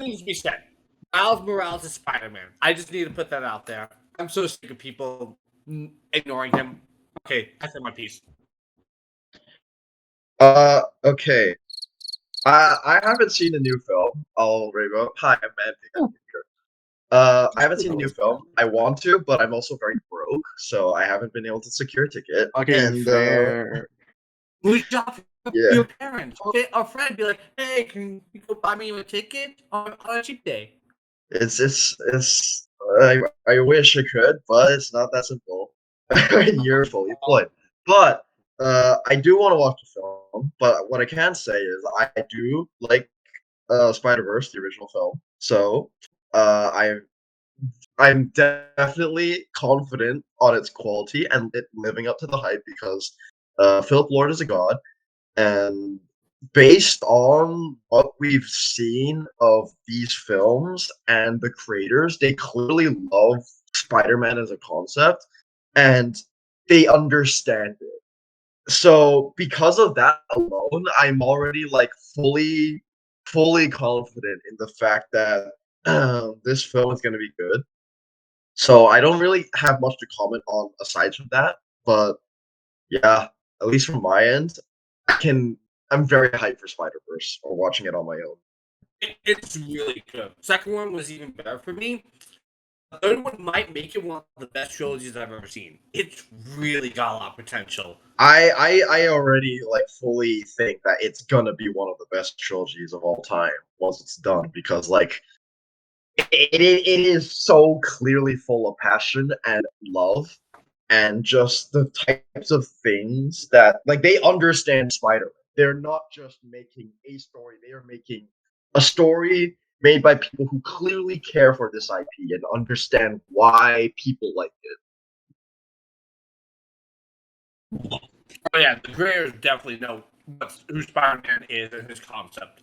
needs to be said. Miles Morales is Spider-Man. I just need to put that out there. I'm so sick of people ignoring him. Okay, I said my piece. Okay. I haven't seen the new film. I'll rave up. Hi, I'm Manpig. I haven't seen the new film. I want to, but I'm also very broke, so I haven't been able to secure a ticket. Okay, fair. We shop for Yeah. your parents. Okay, our friend be like, "Hey, can you go buy me a ticket on a cheap day?" It's. I wish I could, but it's not that simple. You're fully employed. But I do want to watch the film. But what I can say is I do like Spider-Verse, the original film. So I'm definitely confident on its quality and it living up to the hype because Philip Lord is a god, and based on what we've seen of these films and the creators, they clearly love Spider-Man as a concept and they understand it. So because of that alone, I'm already like fully confident in the fact that this film is going to be good. So I don't really have much to comment on aside from that, but yeah, at least from my end, I'm very hyped for Spider-Verse or watching it on my own. It's really good. Second one was even better for me. The third one might make it one of the best trilogies I've ever seen. It's really got a lot of potential. I already like fully think that it's gonna be one of the best trilogies of all time once it's done because like it is so clearly full of passion and love and just the types of things that like they understand Spider-Man. They're not just making a story, they are making a story made by people who clearly care for this IP and understand why people like it. Oh yeah, the creators definitely know who Spider-Man is and his concept.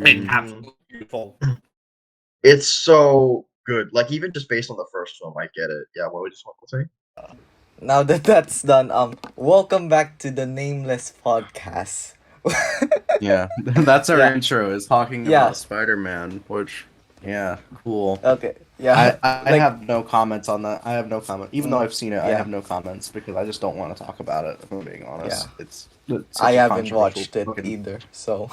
And absolutely beautiful. It's so good. Like even just based on the first film, I get it. Yeah, what would you just want to say? Now that that's done, welcome back to the Nameless Podcast. Yeah, that's our Yeah. intro, is talking Yeah. about Spider-Man, which, yeah, cool. Okay, yeah. I like, have no comments on that. I have no comment. Even though I've seen it, I yeah. have no comments because I just don't want to talk about it, if I'm being honest. Yeah. It's such I a haven't controversial watched it fucking- either, so.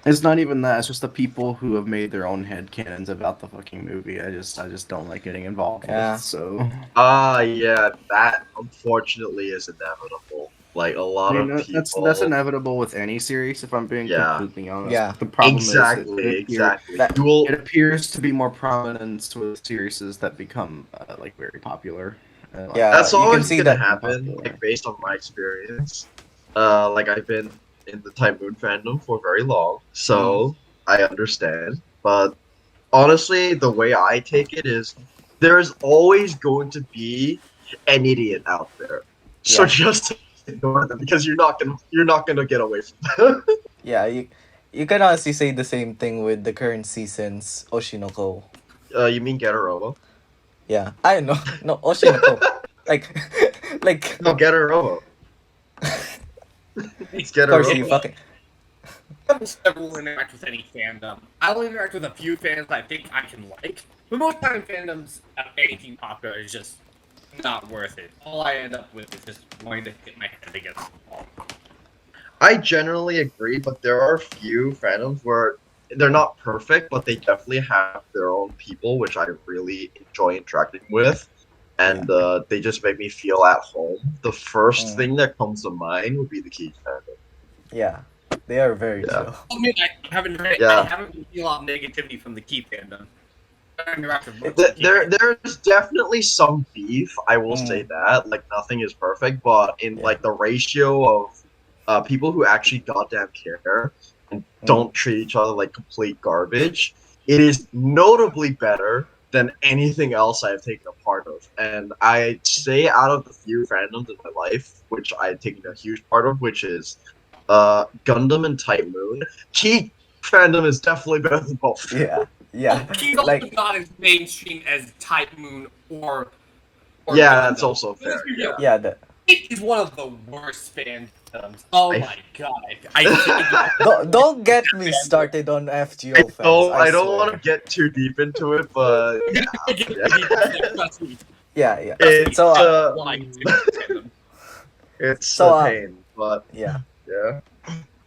It's not even that. It's just the people who have made their own headcanons about the fucking movie. I just don't like getting involved Yeah. with. So. Yeah, that unfortunately is inevitable. Like a lot of people. That's inevitable with any series. If I'm being completely honest. Yeah. The problem exactly. is it appears to be more prominent with series that become like very popular. Yeah, that's you can always see gonna that happen. Like based on my experience, like I've been in the Type Moon fandom for very long, so I understand. But honestly, the way I take it is, there's always going to be an idiot out there. So just ignore them because you're not gonna get away from them. Yeah, you can honestly say the same thing with the current season's Oshinoko. You mean Getarobo? Yeah, I know. No, Oshinoko. like. No, Getarobo. It's Of course, you Getarobo. fucking. I never will interact with any fandom. I will interact with a few fans I think I can like, but most time fandoms of anything popular is just not worth it. All I end up with is just wanting to hit my head against the wall. I generally agree, but there are a few fandoms where they're not perfect, but they definitely have their own people, which I really enjoy interacting with, and they just make me feel at home. The first thing that comes to mind would be the Key fandom. Yeah, they are very chill. I mean, I haven't seen a lot of negativity from the Key fandom. There's definitely some beef, I will say that. Like, nothing is perfect, but in like the ratio of people who actually goddamn care and don't treat each other like complete garbage, it is notably better than anything else I've taken a part of. And I'd say out of the few fandoms in my life, which I've taken a huge part of, which is Gundam and Type Moon, Key fandom is definitely better than both. Yeah. He's also not as mainstream as Type Moon or yeah, Gundam. That's also fair. Yeah, he's one of the worst fan Oh I- my god! I Don't get me started on FGO fans. I don't swear. want to get too deep into it, but Trust me. Yeah. it's So, it's So, a pain. But yeah. yeah,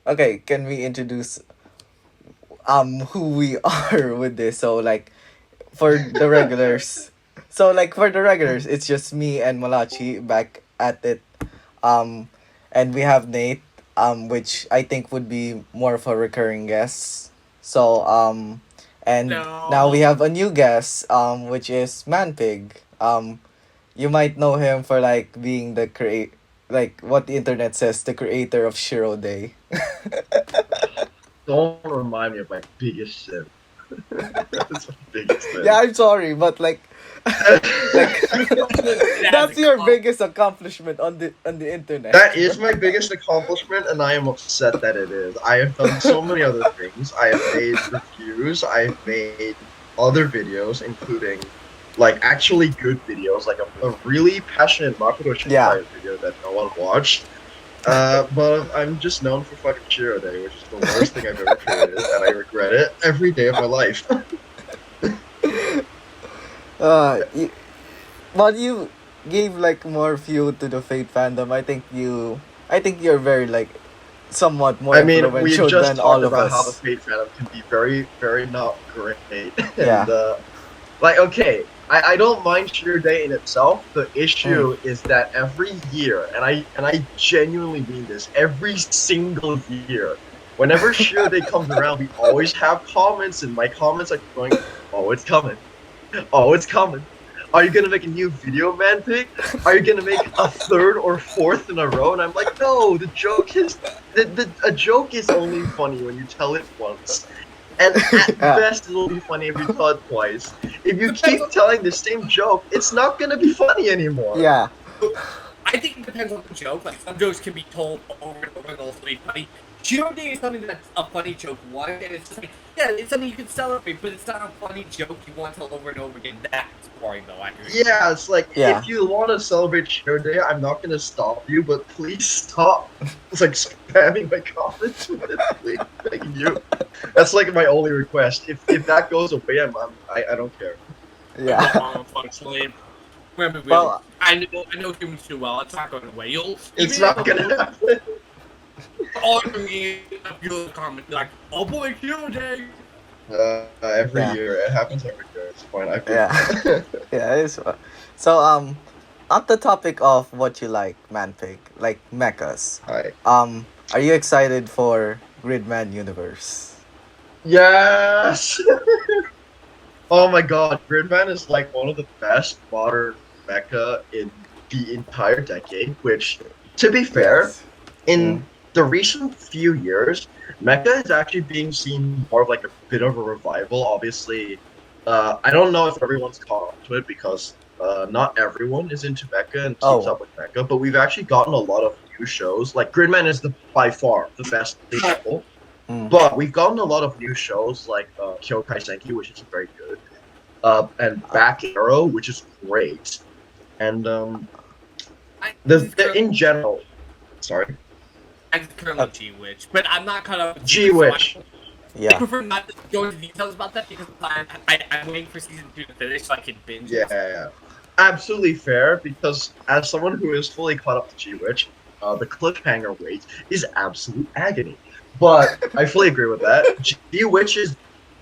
Okay, can we introduce who we are with this? So like for the regulars. So like for the regulars, it's just me and Malachi back at it. Um and we have Nate, which I think would be more of a recurring guest. So and No. now we have a new guest, which is Manpig. You might know him for like being the like what the internet says, the creator of Shirou Day. don't remind me of my biggest sin. That's my biggest sin. Yeah, I'm sorry, but like that's your biggest accomplishment on the internet. That is my biggest accomplishment, and I am upset that it is. I have done so many other things. I have made reviews. I have made other videos, including like actually good videos, like a really passionate Makura Yeah. video that no one watched. But I'm just known for fucking Shirou Day, which is the worst thing I've ever created, and I regret it every day of my life. But you gave like more fuel to the Fate fandom. I think you're very like somewhat more I mean, we influential just than all talked of about how the us. Fate fandom can be very, very not great. And, Yeah. like, okay, I don't mind Shirou Day in itself. The issue is that every year, and I genuinely mean this, every single year, whenever Shirou Day comes around, we always have comments, and my comments are going, "Oh, it's coming! Oh, it's coming! Are you gonna make a new video, Manpig? Are you gonna make a third or fourth in a row?" And I'm like, no, the joke is a joke is only funny when you tell it once. And at best, it'll be funny if you tell it twice. If you keep telling the same joke, it's not gonna be funny anymore. Yeah. I think it depends on the joke. Like some jokes can be told over and over and also be funny. Shirou Day is something that's a funny joke one, and it's just like, yeah, it's something you can celebrate, but it's not a funny joke you want to tell over and over again. That's boring, though. I agree. Yeah, it's like, Yeah. if you want to celebrate Shirou Day, I'm not gonna stop you, but please stop. It's like spamming my comments with it, please. Thank you. That's like my only request. If that goes away, I don't care. Yeah. Unfortunately, remember, Well, I know humans too well. It's not going away. It's not gonna happen. All of me, you'll comment like, "Oh boy, Shirou Day." Every Yeah. year. It happens every year. It's fine. I feel Yeah. Yeah, it is. So on the topic of what you like, Manpig, like mechas. Hi. Are you excited for Gridman Universe? Yes! Oh my god, Gridman is like one of the best modern mecha in the entire decade, which, to be fair, Yes. in the recent few years, mecha is actually being seen more of like a bit of a revival. Obviously, I don't know if everyone's caught up to it because not everyone is into mecha and keeps up with mecha, but we've actually gotten a lot of new shows. Like Gridman is by far the best example. But we've gotten a lot of new shows like Kyokai Senki, which is very good, and Back Arrow, which is great, and in general, sorry, I'm currently G-Witch, but I'm not caught up with G-Witch. So I Yeah. prefer not to go into details about that because I'm waiting for season 2 to finish so I can binge it. Yeah, absolutely fair. Because as someone who is fully caught up to G-Witch, the cliffhanger wait is absolute agony. But I fully agree with that. G-Witch is,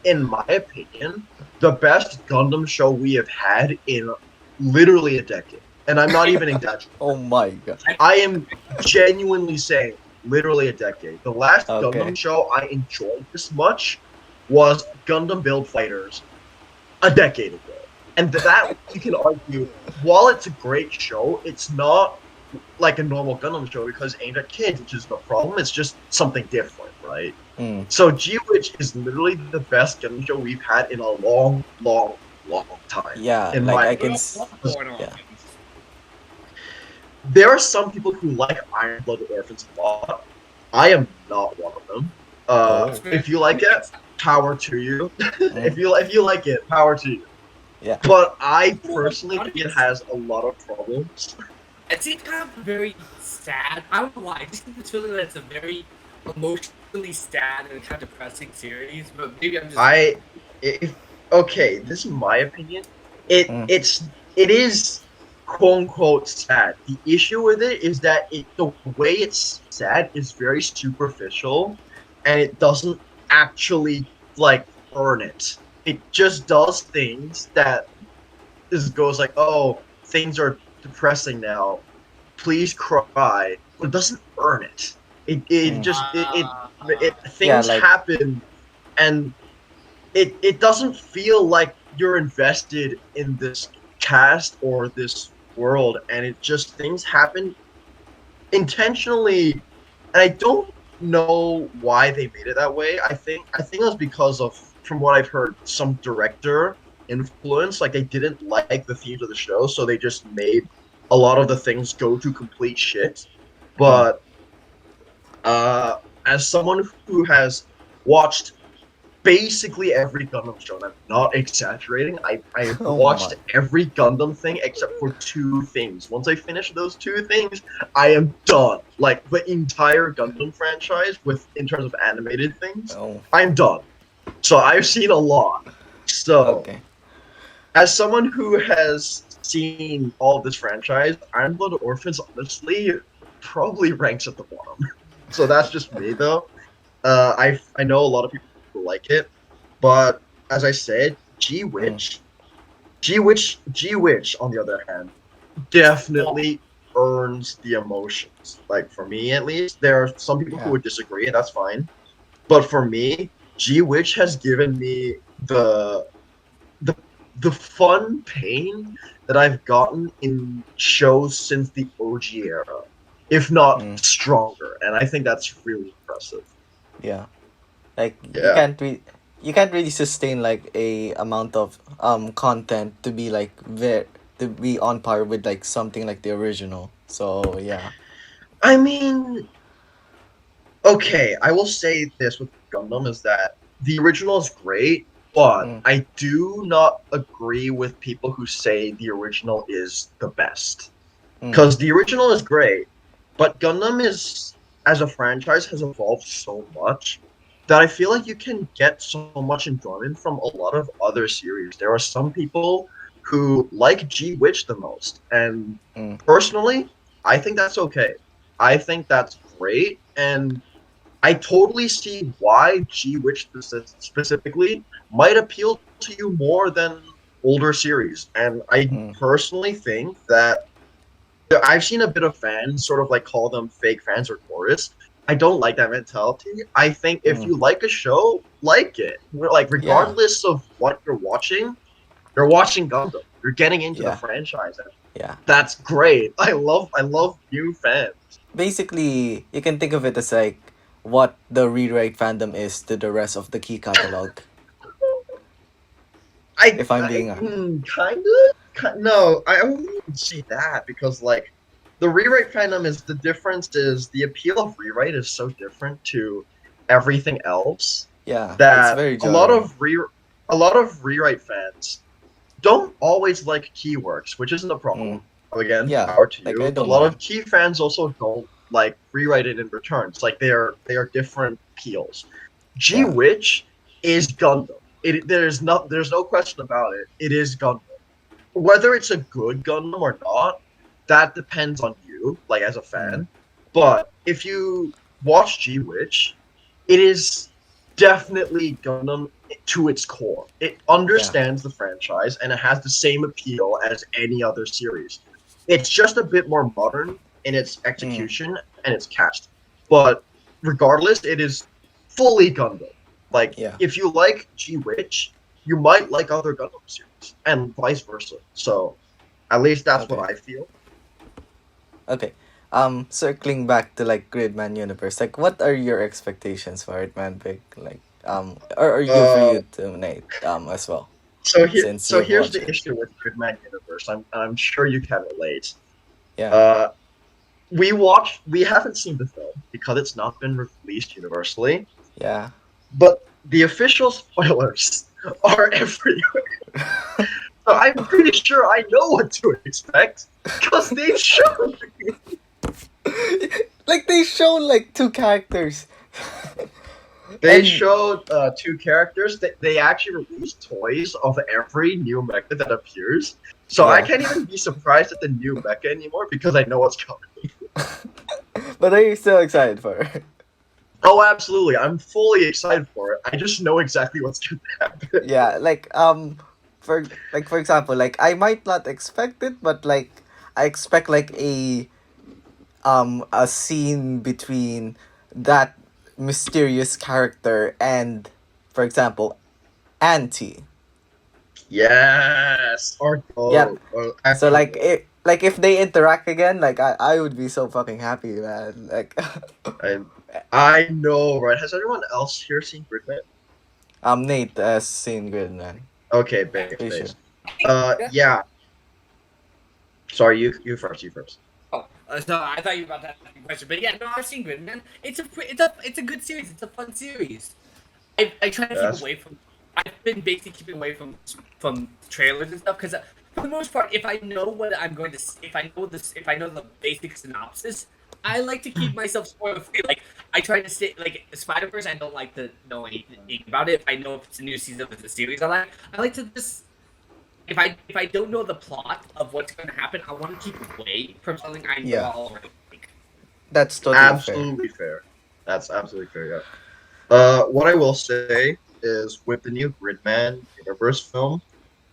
in my opinion, the best Gundam show we have had in literally a decade. And I'm not even exaggerating. Oh my god. I am genuinely saying literally a decade. The last Okay. Gundam show I enjoyed this much was Gundam Build Fighters a decade ago. And that, you can argue, while it's a great show, it's not like a normal Gundam show because aimed at kids, which is the problem. It's just something different, right? So G-Witch is literally the best Gundam show we've had in a long, long, long time. Yeah, in like my I can. Yeah. There are some people who like Iron Blooded Orphans a lot. I am not one of them. If you like it, power to you. if you like it, power to you. Yeah. But I personally think it has a lot of problems. It seems kind of very sad. I don't know why. I just get this feeling that it's a very emotionally sad and kind of depressing series. But maybe I'm just I if okay, this is my opinion. It Mm. it's it is quote unquote sad. The issue with it is that the way it's sad is very superficial, and it doesn't actually like earn it. It just does things that just goes like, oh, things are depressing now. Please cry, but it doesn't earn it. It Mm. just it Yeah, things like happen and it doesn't feel like you're invested in this cast or this world, and it just things happen intentionally, and I don't know why they made it that way. I think it was because of, from what I've heard, some director influence. Like they didn't like the themes of the show, so they just made a lot of the things go to complete shit. mm. But as someone who has watched basically every Gundam show, and I'm not exaggerating. I have Oh watched my. every Gundam thing except for two things. Once I finish those two things, I am done. Like the entire Gundam franchise, with in terms of animated things, Oh, I'm done. So I've seen a lot. So okay. as someone who has seen all of this franchise, Iron Blood Orphans honestly probably ranks at the bottom. So that's just me though. I know a lot of people like it, but as I said, Mm. G Witch, on the other hand, definitely earns the emotions. Like for me, at least, there are some people who Yeah. would disagree, and that's fine. But for me, G Witch has given me the the fun pain that I've gotten in shows since the OG era, if not Mm. stronger. And I think that's really impressive. Yeah. Like Yeah. you can't really sustain like a amount of content to be like to be on par with like something like the original. So yeah. I mean, okay, I will say this with Gundam is that the original is great, but Mm. I do not agree with people who say the original is the best. Mm. Because the original is great, but Gundam is, as a franchise, has evolved so much that I feel like you can get so much enjoyment from a lot of other series. There are some people who like G Witch the most, and Mm. personally, I think that's okay. I think that's great, and I totally see why G Witch specifically might appeal to you more than older series. And I Mm. personally think that I've seen a bit of fans sort of like call them fake fans or tourists. I don't like that mentality. I think if Mm. you like a show, like it. Like Yeah. regardless of what you're watching Gundam. You're getting into the Yeah. franchise. And Yeah. that's great. I love new fans. Basically, you can think of it as like what the rewrite fandom is to the rest of the key catalog. If I'm being Kind of. No, I wouldn't even say that because like the rewrite fandom is the difference is the appeal of rewrite is so different to everything else yeah, it's that very jarring. a lot of rewrite fans don't always like keyworks, which isn't a Mm. problem. Again, Yeah, power to like I you. A don't lot of mind. key fans also don't like rewrite it in return. It's like they are different appeals. G Yeah. Witch is Gundam. There's no question about it. It is Gundam. Whether it's a good Gundam or not, that depends on you, like as a Mm. fan. But if you watch G Witch, it is definitely Gundam to its core. It Yeah. understands the franchise and it has the same appeal as any other series. It's just a bit more modern in its Mm. execution and its cast. But regardless, it is fully Gundam. Like, Yeah. if you like G Witch, you might like other Gundam series, and vice versa. So, at least that's what Okay. I feel. Okay. Circling back to like Gridman universe, like what are your expectations for it, Manpig? Like, or you for Uh, you to Nate, as well, since so you've here's watched the it. issue with Gridman Universe. I'm sure you can relate. Yeah. Uh, we haven't seen the film because it's not been released universally, Yeah. but the official spoilers are everywhere. So I'm pretty sure I know what to expect. Because they showed Like they showed like 2 characters. they And- showed 2 characters. They actually released toys of every new mecha that appears. So I Yeah. can't even be surprised at the new mecha anymore because I know what's coming. But are you still excited for it? Oh, absolutely! I'm fully excited for it. I just know exactly what's going to happen. Yeah, for example, like I might not expect it, but like I expect like a scene between that mysterious character and, for example, Auntie. Yes, or go. Yep. Or So like actually, if they interact again, like I would be so fucking happy, man. Like I know, right? Has anyone else here seen Gridman? Nate has seen Gridman. Okay, Pretty sure. base. Yeah. Sorry, you first. You first. Oh, so I thought you were about to ask a question, but yeah, no, I've seen Gridman. It's a good series. It's a fun series. I try to Yes. keep away from. I've been basically keeping away from trailers and stuff because for the most part, if I know what I'm going to, if I know the basic synopsis, I like to keep myself spoiler free. Like I try to stay like Spiderverse. I don't like to know anything about it. If I know if it's a new season, if it's a series, I like to just. If I don't know the plot of what's going to happen, I want to keep away from something I know Yeah. already. Like, That's totally fair. Absolutely fair. That's absolutely fair. Yeah. What I will say is with the new Gridman universe film,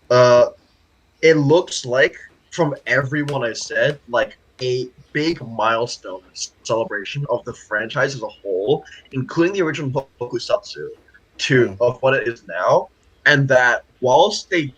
it looks like from everyone I said, like a big milestone celebration of the franchise as a whole, including the original Tokusatsu, of what it is now, and that whilst they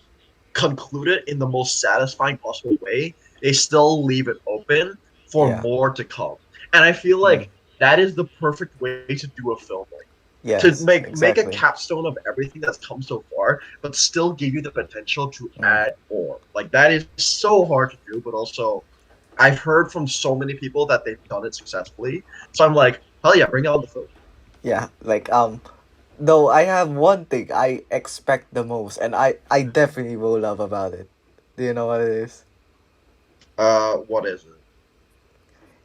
conclude it in the most satisfying possible way, they still leave it open for Yeah. more to come. And I feel like that is the perfect way to do a film like Yes, to make exactly. a capstone of everything that's come so far, but still give you the potential to add more. Like that is so hard to do, but also I've heard from so many people that they've done it successfully. So I'm like, hell yeah, bring out the film. Yeah, like though I have one thing I expect the most, and I definitely will love about it. Do you know what it is? What is it?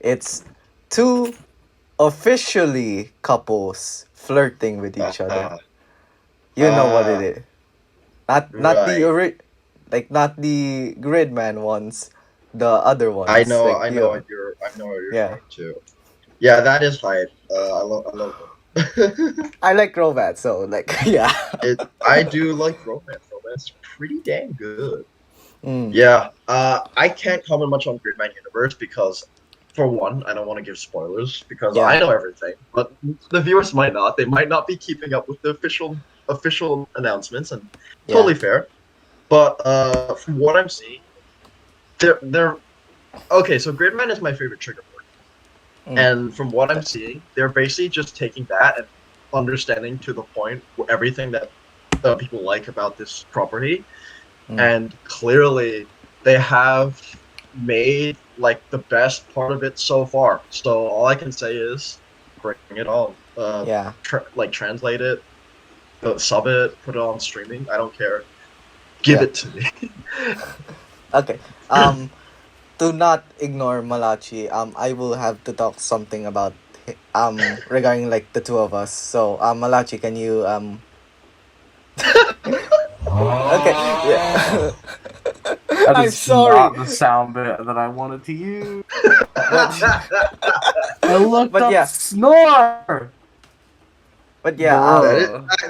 It's 2 officially couples flirting with each other. You know what it is. Not the not the Gridman ones, the other ones. I know, like I know what you're Yeah. going to. Yeah, that is hype. I love it. I like romance, so like yeah. I do like romance. Romance is pretty damn good. Mm. Yeah, I can't comment much on Gridman Universe because, for one, I don't want to give spoilers because Yeah. I know everything, but the viewers might not. They might not be keeping up with the official announcements, and totally fair. But from what I'm seeing, they're okay. So Gridman is my favorite trigger point, and from what I'm seeing, they're basically just taking that and understanding to the point everything that people like about this property. And clearly they have made like the best part of it so far. So all I can say is bring it on. Translate it, sub it, put it on streaming. I don't care. Give it to me. Okay. Do not ignore Malachi. I will have to talk something about regarding like the 2 of us. So Malachi, can you Okay. Yeah. That I'm is sorry. not the sound bit that I wanted to use. I looked But up yeah. snore. But yeah,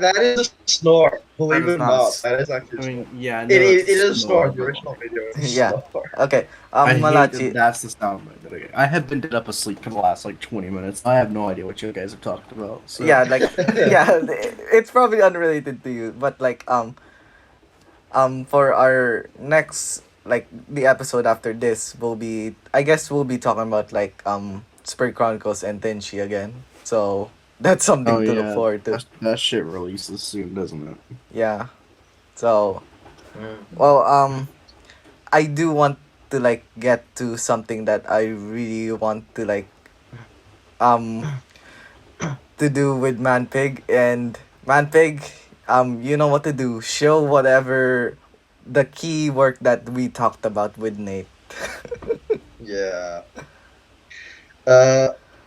that is a snore. Believe That is it or not not, that is actually. I mean, yeah, it is a snore. The original video is a Yeah. snore. Okay. I hate Malachi. that that's the sound bit. I have been dead up asleep for the last like 20 minutes. I have no idea what you guys have talked about. So. Yeah, like yeah, it's probably unrelated to you, but like for our next like the episode after this will be I guess we'll be talking about like Spring Chronicles and Tenchi again. So that's something to look forward to. That shit releases soon, doesn't it? Yeah. So well I do want to like get to something that I really want to like to do with Manpig, and Manpig, you know what to do. Show whatever the key work that we talked about with Nate. Yeah.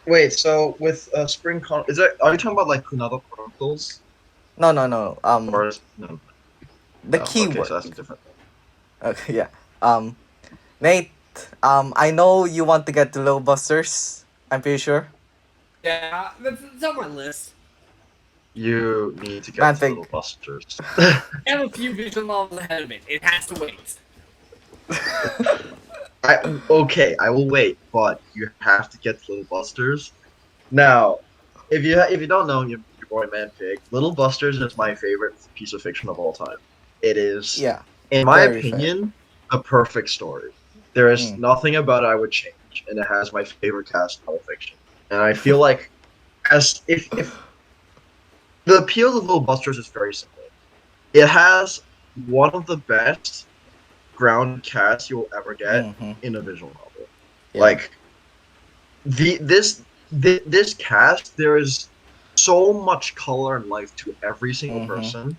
Wait. So with Spring Con, are you talking about like Kunada Chronicles, No, no, no. or is no? The Oh, okay. keyword. So that's a different thing. Okay, yeah. Nate. I know you want to get to Low Busters. I'm pretty sure. Yeah, that's on my list. You need to get to Manpig. Little Busters. I have a few visual novels ahead of it. It has to wait. Okay, I will wait, but you have to get to Little Busters. Now, if you don't know your boy Manpig, Little Busters is my favorite piece of fiction of all time. It is, Yeah. in my Very fair. opinion, a perfect story. There is Mm. nothing about it I would change, and it has my favorite cast in all fiction. And I feel like, as if the appeal of Little Busters is very simple. It has one of the best ground casts you will ever get Mm-hmm. in a visual novel. Yeah. Like this cast, there is so much color and life to every single Mm-hmm. person,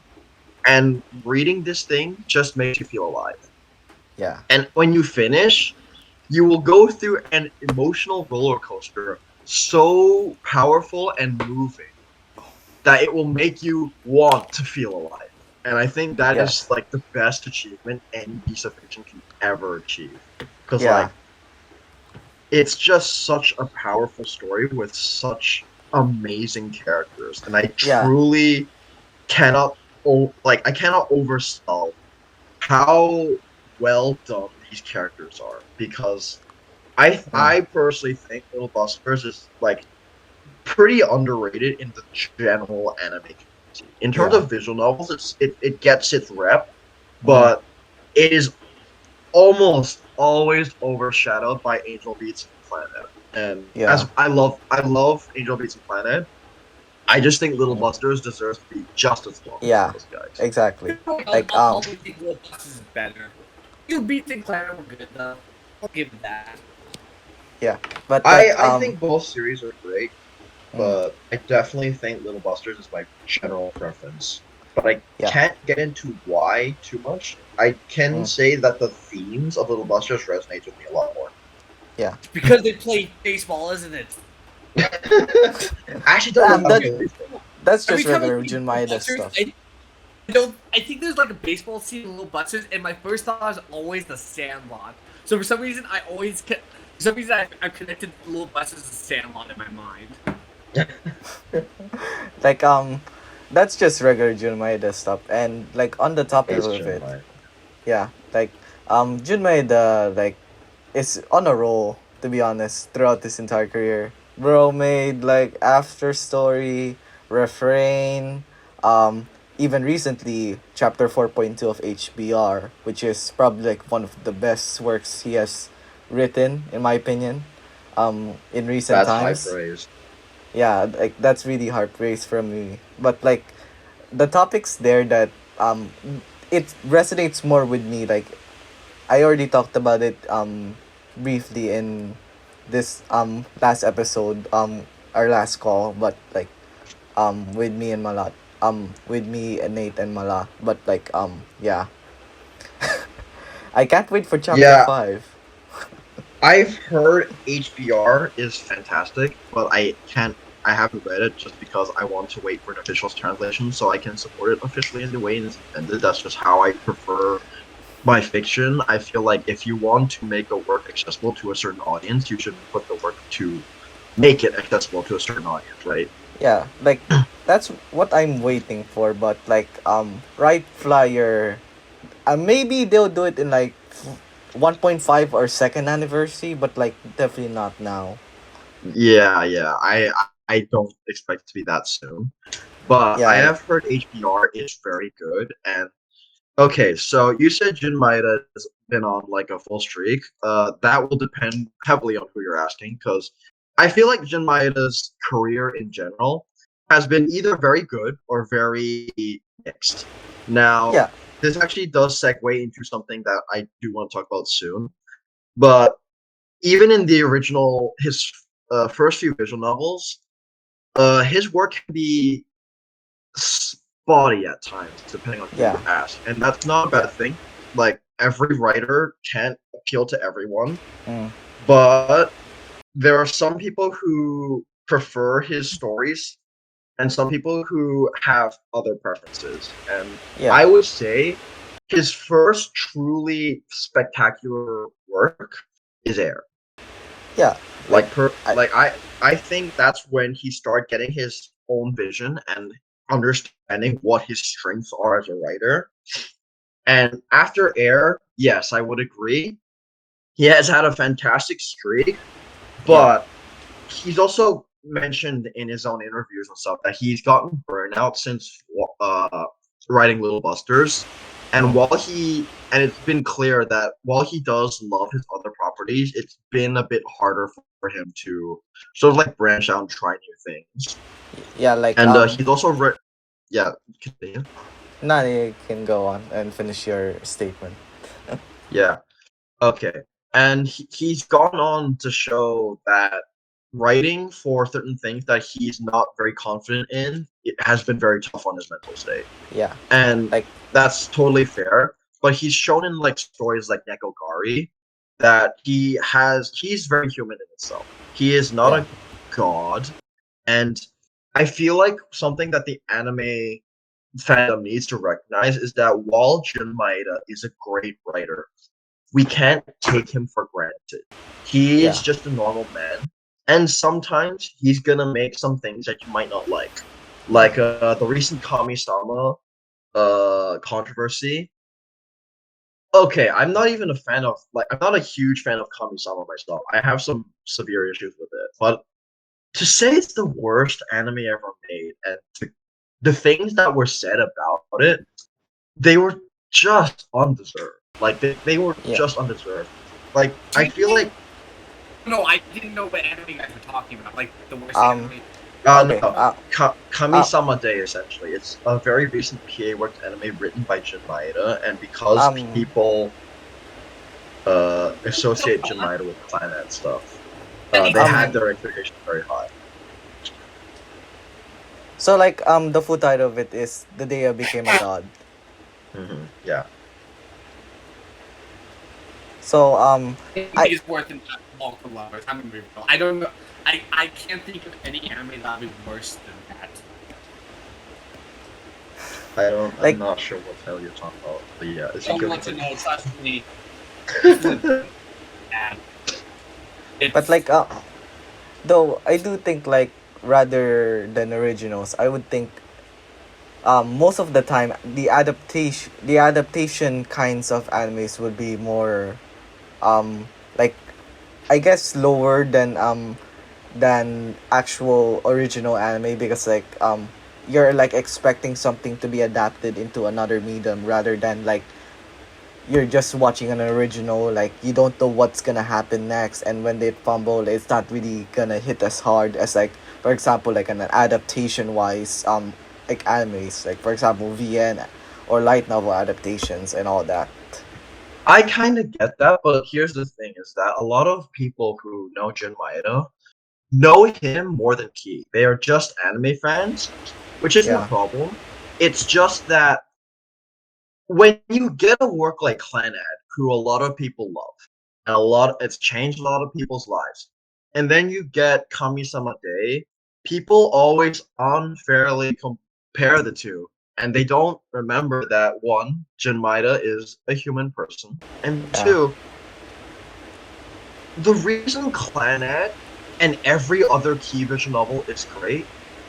and reading this thing just makes you feel alive. Yeah. And when you finish, you will go through an emotional roller coaster so powerful and moving that it will make you want to feel alive. And I think that is Yes. like the best achievement any piece of fiction can ever achieve. Because Yeah. like it's just such a powerful story with such amazing characters, and I Yeah. truly cannot I cannot oversell how well done these characters are, because Mm. I personally think Little Busters is like pretty underrated in the general anime community. In terms Yeah. of visual novels, it gets its rep, Mm. but it is almost always overshadowed by Angel Beats and Planet. And Yeah. as I love Angel Beats and Planet, I just think Little Mm. Busters deserves to be just as long as Yeah. those guys. Exactly. I'll, Like I'll always think Little Busters is better. You beat the clan were good though. I'll give it that. yeah. But I think both series are great, mm, but I definitely think Little Busters is my general preference. But I yeah. can't get into why too much. I can Mm, say that the themes of Little Busters resonate with me a lot more. yeah. Because they play baseball, isn't it? I actually don't know how to That play baseball. that's Every just time I regular see Jun Little Maeda Busters, stuff. I think there's like a baseball scene in Little Busters, and my first thought is always the Sandlot. So for some reason, I've connected Little Busters to Sandlot in my mind. Like that's just regular Jun Maeda stuff. And like on the topic It's of Jun it, Maeda. yeah. Like Jun Maeda like is on a roll, to be honest, throughout this entire career. Bro made like After Story, Refrain, even recently chapter 4.2 of HBR, which is probably like one of the best works he has written in my opinion. In recent That's high times. praise. Yeah, like that's really hard praise from me. But like the topics there that it resonates more with me. Like I already talked about it briefly in this last episode, our last call, but like with me and Malat, with me and Nate and Mala, but like yeah. I can't wait for chapter Yeah, 5. I've heard HBR is fantastic, but I haven't read it just because I want to wait for an official translation so I can support it officially in the way it's intended. That's just how I prefer my fiction. I feel like if you want to make a work accessible to a certain audience, you should put the work to make it accessible to a certain audience, right? Yeah, like that's what I'm waiting for, but like Right Flyer, maybe they'll do it in like 1.5 or second anniversary, but like definitely not now. Yeah. I don't expect it to be that soon. But I Yeah, have heard HBR is very good. And okay, so you said Jun Maeda has been on like a full streak. That will depend heavily on who you're asking, because I feel like Jun Maeda's career in general has been either very good or very mixed. Now, yeah, this actually does segue into something that I do want to talk about soon. But even in the original, his first few visual novels, his work can be spotty at times, depending on who you yeah, ask, and that's not a yeah, bad thing. Like every writer can't appeal to everyone. Mm. But there are some people who prefer his stories and some people who have other preferences. And Yeah. I would say his first truly spectacular work is Air. Yeah. I think that's when he started getting his own vision and understanding what his strengths are as a writer. And after Air, yes, I would agree. He has had a fantastic streak, but he's also mentioned in his own interviews and stuff that he's gotten burnout since writing Little Busters. And and it's been clear that while he does love his other properties, it's been a bit harder for him to sort of like branch out and try new things. Yeah, like And he's also continue. Nah, you can go on and finish your statement. Yeah. Okay. And he's gone on to show that writing for certain things that he's not very confident in, it has been very tough on his mental state. Yeah. And Like that's totally fair. But he's shown in like stories like Nekogari that he's very human in himself. He is not a god. And I feel like something that the anime fandom needs to recognize is that while Jun Maeda is a great writer, we can't take him for granted. He is just a normal man, and sometimes he's gonna make some things that you might not like the recent Kami-sama controversy. Okay, I'm not even a fan of I'm not a huge fan of Kami-sama myself. I have some severe issues with it, but to say it's the worst anime ever made, and the things that were said about it, they were just undeserved. Like they were just undeserved. Like I feel like No, I didn't know what anime you guys were talking about. Like the worst Okay. anime. Kami-sama Day, essentially. It's a very recent PA worked anime written by Jun Maeda, and because people associate Jun Maeda with Planet stuff, they had their expectations very high. So like the full title of it is The Day I Became a God. Mm-hmm. Yeah. So it's worse than Multiple Lovers. I'm gonna be real. I don't know. I can't think of any anime that would be worse than that. I'm not sure what the hell you're talking about. But yeah, it's don't want to know. Trust me. But like though I do think like rather than originals, I would think most of the time the adaptation kinds of animes would be more like I guess lower than actual original anime, because like you're like expecting something to be adapted into another medium rather than like you're just watching an original, like you don't know what's gonna happen next, and when they fumble it's not really gonna hit as hard as like for example like an adaptation wise like animes, like for example VN or light novel adaptations and all that. I kind of get that, but here's the thing: is that a lot of people who know Jun Maeda know him more than Key. They are just anime fans, which isn't a problem. It's just that when you get a work like Clanad, who a lot of people love, and it's changed a lot of people's lives, and then you get Kami-sama Day, people always unfairly compare the two. And they don't remember that one, Jun Maeda is a human person, and two, the reason Clanad and every other Key visual novel is great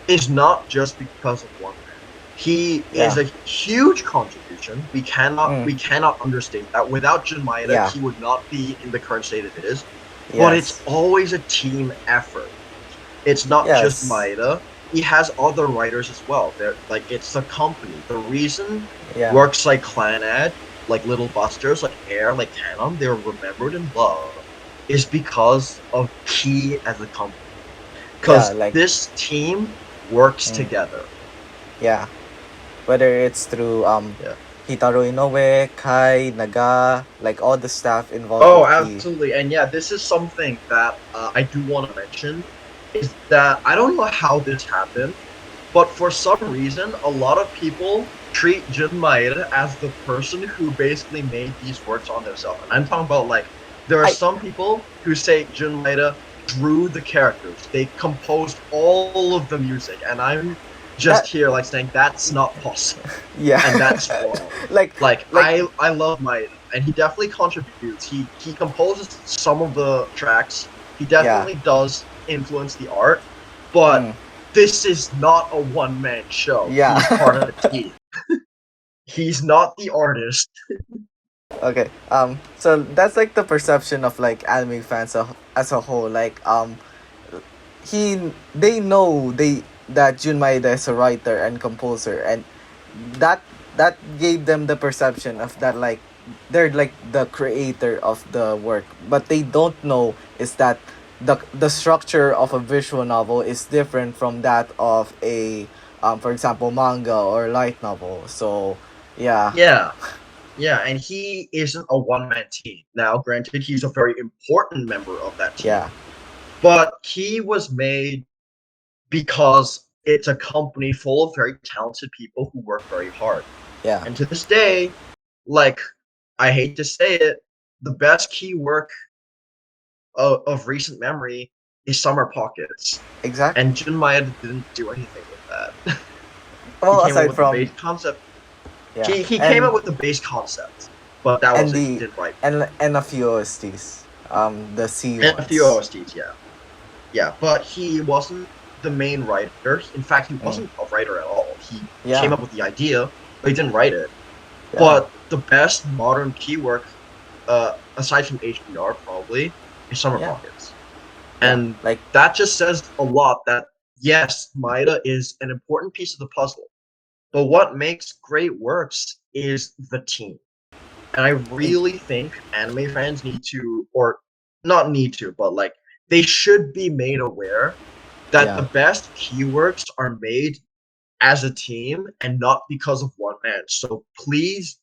is not just because of one man. He is a huge contribution. We cannot understate that. Without Jun Maeda, he would not be in the current state it is. Yes. But it's always a team effort. It's not just Maeda. He has other writers as well. They're like it's a company. The reason works like Clanad, like Little Busters, like Air, like Canon, they're remembered and loved, is because of Key as a company. Because this team works together. Yeah. Whether it's through Hitaru Inoue, Kai, Naga, like all the staff involved. Oh, absolutely. And yeah, this is something that I do want to mention. Is that I don't know how this happened, but for some reason, a lot of people treat Jun Maeda as the person who basically made these works on themselves. And I'm talking about like There are I- some people who say Jun Maeda drew the characters. They composed all of the music, and I'm just That- here like saying that's not possible, Yeah. and that's wrong. like Like like I love Maeda, and he definitely contributes. He composes some of the tracks. He definitely does influence the art, but mm, this is not a one man show. Yeah. He's part of a team. He's not the artist. okay. So that's like the perception of like anime fans as a whole. Like they know that Jun Maeda is a writer and composer, and that that gave them the perception of that like they're like the creator of the work, but they don't know is that the structure of a visual novel is different from that of a for example manga or light novel. So yeah. Yeah. Yeah, and he isn't a one man team. Now, granted, he's a very important member of that team. Yeah. But he was made because it's a company full of very talented people who work very hard. Yeah. And to this day, like, I hate to say it, the best key work of recent memory is Summer Pockets. Exactly. And Jun Maeda didn't do anything with that. Well, he came up aside with from the base concept. yeah, He came up with the base concept, but that and was it. He the didn't write. and a few OSTs. The C And a ones. few OSTs, yeah. Yeah, but he wasn't the main writer. In fact, he wasn't a writer at all. He Yeah. came up with the idea, but he didn't write it. Yeah. But the best modern key work, aside from HBR probably, is Summer Yeah. Pockets. Yeah, And like that just says a lot that, yes, Maeda is an important piece of the puzzle. But what makes great works is the team. And I really think anime fans need to, or not need to, but like they should be made aware that Yeah. the best keywords are made as a team and not because of one man. So please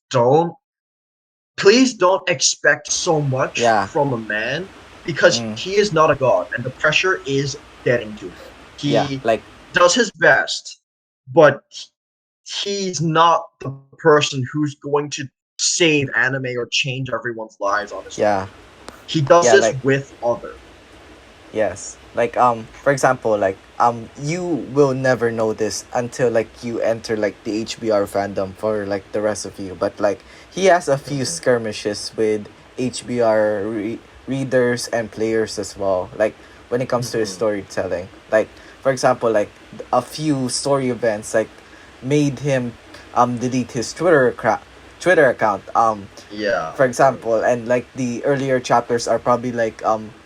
don't expect so much Yeah. from a man because Mm. he is not a god and the pressure is getting to him. He yeah, like does his best, but he's not the person who's going to save anime or change everyone's lives on his own. yeah. He does Yeah, this like with others. yes. Like for example, like you will never know this until like you enter like the HBR fandom for like the rest of you. But like he has a few skirmishes with HBR readers and players as well. Like when it comes to his Mhm. storytelling. Like for example, like a few story events like made him delete his Twitter account. Yeah. For example, and like the earlier chapters are probably like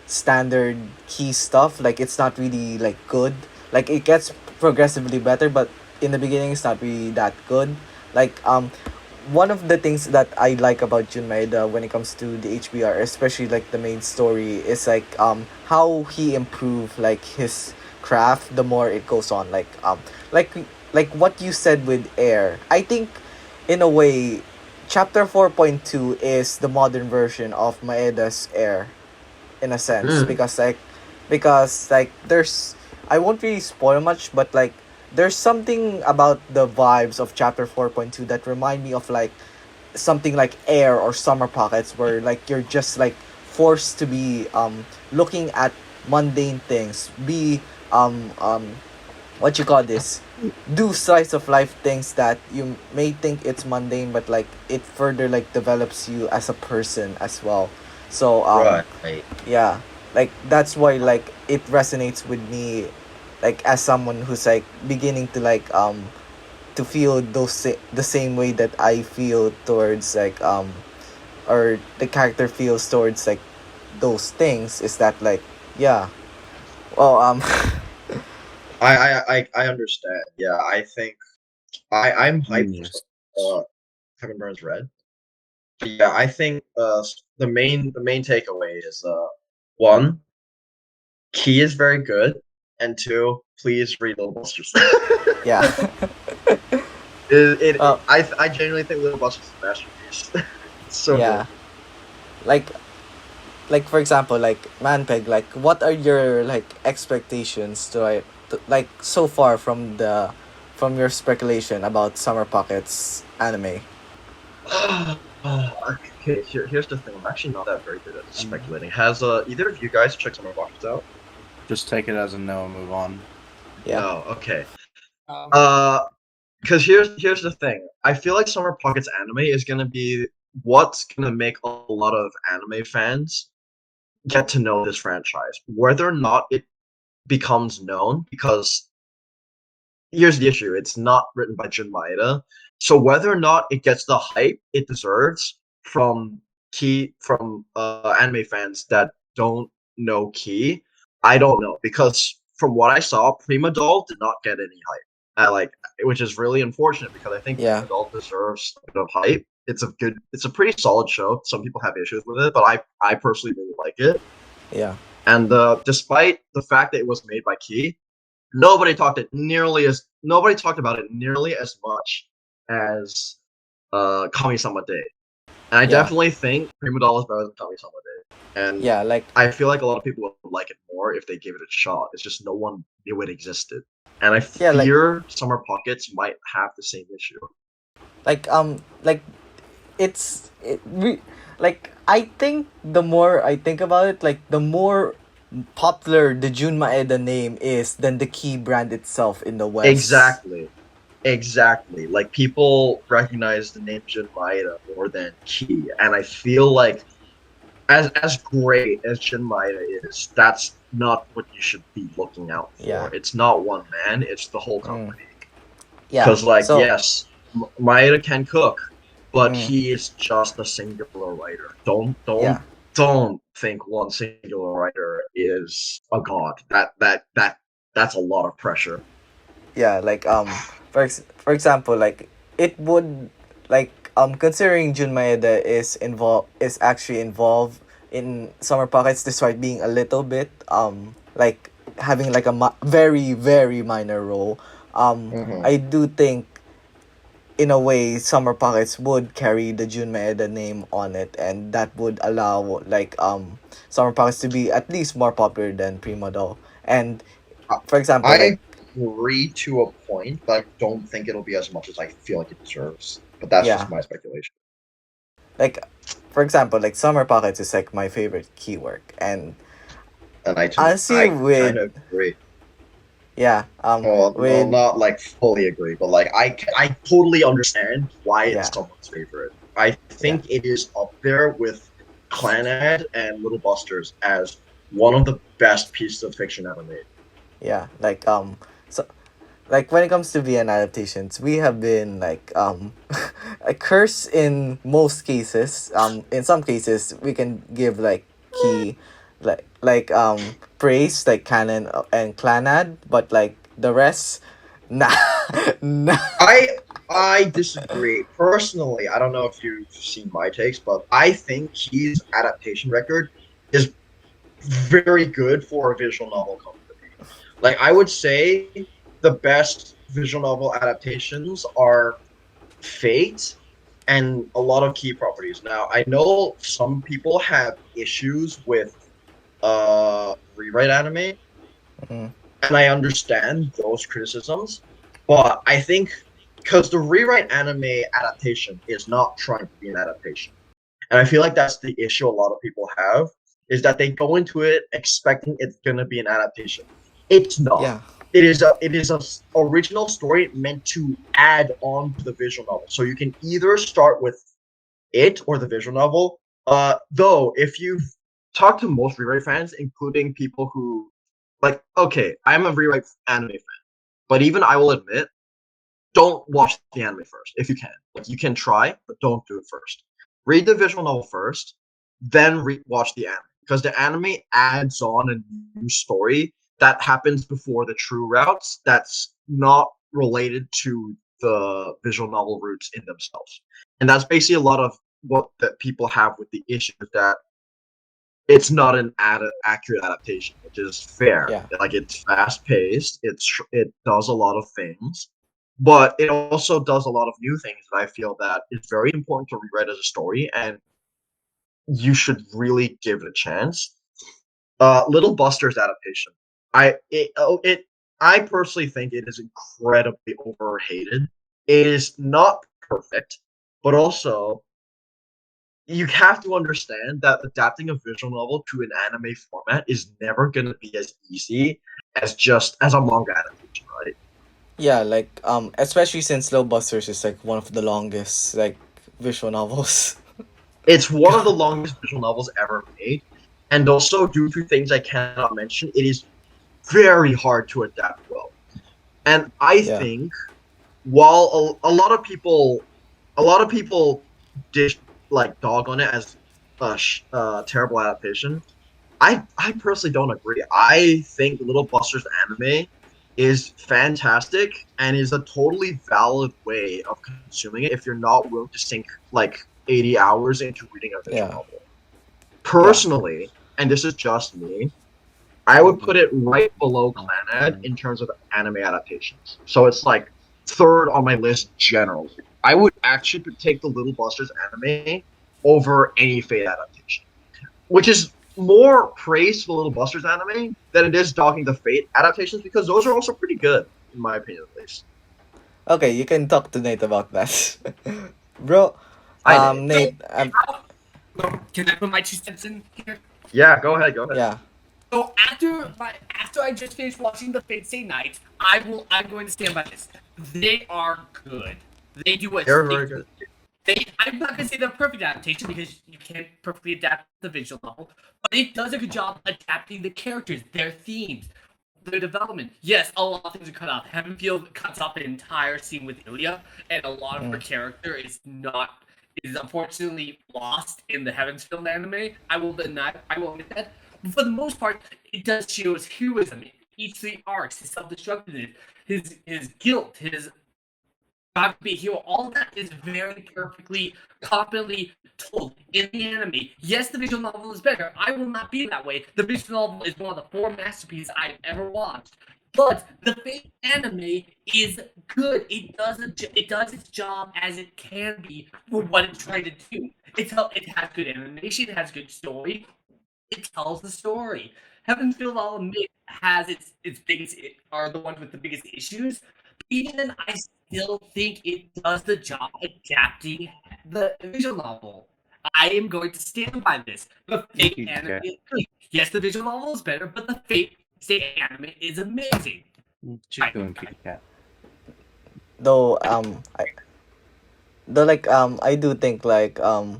standard key stuff, like it's not really like good, like it gets progressively better, but in the beginning it's not really that good. Like one of the things that I like about Jun Maeda when it comes to the HBR, especially like the main story, is like how he improved like his craft the more it goes on. Like what you said with Air, I think in a way chapter 4.2 is the modern version of Maeda's Air in a sense. Mm. because like there's, I won't really spoil much, but like there's something about the vibes of chapter 4.2 that remind me of like something like Air or Summer Pockets, where like you're just like forced to be looking at mundane things, be what you call this, do slice of life things that you may think it's mundane, but like it further like develops you as a person as well. So Right. yeah, like that's why like it resonates with me, like as someone who's like beginning to like to feel the same way that I feel towards like or the character feels towards like those things, is that like yeah, well I understand. Yeah, I think I'm hyped Yes. for Heaven Burns Red. But yeah, I think the main takeaway is one, Key is very good, and two, please read Little Busters. yeah. Uh, I genuinely think Little Busters is a masterpiece. It's so yeah, like for example, like Manpig, like what are your like expectations like so far from your speculation about Summer Pockets anime? good. Okay, here's the thing. I'm actually not that very good at speculating. Has either of you guys checked Summer Pockets out? Just take it as a no and move on. Yeah. No. Okay. Um, Because here's the thing. I feel like Summer Pockets anime is gonna be what's gonna make a lot of anime fans get to know this franchise, whether or not it becomes known. Because here's the issue: it's not written by Jun Maeda, so whether or not it gets the hype it deserves from anime fans that don't know Key, I don't know, because from what I saw, Prima Doll did not get any hype. Which is really unfortunate because I think Yeah. Prima Doll deserves a bit of hype. It's a pretty solid show. Some people have issues with it, but I personally really like it. Yeah. And despite the fact that it was made by Key, nobody talked about it nearly as much as Kami-sama Day. And I Yeah. definitely think Prima Doll is better than Kami-sama Day. And Yeah. Like. I feel like a lot of people would like it more if they gave it a shot. It's just no one knew it existed. And I Yeah, like- fear Summer Pockets might have the same issue. like like I think the more I think about it, like the more popular the Jun Maeda name is than the Key brand itself in the West. Exactly. Like, people recognize the name Jun Maeda more than Key. And I feel like as great as Jun Maeda is, that's not what you should be looking out for. Yeah. It's not one man, it's the whole company. Yeah. Because, like, So yes, Maeda can cook, but Mm. he is just a singular writer. Yeah. Don't think one singular writer is a god. That's a lot of pressure. yeah, like for example, like it would like considering Jun Maeda is actually involved in Summer Pockets despite being a little bit like having like a very very minor role. Mhm. I do think in a way Summer Pockets would carry the Jun Maeda name on it, and that would allow like Summer Pockets to be at least more popular than Prima Doll. And for example, I like agree to a point, but I don't think it'll be as much as I feel like it deserves. But that's Yeah. just my speculation. like for example, like Summer Pockets is like my favorite keyword, and And I honestly kind of agree. yeah Well, with not like fully agree, but like I totally understand why it's yeah someone's favorite. I think it is up there with Clanad and Little Busters as one of the best pieces of fiction ever made. yeah so like when it comes to VN adaptations, we have been like a curse in most cases. In some cases we can give like key praise like canon and clanad, but like the rest nah nah I disagree. Personally, I don't know if you've seen my takes, but I think his adaptation record is very good for a visual novel company. Like, I would say the best visual novel adaptations are Fate and a lot of key properties. Now, I know some people have issues with rewrite anime, Mm, and I understand those criticisms, but I think because the rewrite anime adaptation is not trying to be an adaptation. And I feel like that's the issue a lot of people have, is that they go into it expecting it's gonna be an adaptation. It's not. yeah It is a original story meant to add on to the visual novel. So you can either start with it or the visual novel. Though if you've talked to most rewrite fans, including people who like, okay, I'm a rewrite anime fan, but even I will admit, don't watch the anime first if you can. Like, you can try, but don't do it first. Read the visual novel first, then watch the anime, because the anime adds on a new story that happens before the true routes. That's not related to the visual novel routes in themselves, and that's basically a lot of what that people have with the issue that it's not an accurate adaptation, which is fair. yeah Like, it's fast paced. It does a lot of things, but it also does a lot of new things that I feel that is very important to rewrite as a story, and you should really give it a chance. Little Buster's adaptation. I personally think it is incredibly overhated. It is not perfect, but also you have to understand that adapting a visual novel to an anime format is never going to be as easy as a manga adaptation, right? Yeah, like especially since Slow Busters is like one of the longest like visual novels. It's one of the longest visual novels ever made, and also due to things I cannot mention, it is very hard to adapt well. And I Yeah. think while a lot of people dish like dog on it as a terrible adaptation, I personally don't agree. I think Little Buster's anime is fantastic and is a totally valid way of consuming it if you're not willing to sink like 80 hours into reading a visual Yeah. novel. Yeah. Personally, and this is just me, I would put it right below Clanad in terms of anime adaptations. So it's like third on my list generally. I would actually take the Little Busters anime over any Fate adaptation, which is more praise for the Little Busters anime than it is dogging the Fate adaptations because those are also pretty good, in my opinion at least. Okay, you can talk to Nate about that. Bro, Hi, Nate. Nate, Can I put my 2 cents in here? Yeah, go ahead, go ahead. yeah. So after I just finished watching the Fate Stay Night, I'm going to stand by this. They are good. They do what They're very good. I'm not gonna say they're perfect adaptation because you can't perfectly adapt the visual novel, but it does a good job adapting the characters, their themes, their development. Yes, a lot of things are cut off. Heavenfield cuts off an entire scene with Ilya, and a lot of her character is unfortunately lost in the Heavensfield anime. I will admit that. But for the most part, it does show his heroism in each of the arcs, his self-destructiveness, his guilt, his to be a hero. All that is very perfectly, competently told in the anime. Yes, the visual novel is better. I will not be that way. The visual novel is one of the 4 masterpieces I've ever watched. But the Fate anime is good. It does its job as it can be for what it's trying to do. It has good animation. It has good story. It tells the story. Heaven's Feel, I'll admit, has its biggest are the ones with the biggest issues. Even then, I still think it does the job adapting the visual novel. I am going to stand by this. The Thank Fate you, anime, Kat. yes, the visual novel is better, but the Fate Stay anime is amazing. What you doing, Kitty Cat? Though I do think like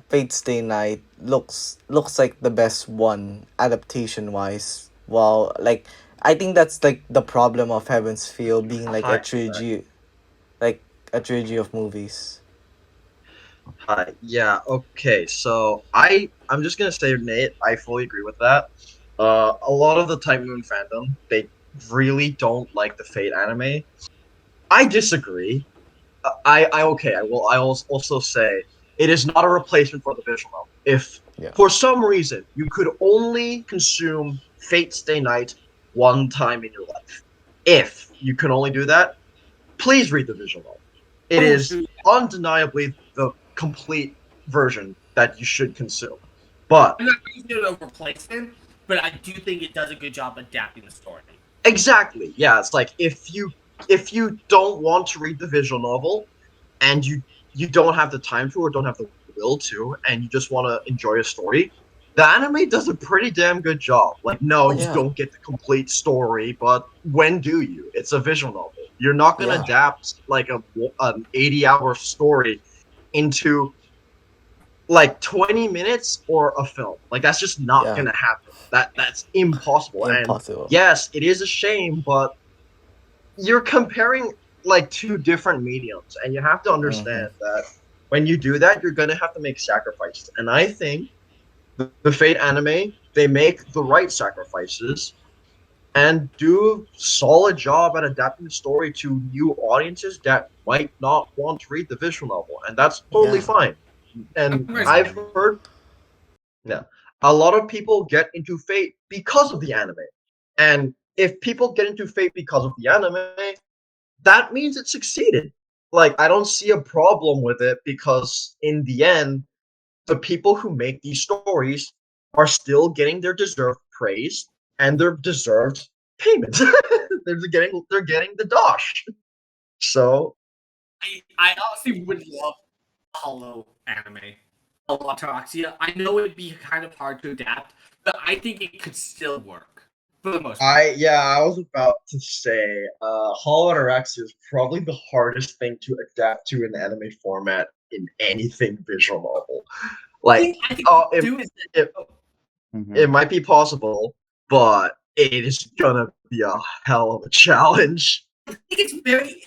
Fate Stay Night looks like the best one adaptation wise. Well, like I think that's like the problem of Heaven's Feel being like a Hi, trilogy, like a trilogy of movies. hi. Yeah, okay. So I'm just gonna say, Nate, I fully agree with that. A lot of the Type Moon fandom, they really don't like the Fate anime. I disagree. I okay. I will also say it is not a replacement for the visual novel. If Yeah. for some reason you could only consume Fate Stay Night one time in your life, if you can only do that, please read the visual novel. It is undeniably the complete version that you should consume. But I'm not using it as a replacement, but I do think it does a good job adapting the story. exactly, yeah, it's like if you don't want to read the visual novel and you don't have the time to or don't have the will to and you just want to enjoy a story, the anime does a pretty damn good job. Like, no, you Yeah. don't get the complete story, but when do you? It's a visual novel. You're not going to Yeah. adapt like an 80-hour story into like 20 minutes or a film. Like, that's just not Yeah. going to happen. That's impossible. And Impossible. yes, it is a shame, but you're comparing like two different mediums, and you have to Mm-hmm. understand that when you do that, you're gonna have to make sacrifices. And I think the Fate anime, they make the right sacrifices and do a solid job at adapting the story to new audiences that might not want to read the visual novel, and that's totally Yeah. fine. And I've Right. heard, yeah, a lot of people get into Fate because of the anime, and if people get into Fate because of the anime, that means it succeeded. Like, I don't see a problem with it because in the end, the people who make these stories are still getting their deserved praise and their deserved payment. They're getting the dosh. So I honestly would love Hollow anime. Ataraxia. I know it'd be kind of hard to adapt, but I think it could still work for the most part. I was about to say, Hollow Ataraxia is probably the hardest thing to adapt to an anime format in anything visual novel. Like, I think oh, do is it might be possible, but it is gonna be a hell of a challenge. I think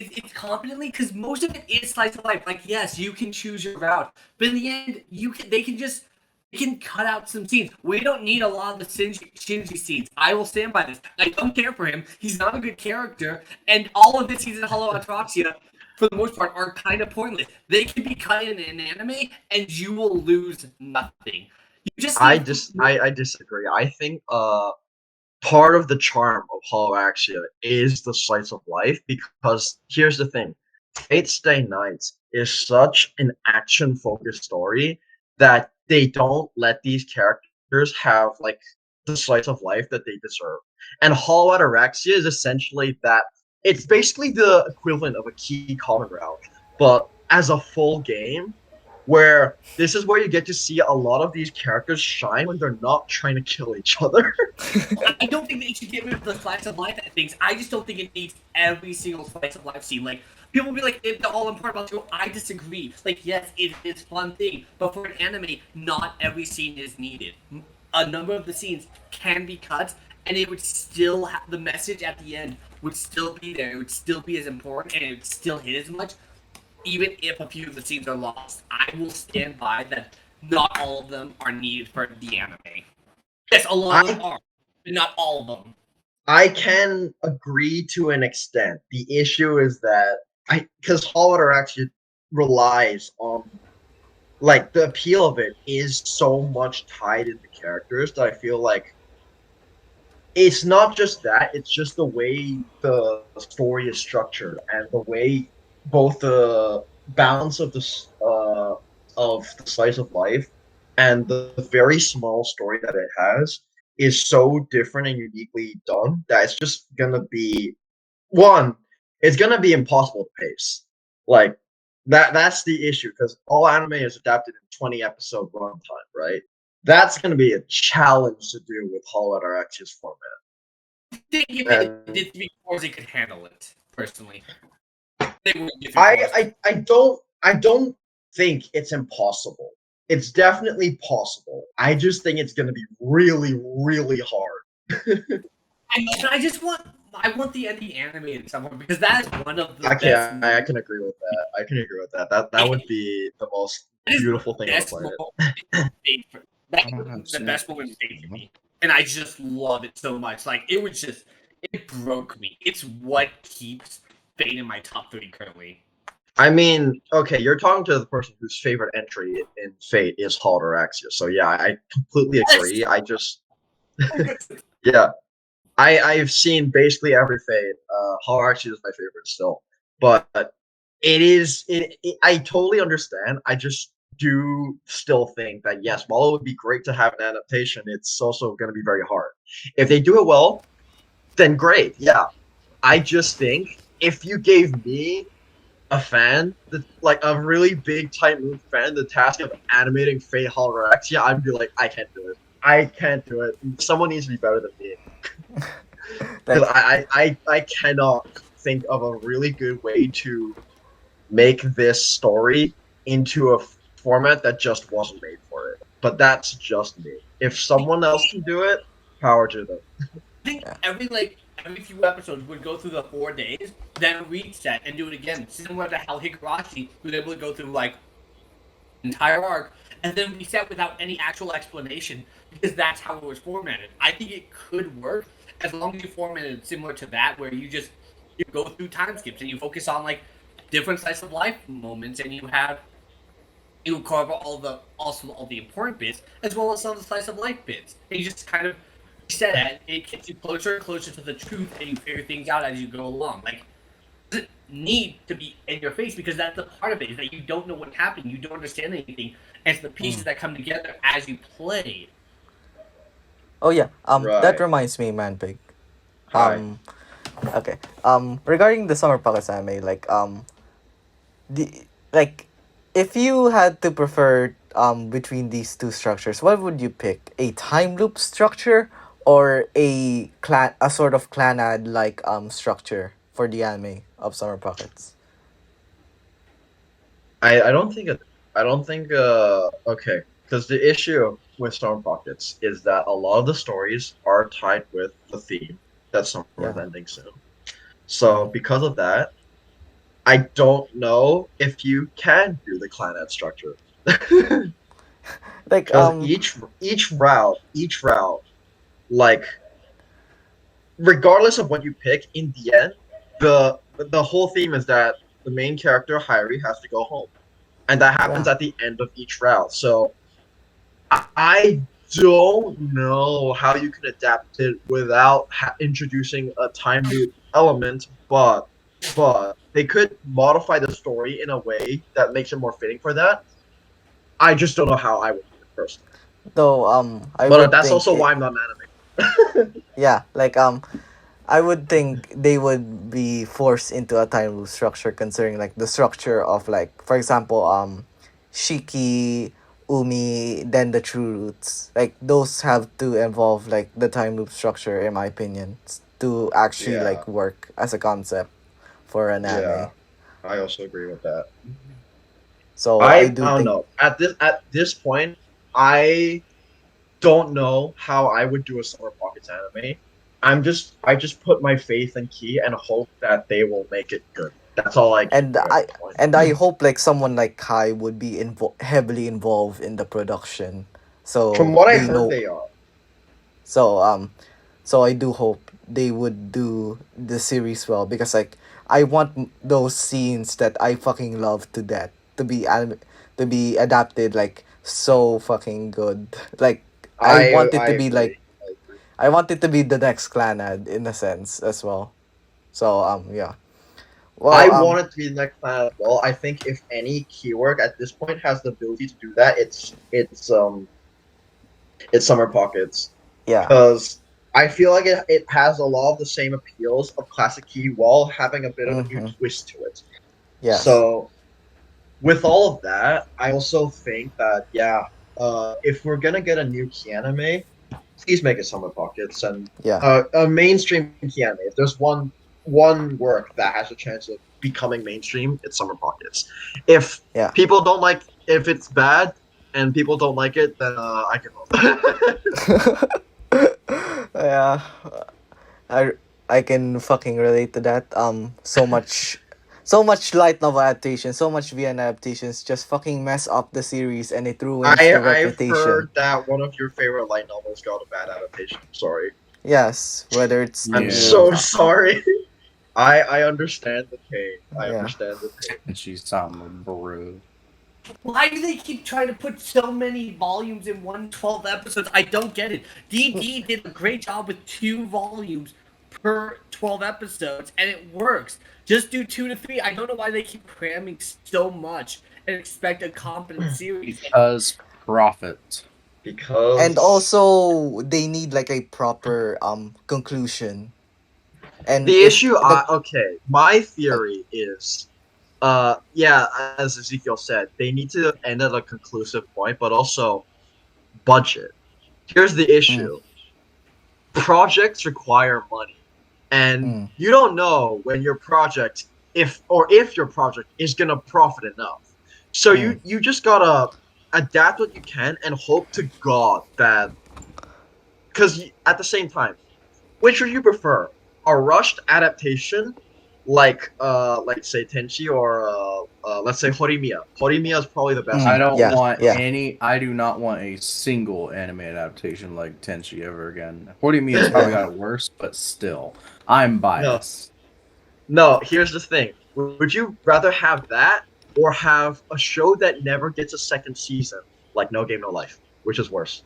it's confidently because most of it is slice of life. Like, yes, you can choose your route, but in the end, they can cut out some scenes. We don't need a lot of the Shinji scenes. I will stand by this. I don't care for him. He's not a good character, and all of the scenes in Hollow Ataraxia, for the most part, are kind of pointless. They can be cut in an anime, and you will lose nothing. You just I disagree. I think part of the charm of Hollowaxia is the slice of life, because here's the thing. Fate Stay Night is such an action-focused story that they don't let these characters have like the slice of life that they deserve. And Hollow Ataraxia is essentially that. It's basically the equivalent of a key common route, but as a full game, where this is where you get to see a lot of these characters shine when they're not trying to kill each other. I don't think they should get rid of the slice of life things. I just don't think it needs every single slice of life scene. Like, people will be like, it's all important about it. I disagree. Like, yes, it's a fun thing, but for an anime, not every scene is needed. A number of the scenes can be cut, and it would still have the message at the end would still be there. It would still be as important, and it would still hit as much. Even if a few of the scenes are lost, I will stand by that not all of them are needed for the anime. Yes, a lot of them are, but not all of them. I can agree to an extent. The issue is that because Hollow actually relies on, like, the appeal of it is so much tied into characters that I feel like it's not just that, it's just the way the story is structured and the way both the balance of the slice of life and the very small story that it has is so different and uniquely done that it's just gonna be it's gonna be impossible to pace. Like that's the issue, because all anime is adapted in 20 episode runtime, right? That's gonna be a challenge to do with Hollow Ataraxia's format. I think if they did 3 cores, they could handle it, personally. I don't think it's impossible. It's definitely possible. I just think it's gonna be really, really hard. I want the ending animated somewhere, because that is one of the I best. can agree with that. I can agree with that. That would be the most beautiful thing on the planet. That's the best moment for me, and I just love it so much. Like, it broke me. It's what keeps Fate in my top 3 currently. I mean, okay, you're talking to the person whose favorite entry in Fate is Ataraxia, so yeah, I completely agree. I just, yeah, I've seen basically every Fate. Ataraxia is my favorite still, but I totally understand. I just do still think that yes, while it would be great to have an adaptation, it's also going to be very hard. If they do it well, then great. Yeah, I just think if you gave me a fan, like a really big Tight Moon fan, the task of animating Fate Ataraxia, I'd be like, I can't do it. I can't do it. Someone needs to be better than me. Because I cannot think of a really good way to make this story into a format that just wasn't made for it. But that's just me. If someone else can do it, power to them. I think every few episodes would go through the 4 days, then reset and do it again. Similar to how Higurashi was able to go through like entire arc and then reset without any actual explanation, because that's how it was formatted. I think it could work as long as you formatted it similar to that, where you go through time skips and you focus on like different slice of life moments, and you cover all the important bits as well as some of the slice of life bits. And you just kind of reset it. It gets you closer and closer to the truth, and you figure things out as you go along. Like, it doesn't need to be in your face, because that's the part of it, is that you don't know what's happening, you don't understand anything, and it's the pieces that come together as you play. Oh yeah. Right. That reminds me, Manpig. Hi. Okay. Regarding the Summer Pockets anime, like if you had to prefer between these two structures, what would you pick? A time loop structure or a sort of clanad like structure for the anime of Summer Pockets? I don't think okay, because the issue with Storm Pockets is that a lot of the stories are tied with the theme that summer is Yeah. ending soon. So because of that, I don't know if you can do the clanet structure. Like Because each route, like regardless of what you pick, in the end, the whole theme is that the main character Hyrie has to go home, and that happens Yeah. at the end of each route. So I don't know how you can adapt it without introducing a time loop element, but they could modify the story in a way that makes it more fitting for that. I just don't know how I would do it personally. though I But would that's think also it, why I'm not an anime. yeah, like I would think they would be forced into a time loop structure considering like the structure of like for example Shiki, Umi, then the True Roots. Like those have to involve like the time loop structure in my opinion to actually Yeah, like work as a concept for an yeah, anime. I also agree with that. So I I do don't think know. At this point, I don't know how I would do a Summer Pockets anime. I just put my faith in Key and hope that they will make it good. That's all I can and do at I this point. and I hope like someone like Kai would be heavily involved in the production From so what I they heard, know. they are. So so I do hope they would do the series well because like I want those scenes that I fucking love to death to be adapted like so fucking good. Like I want it I to be like agree. I agree. I want it to be the next Clanad in a sense as well. So yeah. I Well want it to be the next plan as well. I think if any keyword at this point has the ability to do that, it's Summer Pockets. yeah. Because I feel like it has a lot of the same appeals of classic key while having a bit of a new Mhm. twist to it. Yes. So with all of that, I also think that yeah, if we're gonna get a new key anime, please make it Summer Pockets and Yeah. a mainstream key anime. If there's one work that has a chance of becoming mainstream, it's Summer Pockets. If Yeah. people don't like, if it's bad and people don't like it, then I give up. Yeah. I I can fucking relate to that. So much light novel adaptation, so much VN adaptations just fucking mess up the series and it ruins the I've reputation. heard that one of your favorite light novels got a bad adaptation. I'm sorry. Yes, whether it's I'm Yeah. so sorry. I understand the pain. I yeah. understand the pain. And she's something bro. Why do they keep trying to put so many volumes in 12 episodes? I don't get it. DD did a great job with 2 volumes per 12 episodes, and it works. Just do 2 to 3. I don't know why they keep cramming so much and expect a competent series. Because profit. And Because also they need like a proper conclusion. And the if issue, the okay, my like theory is, yeah, as Ezekiel said, they need to end at a conclusive point, but also budget. Here's the mm, issue: projects require money, and mm, you don't know when your project, if your project is gonna profit enough. So mm. you just gotta adapt what you can and hope to God that, because at the same time, which would you prefer? A rushed adaptation, like say Tenchi or let's say Horimiya. Horimiya is probably the best I Mm, one don't at yeah, this want point. yeah. I do not want a single anime adaptation like Tenchi ever again. 40 Mia's probably Yeah. got it worse, but still. I'm No, biased. no. Here's the thing: would you rather have that or have a show that never gets a second season, like No Game No Life, which is worse?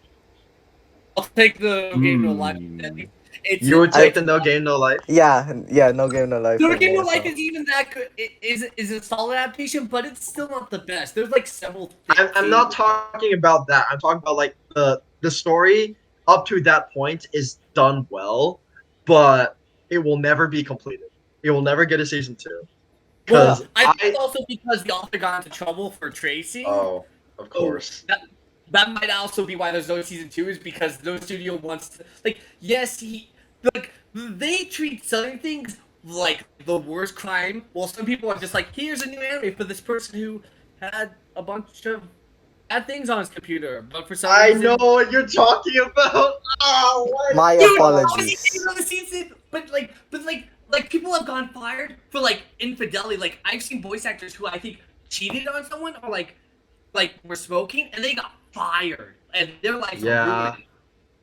I'll take the game no life. Hmm. It's You would I take the No Game No Life. yeah, no game no life No for Game me No as Life well. is even that good. It is a solid adaptation, but it's still not the best. There's like several I'm not things. talking about that. I'm talking about like the story up to that point is done well, but it will never be completed. It will never get a season two Well, because I think it's I also because the author got into trouble for tracing. oh Of course. That might also be why there's no season 2, is because no studio wants to, like, yes, they treat certain things like the worst crime, while some people are just like, here's a new anime for this person who had a bunch of bad things on his computer, but for some I reason... know what you're talking about. Oh, what? My Dude, apologies. another season, but people have gone fired for like infidelity. Like, I've seen voice actors who I think cheated on someone, or like were smoking, and they got fired, and their lives were ruined.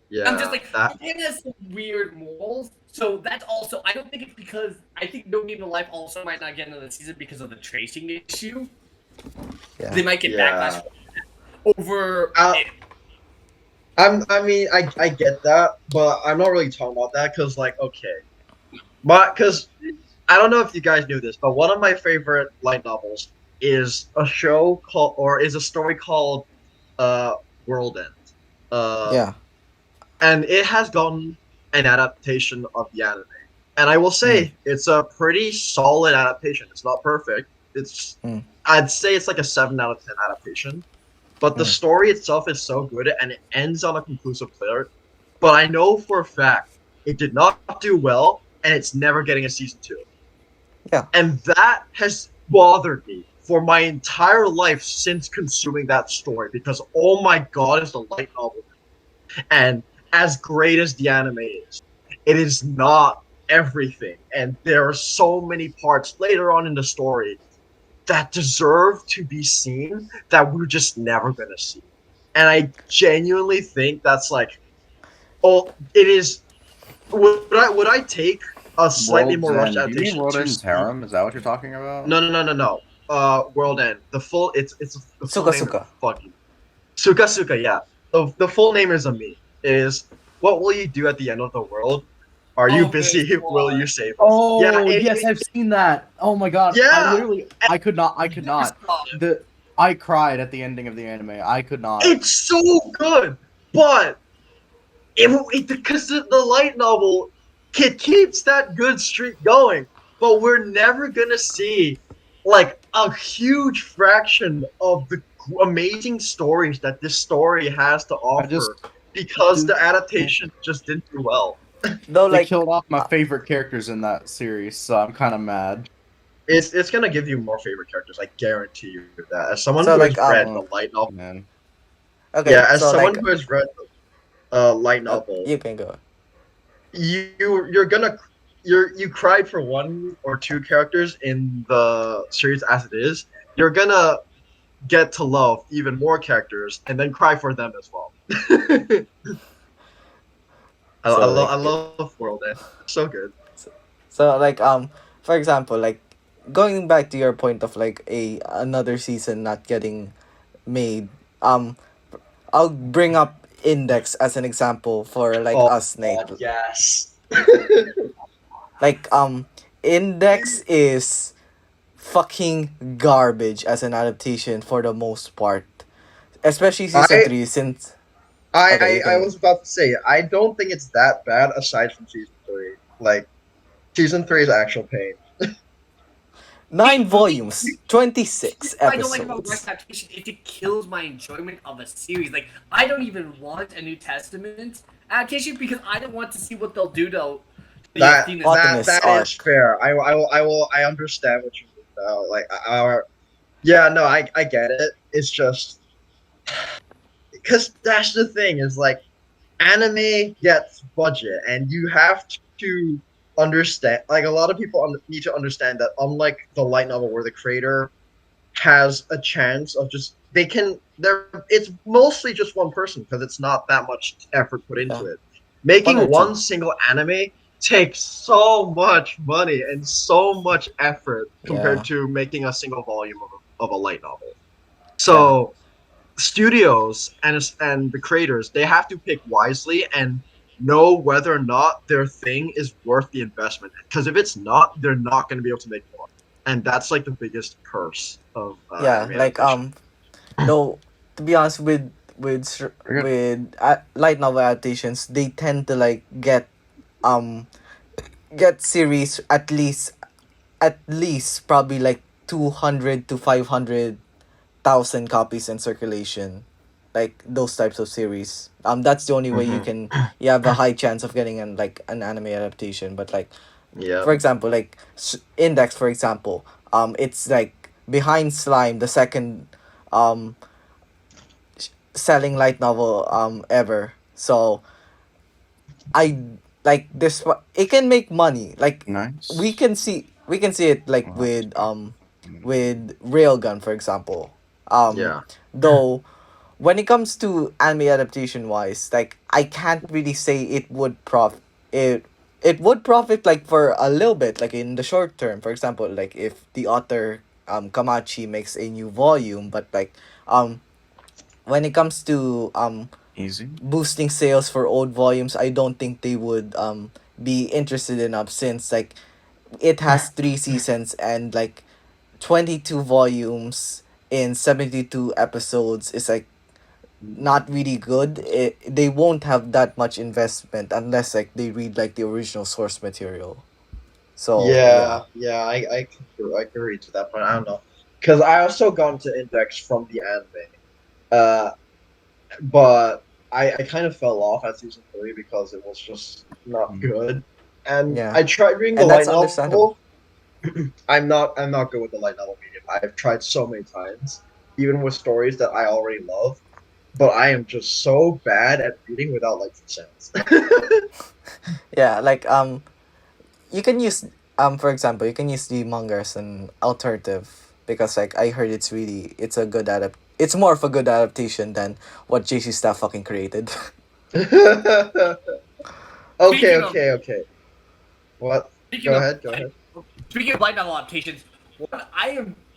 Yeah. I'm just like, that. it has some weird morals. So that's also, I don't think it's because, I think No Game No Life also might not get another season because of the tracing issue. Yeah. They might get backlash over it. I get that, but I'm not really talking about that because, like, okay, because I don't know if you guys knew this, but one of my favorite light novels is a story called World End. Yeah. And it has gotten an adaptation of the anime, and I will say it's a pretty solid adaptation. It's not perfect. I'd say it's like a 7 out of 10 adaptation. But the story itself is so good, and it ends on a conclusive clear. But I know for a fact it did not do well, and it's never getting a season 2. Yeah. And that has bothered me for my entire life since consuming that story, because oh my god, is the light novel. And as great as the anime is, it is not everything. And there are so many parts later on in the story that deserve to be seen that we're just never gonna see. And I genuinely think that's like, it is. Would I take a slightly more rushed End. Do you adaptation? mean World End's Harem? Is that what you're talking about? No. World End. The full the full Suka name Suka. is fucking Suka. Yeah. The full name is is what will you do at the end of the world? Are you busy? Will you save us? Oh, Yeah, yes, I've seen that. Oh my god. Yeah. I could not. I cried at the ending of the anime. I could not. It's so good, but because the light novel keeps that good streak going, but we're never gonna see like a huge fraction of the amazing stories that this story has to offer because the adaptation just didn't do well. Though, They like, killed off my favorite characters in that series, so I'm kind of mad. It's gonna give you more favorite characters, I guarantee you that. As someone So, who like, has read the light novel, Man. okay, yeah, as so someone like, who has read the light novel, you can go. you cried for one or two characters in the series as it is. You're gonna get to love even more characters and then cry for them as well. I love World End. So good. So, like, for example, like, going back to your point of like another season not getting made, I'll bring up Index as an example for like us, Nate. God, yes. Like, Index is fucking garbage as an adaptation for the most part, especially season 3. Since I was about to say, I don't think it's that bad aside from season 3. Like, season 3 is actual pain. 9 volumes, 26 I don't like about episodes. adaptation. It kills my enjoyment of a series. Like, I don't even want a New Testament adaptation because I don't want to see what they'll do to the Athena's Optimus that arc. is fair. I understand what you mean though. Like yeah, no, I get it. It's just because that's the thing is like anime gets budget and you have to understand, like a lot of people need to understand that unlike the light novel where the creator has a chance of it's mostly just one person because it's not that much effort put into it. Making one single anime takes so much money and so much effort compared to making a single volume of a light novel. So studios and the creators, they have to pick wisely and know whether or not their thing is worth the investment. Because if it's not, they're not going to be able to make more. And that's like the biggest curse of like though to be honest with light novel adaptations, they tend to like get series at least probably like 200 to 500 1,000 copies in circulation, like those types of series. That's the only way you have a high chance of getting an anime adaptation. But like, Yeah. for example, like Index, for example, it's like behind Slime, the second um selling light novel ever. So I like this. It can make money. Like Nice. we can see it like Well, that's with Railgun, for example. Yeah. Though when it comes to anime adaptation wise, like I can't really say it would profit like for a little bit, like in the short term. For example, like if the author Kamachi makes a new volume, but like when it comes to easy. boosting sales for old volumes, I don't think they would be interested enough, since like it has 3 seasons and like 22 volumes in 72 episodes is like not really good. They won't have that much investment unless like they read like the original source material. So Yeah, I can read to that point. I don't know, because I also got into Index from the anime, uh, but I kind of fell off at season 3 because it was just not good. And Yeah. I tried reading the And that's light understandable. novel. I'm not good with the light novel medium. I've tried so many times, even with stories that I already love, but I am just so bad at reading without like sounds. Yeah, like you can use for example, you can use the manga as an alternative, because like I heard it's a good it's more of a good adaptation than what JC Staff fucking created. Speaking of- Okay. What? Speaking Go of ahead. Speaking of light novel adaptations,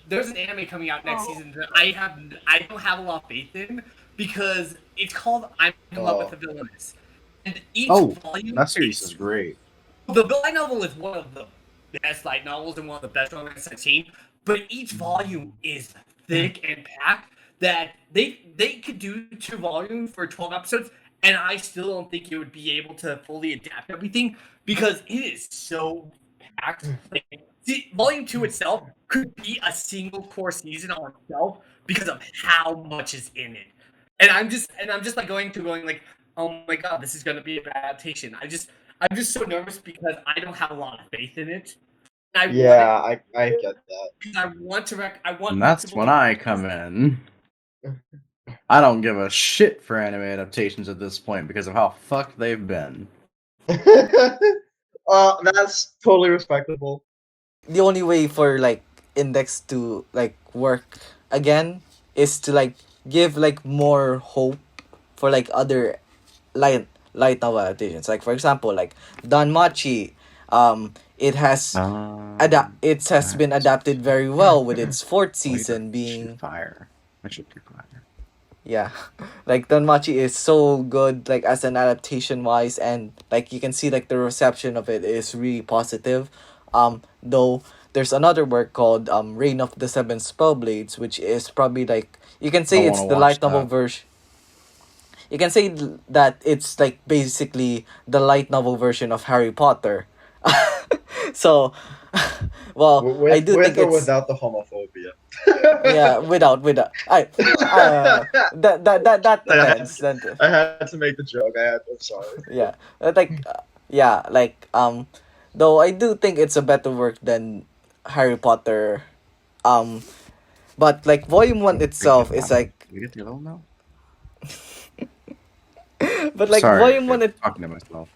there's an anime coming out next season that I don't have a lot of faith in, because it's called I'm in Love with the Villainess. And each volume That series is great. The light novel is one of the best light novels and one of the best romances I've seen, but each volume is thick and packed that they could do 2 volumes for 12 episodes, and I still don't think it would be able to fully adapt everything because it is so packed. Like, see, volume 2 itself could be a single core season on itself because of how much is in it. And I'm just like going like, oh my god, this is gonna be a bad adaptation. I'm just so nervous because I don't have a lot of faith in it. I I get that. I want to I want And that's multiple- when I come in. I don't give a shit for anime adaptations at this point because of how fucked they've been. That's totally respectable. The only way for like Index to like work again is to like give like more hope for like other light novel adaptations. Like for example, like Danmachi, it has it has been adapted very well with its fourth season being fire. I should do fire. yeah, like Danmachi is so good like as an adaptation wise, and like you can see like the reception of it is really positive. Though there's another work called Reign of the Seven Spellblades, which is probably like you can say it's the light novel version. You can say that it's like basically the light novel version of Harry Potter. So, well, With, I do with think or it's without the homophobia. yeah, without that depends. I had to make the joke. I'm sorry. Yeah, yeah, like though I do think it's a better work than Harry Potter, but like volume 1 itself is like We get the level now? but like Sorry, volume 1 I'm talking to myself.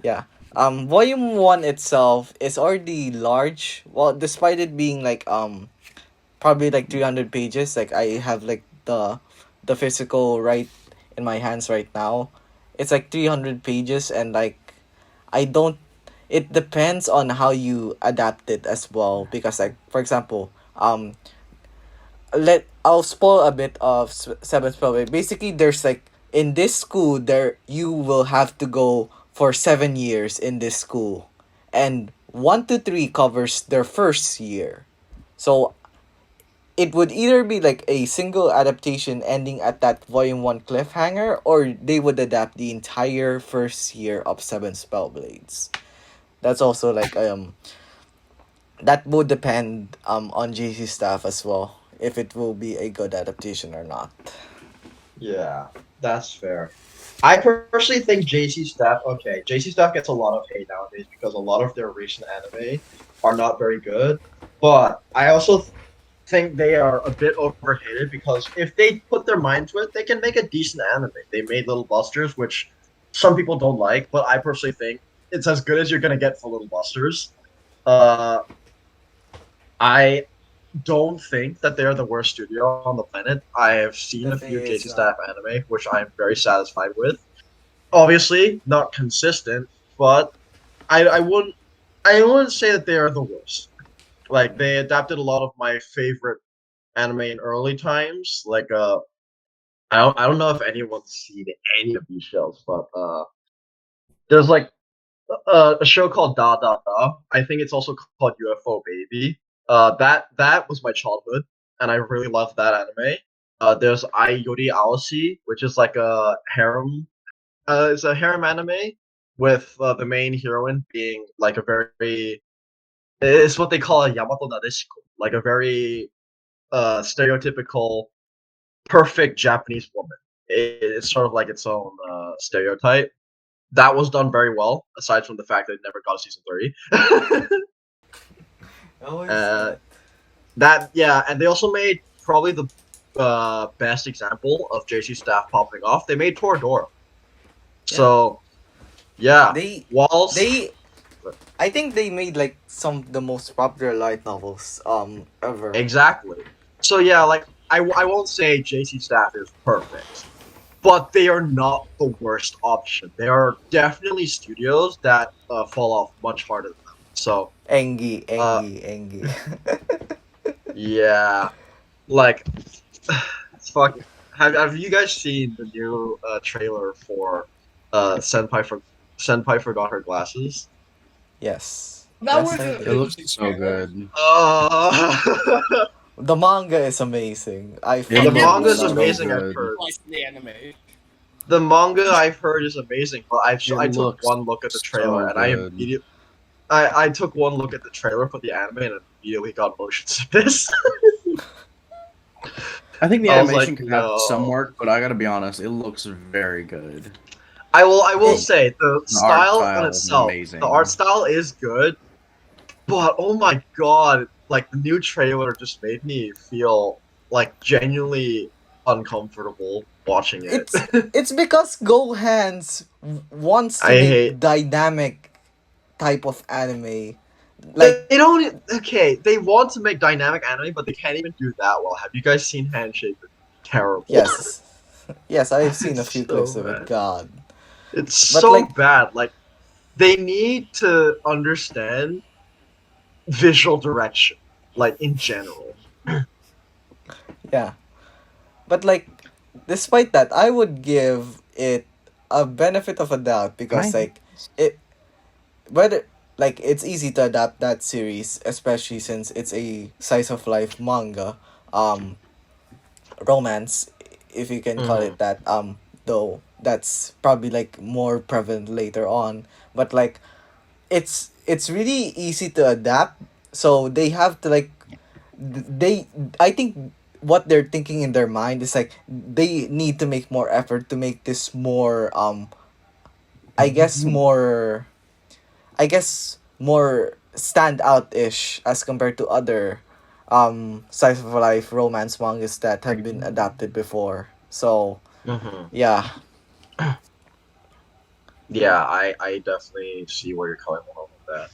yeah. Volume 1 itself is already large. Well, despite it being like probably like 300 pages, like I have like the physical right in my hands right now. It's like 300 pages, and like I don't it depends on how you adapt it as well, because like for example, I'll spoil a bit of Seventh Spellway. Basically, there's like in this school there you will have to go for 7 years in this school, and 1 to 3 covers their first year. So it would either be like a single adaptation ending at that volume 1 cliffhanger, or they would adapt the entire first year of Seven Spellblades. That's also like that would depend on JC Staff as well. if it will be a good adaptation or not. Yeah, that's fair. I personally think JC Staff. Okay, JC Staff gets a lot of hate nowadays because a lot of their recent anime are not very good. But I also think they are a bit overhated because if they put their mind to it, they can make a decent anime. They made Little Busters, which some people don't like, but I personally think it's as good as you're gonna get for Little Busters. Uh, I don't think that they're the worst studio on the planet. I have seen The a thing few is, JC Staff anime, which I am very satisfied with. Obviously, not consistent, but I wouldn't say that they are the worst. Like they adapted a lot of my favorite anime in early times. Like I don't know if anyone's seen any of these shows, but there's like a show called Da Da Da. I think it's also called UFO Baby. That was my childhood, and I really loved that anime. There's Ai Yori Aoshi, which is like a harem. It's a harem anime with the main heroine being like a very. It's what they call a Yamato Nadeshiko, like a very stereotypical perfect Japanese woman. It's sort of like its own stereotype. That was done very well, aside from the fact that it never got a season 3. Oh, uh, that yeah, and they also made probably the best example of JC Staff popping off. They made Toradora. So yeah, They whilst they I think they made like some of the most popular light novels ever. exactly. So yeah, like I won't say JC Staff is perfect, but they are not the worst option. There are definitely studios that fall off much harder than them. So uh, Engi. yeah, like it's fuck. Have you guys seen the new trailer for Senpai Forgot Her Glasses? Yes. That Yes, was I an It did. looks amazing so trailer. good. The manga is amazing. I It The fucking looks manga is so amazing. I've good. heard. Slice the anime. The manga I've heard is amazing, but It I took looks one look at the trailer so and I good. immediately I took one look at the trailer for the anime and immediately got motion sickness. I think the I was animation like, could have some no. work, but I gotta be honest, it looks very good. I will It- say the The art style on style is itself, the art amazing. style is good, but oh my god, like the new trailer just made me feel like genuinely uncomfortable watching it. it's because Gohan's wants to I make hate dynamic type of anime. Like they don't okay, they want to make dynamic anime, but they can't even do that well. Have you guys seen Handshake? Terrible. yes. Yes, I've seen a It's few so clips of it. bad. God. It's But so like bad. Like they need to understand visual direction, like in general. yeah. But like despite that, I would give it a benefit of a doubt because I like it whether like it's easy to adapt that series, especially since it's a slice of life manga, um, romance, if you can call Mm-hmm. it that. Though that's probably like more prevalent later on, but like it's really easy to adapt. So they have to like they I think what they're thinking in their mind is like they need to make more effort to make this more I guess more I guess more stand out ish as compared to other slice of life romance mangas that have been adapted before. So Mm-hmm. yeah. Yeah, I definitely see where you're coming from with that.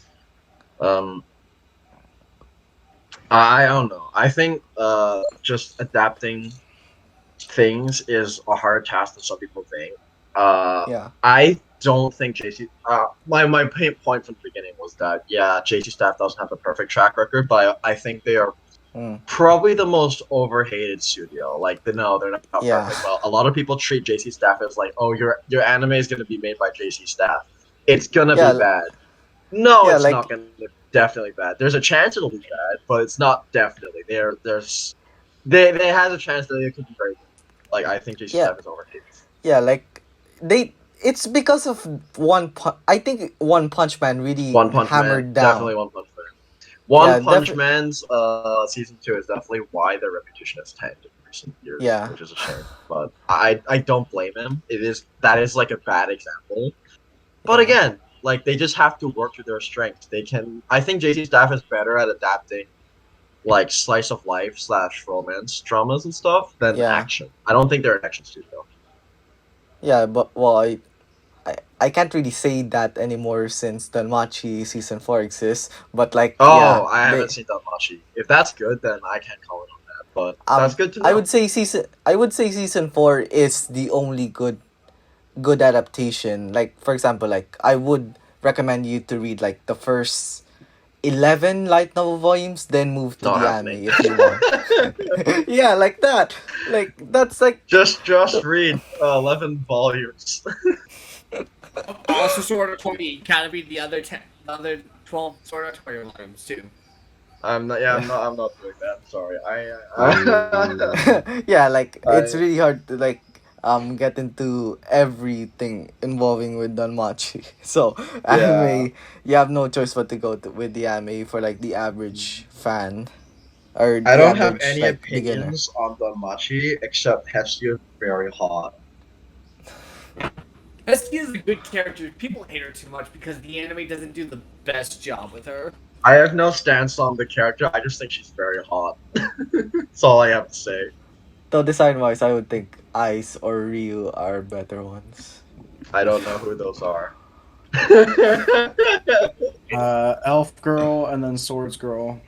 I don't know. I think just adapting things is a hard task than some people think. Yeah. I don't think JC. My pain point from the beginning was that yeah, JC Staff doesn't have the perfect track record, but I think they are Mm. probably the most overhated studio. Like no, they're not Yeah. perfect. Well, a lot of people treat JC Staff as like, oh, your anime is gonna be made by JC Staff. It's gonna be Yeah. bad. No, Yeah, it's like not gonna be definitely bad. There's a chance it'll be bad, but it's not definitely. They has a chance that it could be very good. Like I think JC yeah, Staff is overrated. yeah, like they it's because of I think One Punch Man really One Punch Man, hammered definitely down. One Punch Man. One Yeah, Punch Man's season 2 is definitely why their reputation has tanked in recent years, Yeah. which is a shame. But I don't blame him. That is like a bad example. But Yeah. again, like they just have to work to their strengths. They can. I think JC staff is better at adapting like slice of life / romance dramas and stuff than Yeah. action. I don't think they're an action studio. Yeah, but well, I can't really say that anymore since Danmachi season 4 exists. But like, Oh, yeah, I haven't they seen Danmachi. If that's good, then I can't comment on that. But that's good to I know. would say season 4 is the only good adaptation. Like for example, like I would recommend you to read like the first 11 light novel volumes, then move to Not the happening. anime if you want. Yeah, like that. Like that's like just read 11 volumes. Also, Sword Art 20 gotta be the other 10, the other 12 Sword Art 20 volumes too. I'm not. Yeah, yeah. I'm not doing that. I'm sorry. I Yeah, like it's I really hard to like get into everything involving with Danmachi. So yeah. anime, you have no choice but to go with the anime for like the average fan or I the don't have average any like beginner. opinions on Danmachi except Hestia is very hot. SCA is a good character. People hate her too much because the anime doesn't do the best job with her. I have no stance on the character. I just think she's very hot. That's all I have to say. So design wise, I would think Ice or Ryu are better ones. I don't know who those are. Elf Girl and then Swords Girl.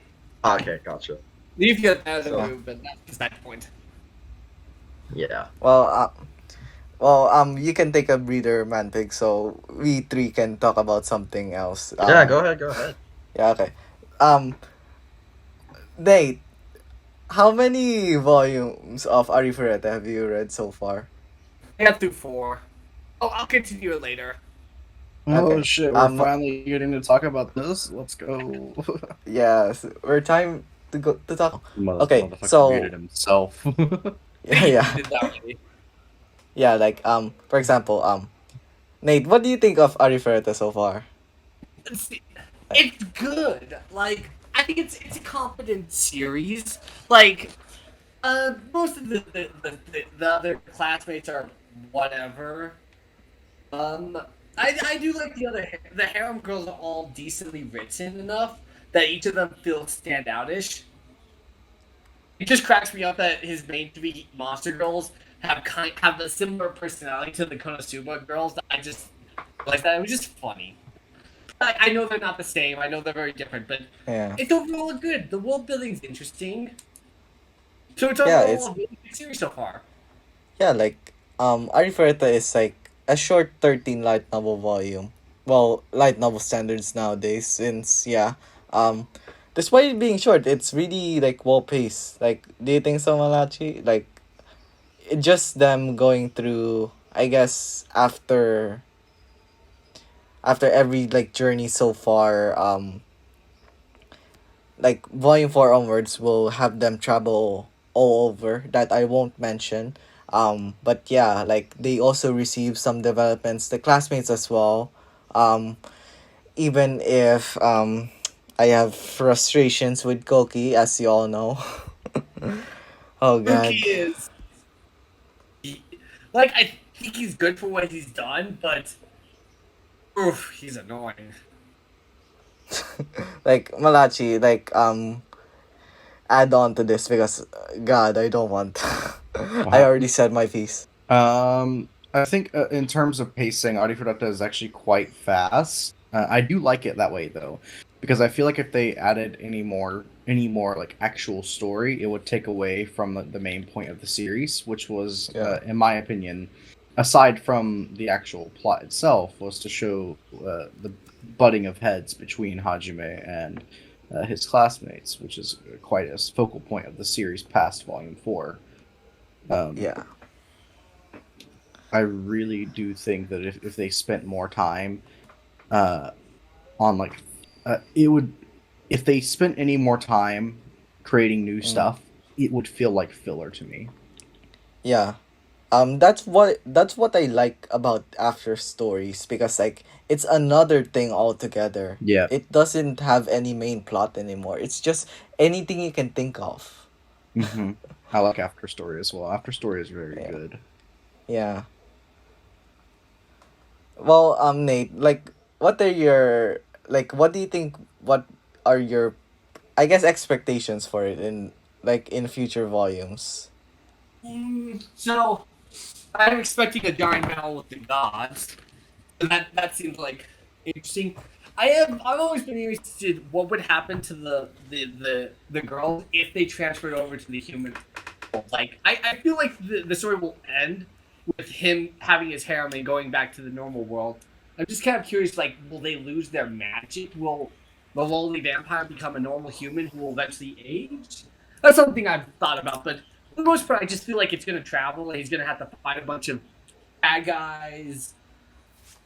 Okay, gotcha. Leave you as a So- move, but that's beside the point. Yeah. Well, you can take a breather, Manpig, so we three can talk about something else. Yeah, go ahead. Yeah, okay. Nate, how many volumes of Arifureta have you read so far? I got through 4. Oh, I'll continue it later. Oh Okay. shit, we're finally getting to talk about this. Let's go. Yes, we're time to go to talk. Okay, Motherfucker so muted himself. yeah, Did that already. yeah, like for example, Nate, what do you think of Arifureta so far? It's good. Like, I think it's a competent series. Like, most of the other classmates are whatever. I do like the harem girls are all decently written enough that each of them feels standoutish. It just cracks me up that his main 3 monster girls have a similar personality to the Konosuba girls. That I just like that. It was just funny. I know they're not the same. I know they're very different, but Yeah, it's overall good. The world building's interesting. So it's Yeah, overall it's- a really good series so far. yeah, like Arifureta is like a short 13 light novel volume. Well, light novel standards nowadays, since despite it being short, it's really like well paced. Like, do you think so, Malachi? Like, just them going through, I guess, after every like journey so far, like volume 4 onwards will have them travel all over that I won't mention. But yeah, like they also receive some developments, the classmates as well. Even if I have frustrations with Koki, as you all know. Oh god. Mookie is like I think he's good for what he's done, but oof, he's annoying. Like Malachi, like add on to this because god, I don't want. I already said my piece. I think in terms of pacing, Arifureta is actually quite fast. I do like it that way though, because I feel like if they added any more like actual story, it would take away from the main point of the series, which was, in my opinion, aside from the actual plot itself, was to show the butting of heads between Hajime and his classmates, which is quite a focal point of the series past Volume 4. Yeah. I really do think that if they spent more time on like it would, if they spent any more time creating new stuff, it would feel like filler to me. Yeah. That's what I like about after stories, because like it's another thing altogether. Yeah. It doesn't have any main plot anymore. It's just anything you can think of. Mm-hmm. I like After Story as well. After Story is very Yeah. good. Yeah. Well, Nate, like, what are your what do you think? What are your, I guess, expectations for it in future volumes? So I'm expecting a giant battle with the gods. So that seems like interesting. I've always been interested what would happen to the girls if they transferred over to the human world. Like I feel like the story will end with him having his harem and going back to the normal world. I'm just kind of curious, like, will they lose their magic? Will the lowly vampire become a normal human who will eventually age? That's something I've thought about, but for the most part, I just feel like it's gonna travel and he's gonna have to fight a bunch of bad guys.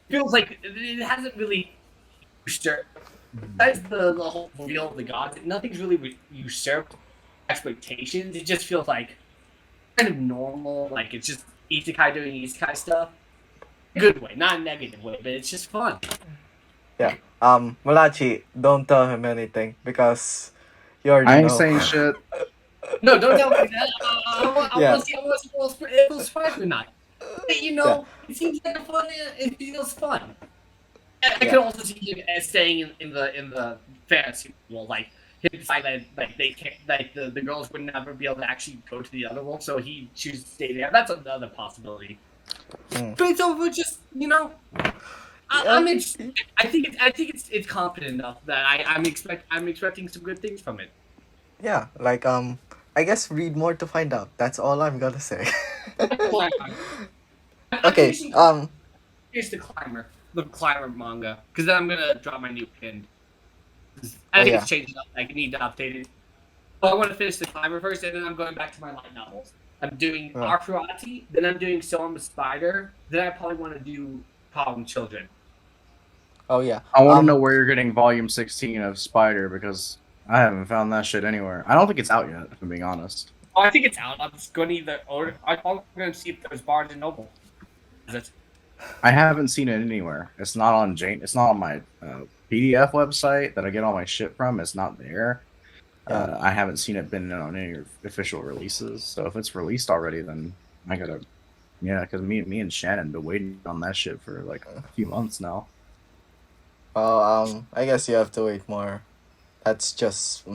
Feels like it hasn't really usurped. Besides the whole reveal of the gods, nothing's really usurped expectations. It just feels like kind of normal. Like it's just Isekai doing Isekai stuff. Good way, not a negative way, but it's just fun. Yeah. Malachi, don't tell him anything because you already I ain't know. saying shit. No, don't tell me that. I Yeah. want to see if it was fun or not. But, you know, it seems like a fun. It feels fun. I can also see him as staying in the fantasy world, like he decided that like they can't, like the girls would never be able to actually go to the other world, so he chooses to stay there. That's another possibility. Mm. But it's over, just I'm interested. I think it's confident enough that I'm expecting some good things from it. Yeah, like I guess read more to find out. That's all I'm gonna say. I'm Okay. here's the climber manga, because then I'm gonna drop my new pin. I think yeah. it's changed up. I need to update it. But I want to finish the climber first, and then I'm going back to my light novels. I'm doing Yeah. Arifureta, then I'm doing So I'm a Spider, then I probably want to do Problem Children. Oh yeah. I want to know where you're getting volume 16 of Spider, because I haven't found that shit anywhere. I don't think it's out yet, if I'm being honest. Oh, I think it's out. I'm just going to either order. I'm going to see if there's Barnes and Noble. I haven't seen it anywhere. It's not on Jane. It's not on my PDF website that I get all my shit from. It's not there. I haven't seen it been on any official releases. So if it's released already, then I gotta, because me and Shannon been waiting on that shit for like a few months now. Well, I guess you have to wait more. That's just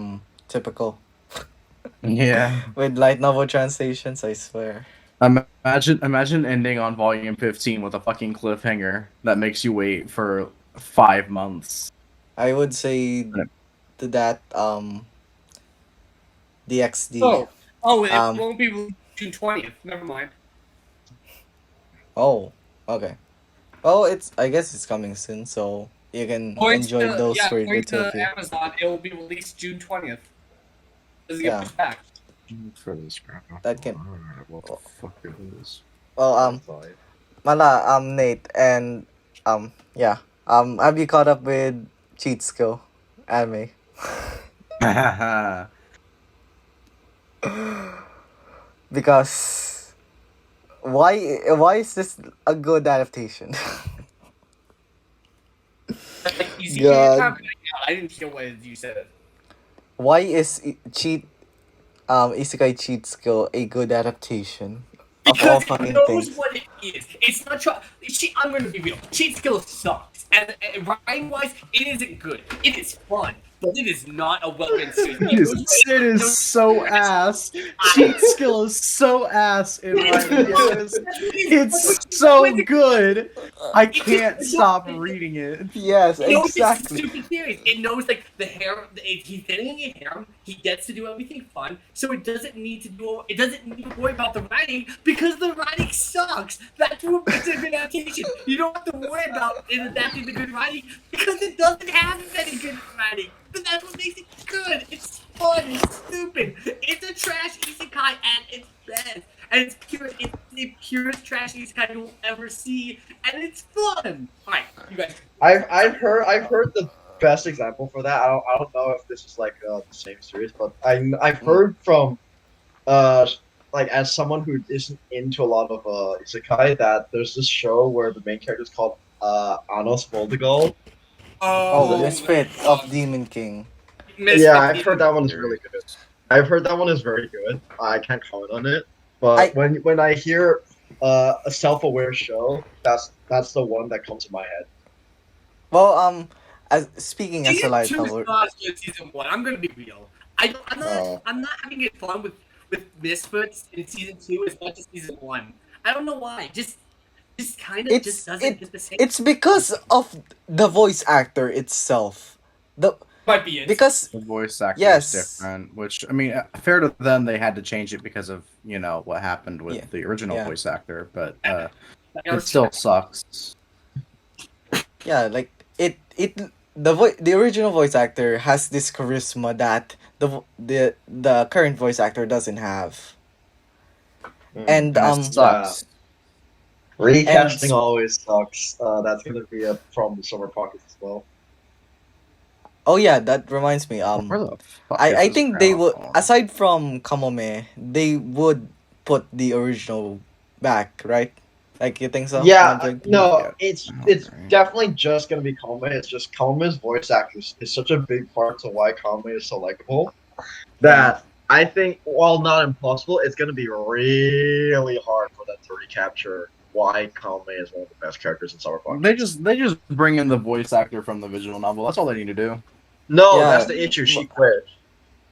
typical. Yeah. With light novel translations, I swear. Imagine ending on volume 15 with a fucking cliffhanger that makes you wait for 5 months. I would say to that DXD. Oh, it won't be released June 20th. Never mind. Oh, okay. Well, I guess it's coming soon, so you can enjoy those for a according little to bit. Amazon, it will be released June 20th. Does it Yeah. get pushed back? For this crap. That can. What the fuck it is? Well, Mala, Nate, and yeah, have you caught up with Cheat Skill anime? Because why is this a good adaptation? God. I didn't hear what you said. Why is Isekai Cheat Skill a good adaptation of all Because fucking it knows things? what it is. It's not I'm going to be real. Cheat Skill sucks. And writing wise, it isn't good. It is fun, but it is not a well-written series. It is so ass. Cheat Skill is so ass in writing. It's so good. I can't stop reading it. Yes, It knows exactly. it's stupid theories. It knows like the harem. He's getting a harem. He gets to do everything fun, so it doesn't need to worry about the writing because the writing sucks. That's what makes it a good adaptation. You don't have to worry about it adapting the good writing because it doesn't have any good writing. But that's what makes it good. It's fun. It's stupid. It's a trash isekai at its best. And it's the purest trash isekai you will ever see, and it's fun. Alright, you guys. I've heard the best example for that. I don't know if this is like the same series, but I've heard from like as someone who isn't into a lot of isekai, that there's this show where the main character is called Anos Voldegal. Oh, the Oh, Misfit of Demon King. Yeah, Misfit. I've heard that one is really good. I've heard that one is very good. I can't comment on it, but when I hear a self-aware show, that's the one that comes to my head. Well, as speaking as a Season light 2 is novel, not as good as Season 1. I'm gonna be real. Oh. I'm not having it fun with Misfits in Season 2 as much as Season 1. I don't know why. Just kind of just doesn't hit the same. it's because of the voice actor itself. The Might be it. because The voice actor Yes. is different, which I mean, fair to them, they had to change it because of what happened with Yeah. the original Yeah. voice actor, but Like, I it was- still sucks. yeah, like the original voice actor has this charisma that the current voice actor doesn't have. And And it sucks. Recasting And- always sucks. That's gonna be a problem with Summer Pockets as well. oh yeah, that reminds me. Where the fuck is I this think they would, grandma? aside from Kamome, they would put the original back, right? Like, you think so? Yeah, Manpig? no, Yeah. it's Okay. definitely just gonna be Kamome. It's just Kamome's voice actress is such a big part to why Kamome is so likable that I think, while not impossible, it's gonna be really hard for them to recapture why Kamome is one of the best characters in Summer Pockets. They just bring in the voice actor from the visual novel. That's all they need to do. No, Yeah. that's the issue. She quit.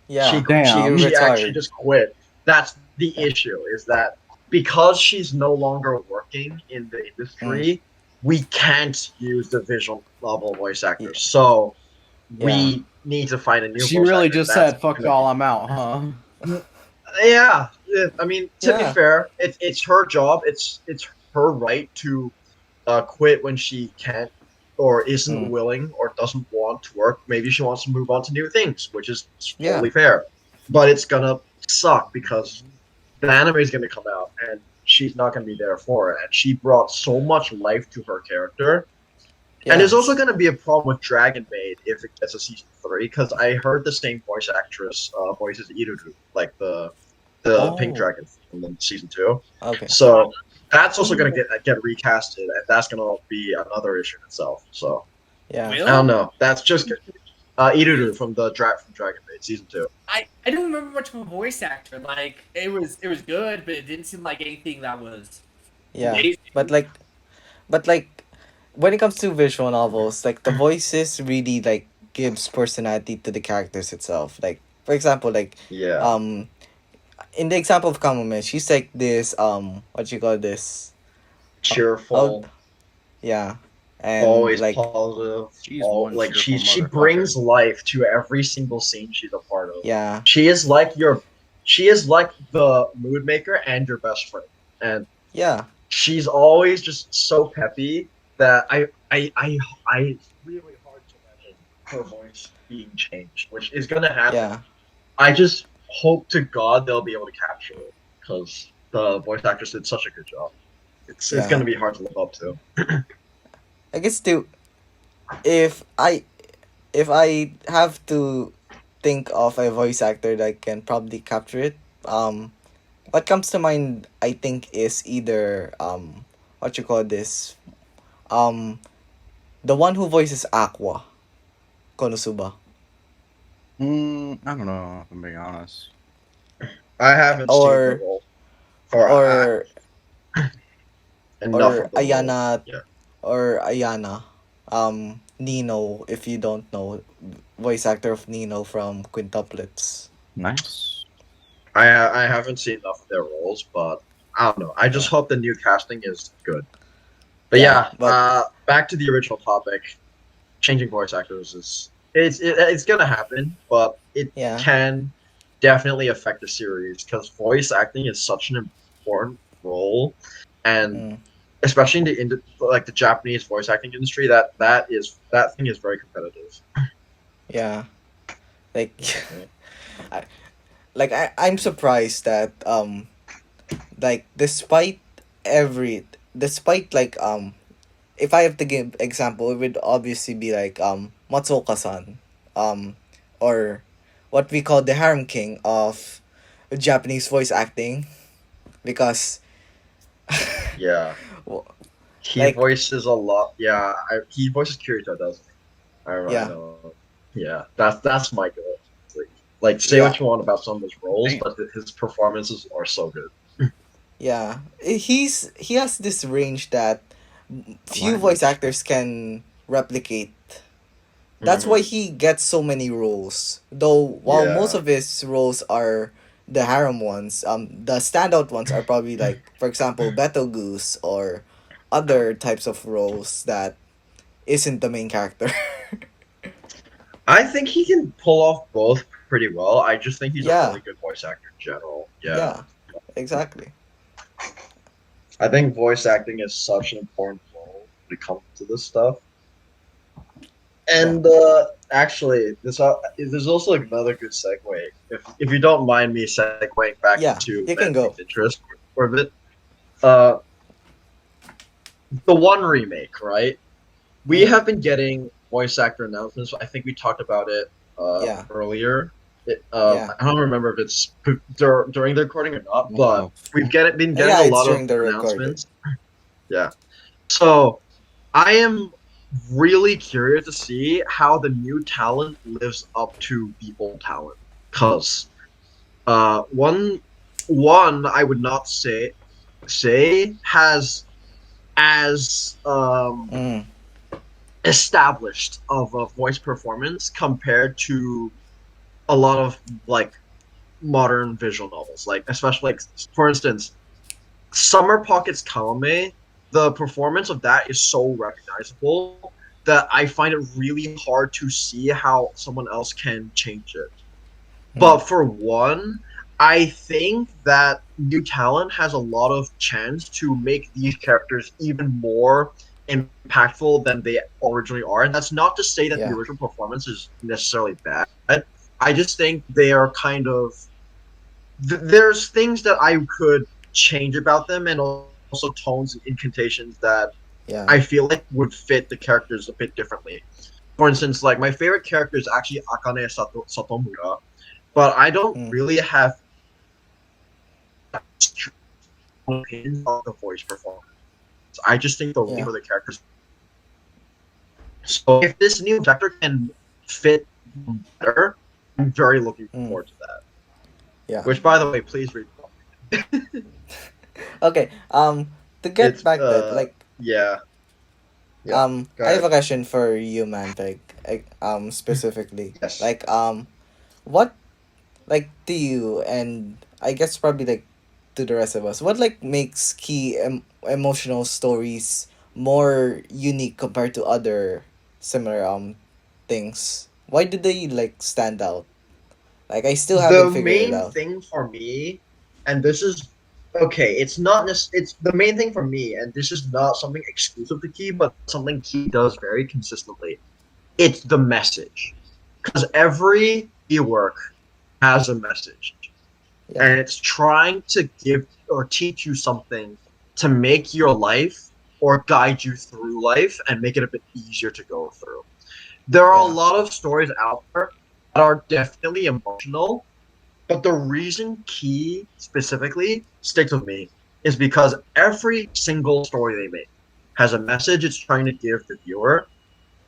Yeah, she, Damn. she retired. actually just quit. That's the issue, is that because she's no longer working in the industry, we can't use the visual novel voice actor. Yeah. So we need to find a new She voice really actor just that's said, "Fuck gonna y'all, I'm out," huh? Yeah, I mean, to be Yeah. fair, it's her job. It's her right to quit when she can't or isn't willing or doesn't want to work. Maybe she wants to move on to new things, which is totally fair. But it's gonna suck because the anime is gonna come out and she's not gonna be there for it. And she brought so much life to her character. And there's also going to be a problem with Dragon Maid if it gets a season 3, because I heard the same voice actress voices Iruru, like the Pink Dragon from the season 2. Okay. So that's also going to get recasted, and that's going to be another issue in itself. So Yeah. I don't know. That's just Iruru from Dragon Maid season 2. I don't remember much of a voice actor. Like, it was good, but it didn't seem like anything that was Yeah. amazing. But like when it comes to visual novels, like the voices really like gives personality to the characters itself. Like, for example, like Yeah. in the example of Kamome, she's like this what you call this? Cheerful. Yeah. And Always like positive. She's one Like she cheerful motherfucker. brings life to every single scene she's a part of. yeah. She is like the mood maker and your best friend, and Yeah. she's always just so peppy that I it's really hard to imagine her voice being changed, which is gonna happen. Yeah. I just hope to God they'll be able to capture it because the voice actress did such a good job. It's Yeah. gonna be hard to live up to. I guess if I have to think of a voice actor that can probably capture it, what comes to mind I think is either what you call this, the one who voices Aqua, Konosuba. I don't know. If I'm being honest. I haven't Or- seen the role. Or enough or of the role. Ayana, Yeah. or Ayana, Nino, if you don't know, voice actor of Nino from Quintuplets. Nice. I haven't seen enough of their roles, but I don't know. I just hope the new casting is good. But Yeah, back to the original topic. Changing voice actors is it's gonna happen, but it Yeah. can definitely affect the series because voice acting is such an important role, and especially in the Japanese voice acting industry, that thing is very competitive. Yeah, like, I'm surprised that like despite like if I have to give example, it would obviously be like Matsuoka-san, or what we call the harem king of Japanese voice acting, because Yeah. w- He Like- voices a lot. Yeah, he voices Kirito, doesn't he? I Yeah. know. Yeah, that's my goal. Like say what Yeah. you want about some of his roles, Damn. but his performances are so good. yeah, he has this range that few Line voice range. actors can replicate. That's why he gets so many roles. Though while most Yeah. of his roles are the harem ones, the standout ones are probably like, for example, Betelgeuse or other types of roles that isn't the main character. I think he can pull off both pretty well. I just think he's a Yeah. really good voice actor in general. Yeah, exactly. I think voice acting is such an important role when it comes to this stuff. And actually, there's also another good segue. If you don't mind me segueing back Yeah, to you can go. Manpig's interest for a bit, uh, the one remake, right? We Mhm. have been getting voice actor announcements. I think we talked about it Yeah. earlier. Yeah. I don't remember if it's during the recording or not, but Oh. been getting Yeah, a it's lot of during the recording. announcements. Yeah. So I am really curious to see how the new talent lives up to the old talent. Cause one I would not say has as Mm. established of a voice performance compared to a lot of like modern visual novels. Like especially like for instance, Summer Pocket's Kamome, the performance of that is so recognizable that I find it really hard to see how someone else can change it. But Mm. for one, I think that new talent has a lot of chance to make these characters even more impactful than they originally are. And that's not to say that the Yeah. original performance is necessarily bad. I just think they are kind of there's things that I could change about them, and also tones and incantations that Yeah. I feel like would fit the characters a bit differently. For instance, like my favorite character is actually Akane Satomura, but I don't Mm. really have strong opinions on the voice performance. I just think the writing Yeah. for the characters. So if this new actor can fit better, I'm very looking Mm. forward to that. Yeah. Which, by the way, please read. Okay. To get It's back that, like, yeah, yeah. Go I have a ahead. question for you, Manpig. Specifically, Yes. like, what, like, to you, and I guess probably like to the rest of us, what like makes key emotional stories more unique compared to other similar things? Why do they like stand out? Like, I still The haven't figured it main out. thing for me, and this is okay, it's not it's the main thing for me, and this is not something exclusive to Key, but something Key does very consistently. It's the message. Because every Key work has a message. Yeah. And it's trying to give or teach you something to make your life or guide you through life and make it a bit easier to go through. There are a Yeah. lot of stories out there that are definitely emotional, but the reason Key specifically sticks with me is because every single story they make has a message it's trying to give the viewer,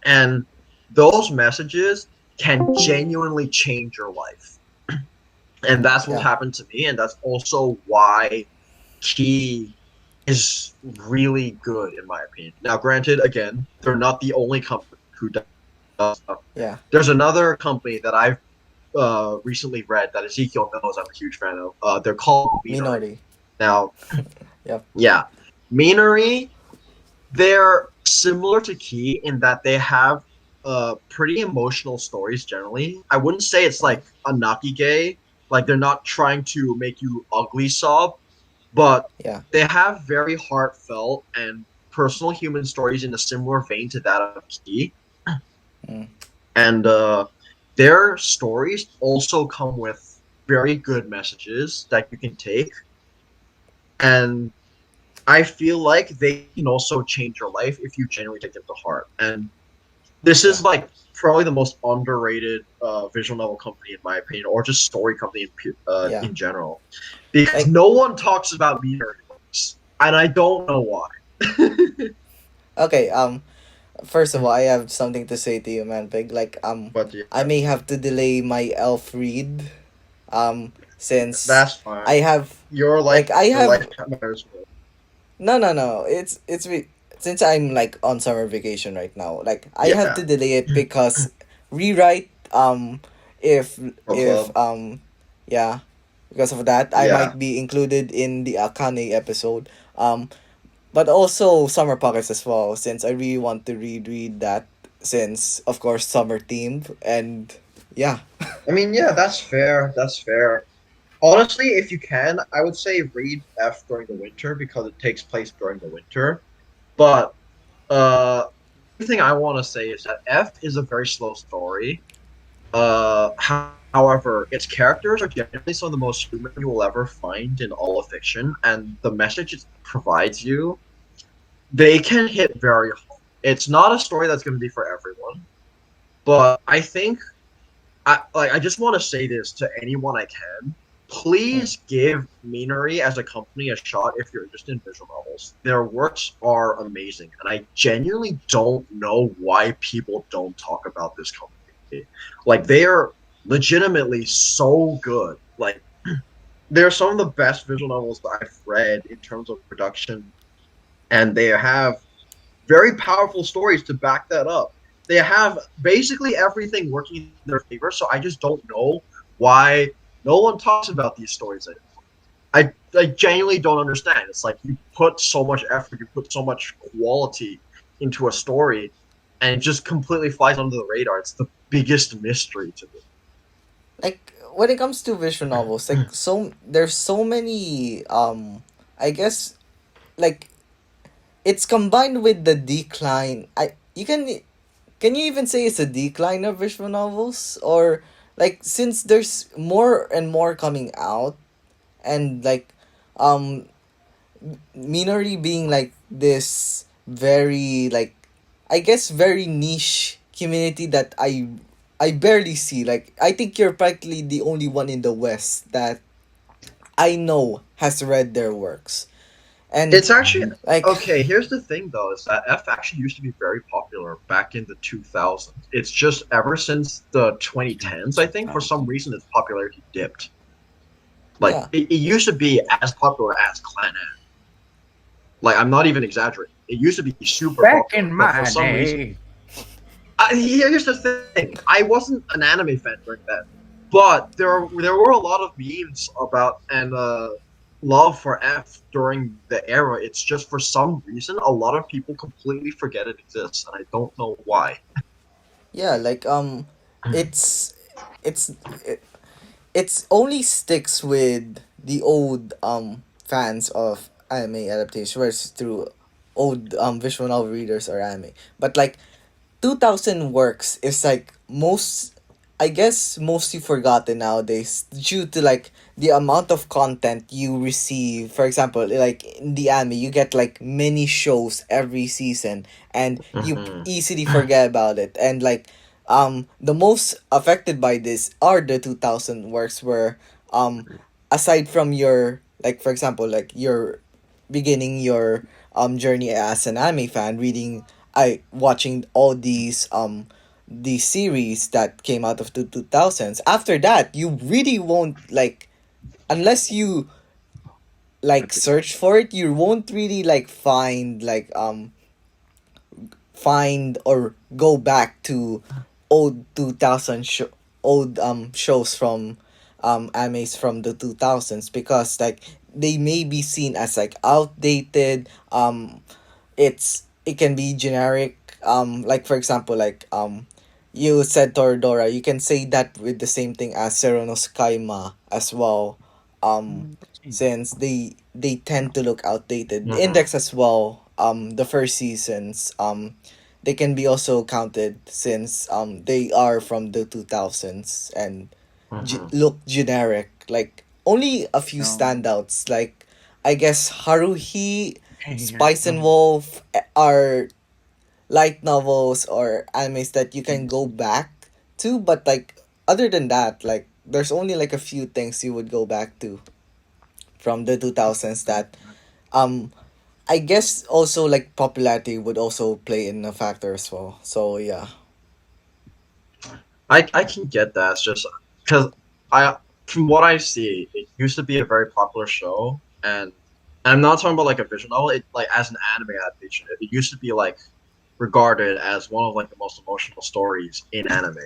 and those messages can genuinely change your life. And that's what Yeah. happened to me, and that's also why Key is really good in my opinion. Now, granted, again, they're not the only company who does stuff. Yeah. There's another company that I've recently read that Ezekiel knows I'm a huge fan of. They're called Minori. Minori. Now, Yep. yeah, Minori, they're similar to Key in that they have pretty emotional stories generally. I wouldn't say it's Yeah. like a Nakige, like they're not trying to make you ugly sob, but Yeah. they have very heartfelt and personal human stories in a similar vein to that of Key. Mm. And their stories also come with very good messages that you can take, and I feel like they can also change your life if you genuinely take them to heart. And this Yeah. is like probably the most underrated visual novel company in my opinion, or just story company Yeah. in general, because Like- no one talks about Minori books, and I don't know why. Okay, first of all, I have something to say to you, Manpig. Like, But yeah, I may have to delay my elf read, since that's fine. I have Your like I your life have matters more. no. Since I'm like on summer vacation right now. Like, I have to Yeah, delay it because rewrite. If book if club. yeah, because of that, I Yeah, might be included in the Akane episode. But also summer pockets as well, since I really want to read that, since of course summer themed, and yeah. I mean, yeah, that's fair. That's fair. Honestly, if you can, I would say read F during the winter because it takes place during the winter. But the thing I want to say is that F is a very slow story. However, its characters are genuinely some of the most human you will ever find in all of fiction, and the message it provides you, they can hit very home. It's not a story that's going to be for everyone, but I think I just want to say this to anyone I can. Mm. Please give Minori as a company a shot if you're interested in visual novels. Their works are amazing, and I genuinely don't know why people don't talk about this company. Like they are legitimately so good. Like they're some of the best visual novels that I've read in terms of production, and they have very powerful stories to back that up. They have basically everything working in their favor, so I just don't know why no one talks about these stories anymore. I genuinely don't understand. It's like you put so much effort, you put so much quality into a story, and it just completely flies under the radar. It's the biggest mystery to me. Like, when it comes to visual novels, like, there's so many, I guess, like, it's combined with the decline. Can you even say it's a decline of visual novels? Or, like, since there's more and more coming out, and like, um Minori being like this very, like, I guess, very niche community that I barely see. Like, I think you're practically the only one in the West that I know has read their works. And It's actually like, okay. Here's the thing, though, is that F actually used to be very popular back in the 2000s. It's just ever since the 2010s, I think, for some reason, its popularity dipped. Like yeah. it used to be as popular as Clan F. Like I'm not even exaggerating. It used to be super Back popular, in but for my some reason, day. here's the thing. I wasn't an anime fan during that, but there were a lot of memes about and love for F during the era. It's just for some reason a lot of people completely forget it exists, and I don't know why. Yeah, like, it's it's it, it's only sticks with the old fans of anime adaptation, whereas through old visual novel readers or anime. But like, 2000 works is like most, I guess, mostly forgotten nowadays due to like the amount of content you receive. For example, like in the anime, you get like many shows every season, and you Mhm. easily forget about it. And like, the most affected by this are the 2000 works, where aside from your, like, for example, like, your beginning your journey as an anime fan, reading, I watching all these series that came out of the 2000s. After that, you really won't, like, unless you like search for it, you won't really like find or go back to old 2000 old shows from animes from the 2000s, because like they may be seen as like outdated. It can be generic, like, for example, like, you said Toradora, you can say that with the same thing as Seronos Kaima as well, since they tend to look outdated. Mhm. Index as well, the first seasons, they can be also counted, since they are from the 2000s, and Mhm. look generic. Like, only a few No. standouts, like, I guess Haruhi, Hey, Spice and Wolf, are light novels or animes that you can go back to, but like other than that, like there's only like a few things you would go back to from the 2000s that um I guess also like popularity would also play in a factor as well. So yeah. I can get that. It's just because I, from what I see, it used to be a very popular show, and I'm not talking about like a visual novel. It like as an anime adaptation, it used to be like regarded as one of like the most emotional stories in anime.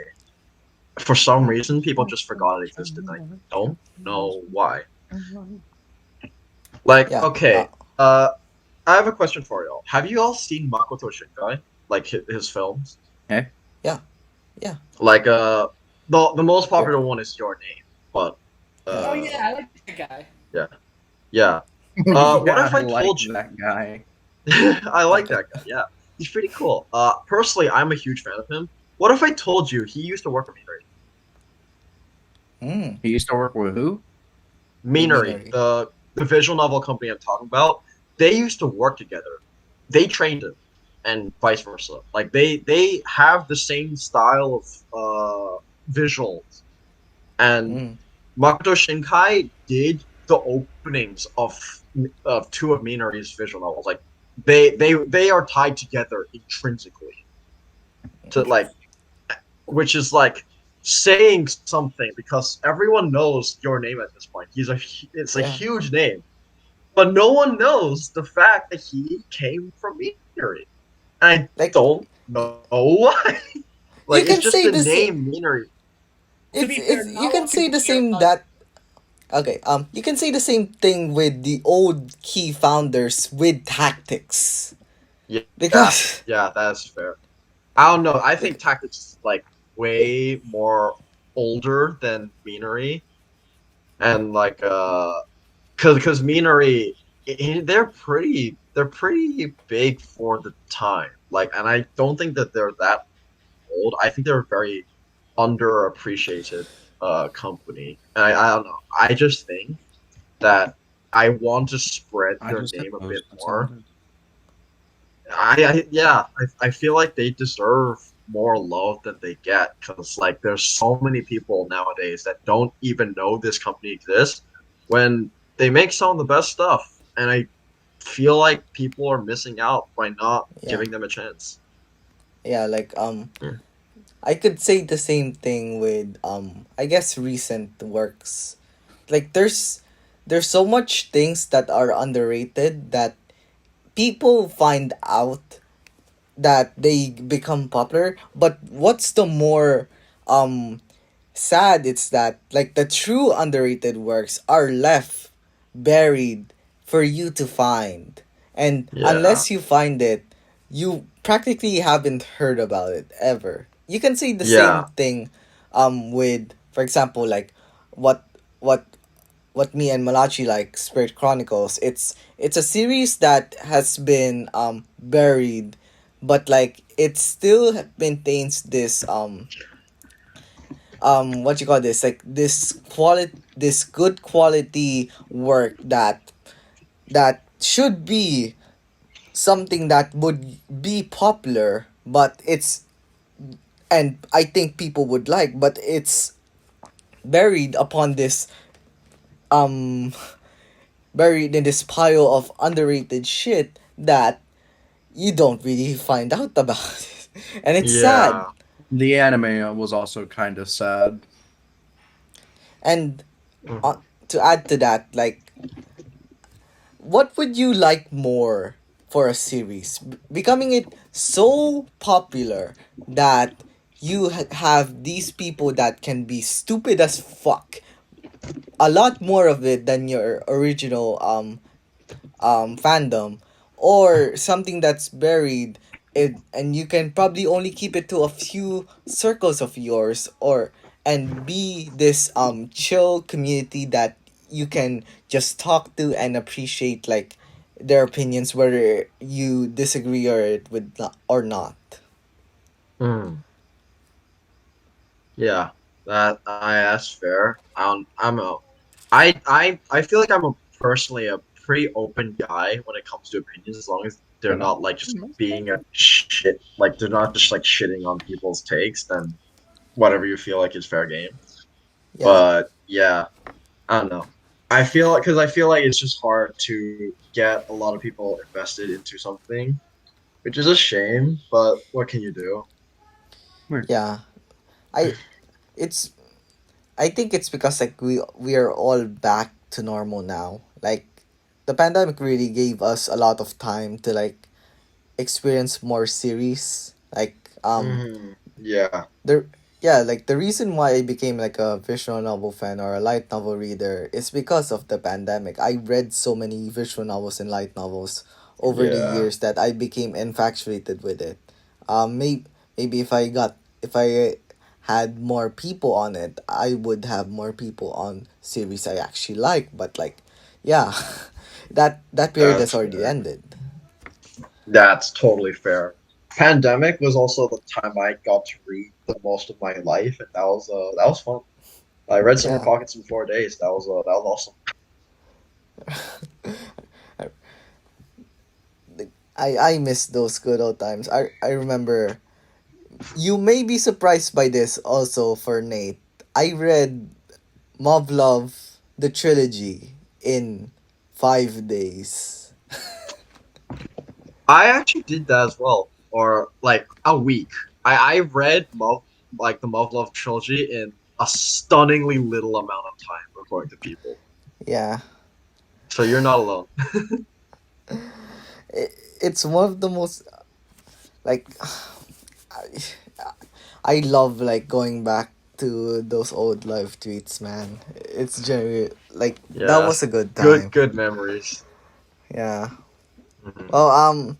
For some reason, people just forgot it existed. I don't know why. Like, Yeah. okay, uh, I have a question for y'all. Have you all seen Makoto Shinkai? Like his films? Okay. Yeah. Yeah. Like, the most Yeah. popular one is Your Name, but Yeah. Oh uh, yeah, I like that guy. yeah. What Yeah, if I I like told you? that guy. I like Okay. that guy. Yeah, he's pretty cool. Personally, I'm a huge fan of him. What if I told you he used to work with Mm. He used to work with who? With Minori? Minori. The visual novel company I'm talking about. They used to work together. They trained him, and vice versa. Like they have the same style of visuals, and Mm. Makoto Shinkai did the openings of two of Minori's visual novels. Like they are tied together intrinsically to like, which is like saying something because everyone knows Your Name at this point. It's a Yeah. huge name, but no one knows the fact that he came from Minori. I Like don't know why. you Like it's can just say the this. name Minori. To be It's fair, you not a lot can of say people the care same about. that okay. You can say the same thing with the old key founders with tactics Yeah, because yeah, that's fair. I don't know. I think bec- Tactics is like way more older than Minori, and like because Minori, they're pretty big for the time. Like, and I don't think that they're that old. I think they're a very underappreciated company. And I don't know. I just think that I want to spread I their just hit name a bit post. That's all more. it is. I feel like they deserve more love than they get because like there's so many people nowadays that don't even know this company exists when they make some of the best stuff, and I feel like people are missing out by not yeah, giving them a chance. yeah. Like Yeah. I could say the same thing with I guess recent works. Like there's so much things that are underrated that people find out that they become popular, but what's the more um sad it's that like the true underrated works are left buried for you to find, and Yeah. unless you find it you practically haven't heard about it ever. You can say the same Yeah. thing with for example like what what what me and Malachi like Spirit Chronicles. It's a series that has been buried, but like it still maintains this what you call this like this good quality work that should be something that would be popular, but it's and I think people would like, but it's buried upon this um buried in this pile of underrated shit that you don't really find out about it. And it's sad. Yeah. The anime was also kind of sad. And Mhm. to add to that, like, what would you like more for a series? Becoming it so popular that you have these people that can be stupid as fuck. A lot more of it than your original fandom, or something that's buried it, and you can probably only keep it to a few circles of yours, or and be this chill community that you can just talk to and appreciate like their opinions whether you disagree or it with not, or not. Mm. Yeah. That's fair. I feel like I'm a pretty open guy when it comes to opinions, as long as they're not like just being a shit, like they're not just like shitting on people's takes, then whatever you feel like is fair game. Yeah. But yeah, I don't know. I feel like it's just hard to get a lot of people invested into something, which is a shame. But what can you do? Yeah. I it's I think it's because like we are all back to normal now. Like the pandemic really gave us a lot of time to like experience more series. Like Yeah, the yeah, like the reason why I became like a visual novel fan or a light novel reader is because of the pandemic. I read so many visual novels and light novels over the yeah. years that I became infatuated with it. Maybe if I had more people on it, I would have more people on series I actually like. But like, yeah, that period has That's already fair. ended. That's totally fair. Pandemic was also the time I got to read the most of my life, and that was fun. I read Summer Yeah. Pockets in 4 days. That was awesome. I miss those good old times. I remember you may be surprised by this also for Nate. I read Mob Love the trilogy in 5 days. I actually did that as well, or like a week. I read the Mov Love trilogy in a stunningly little amount of time, according to people. Yeah. So you're not alone. It, it's one of the most like I, I love like going back to those old live tweets, man. It's genuinely like that was Yes, a good time. good memories. Yeah. Mhm. Well,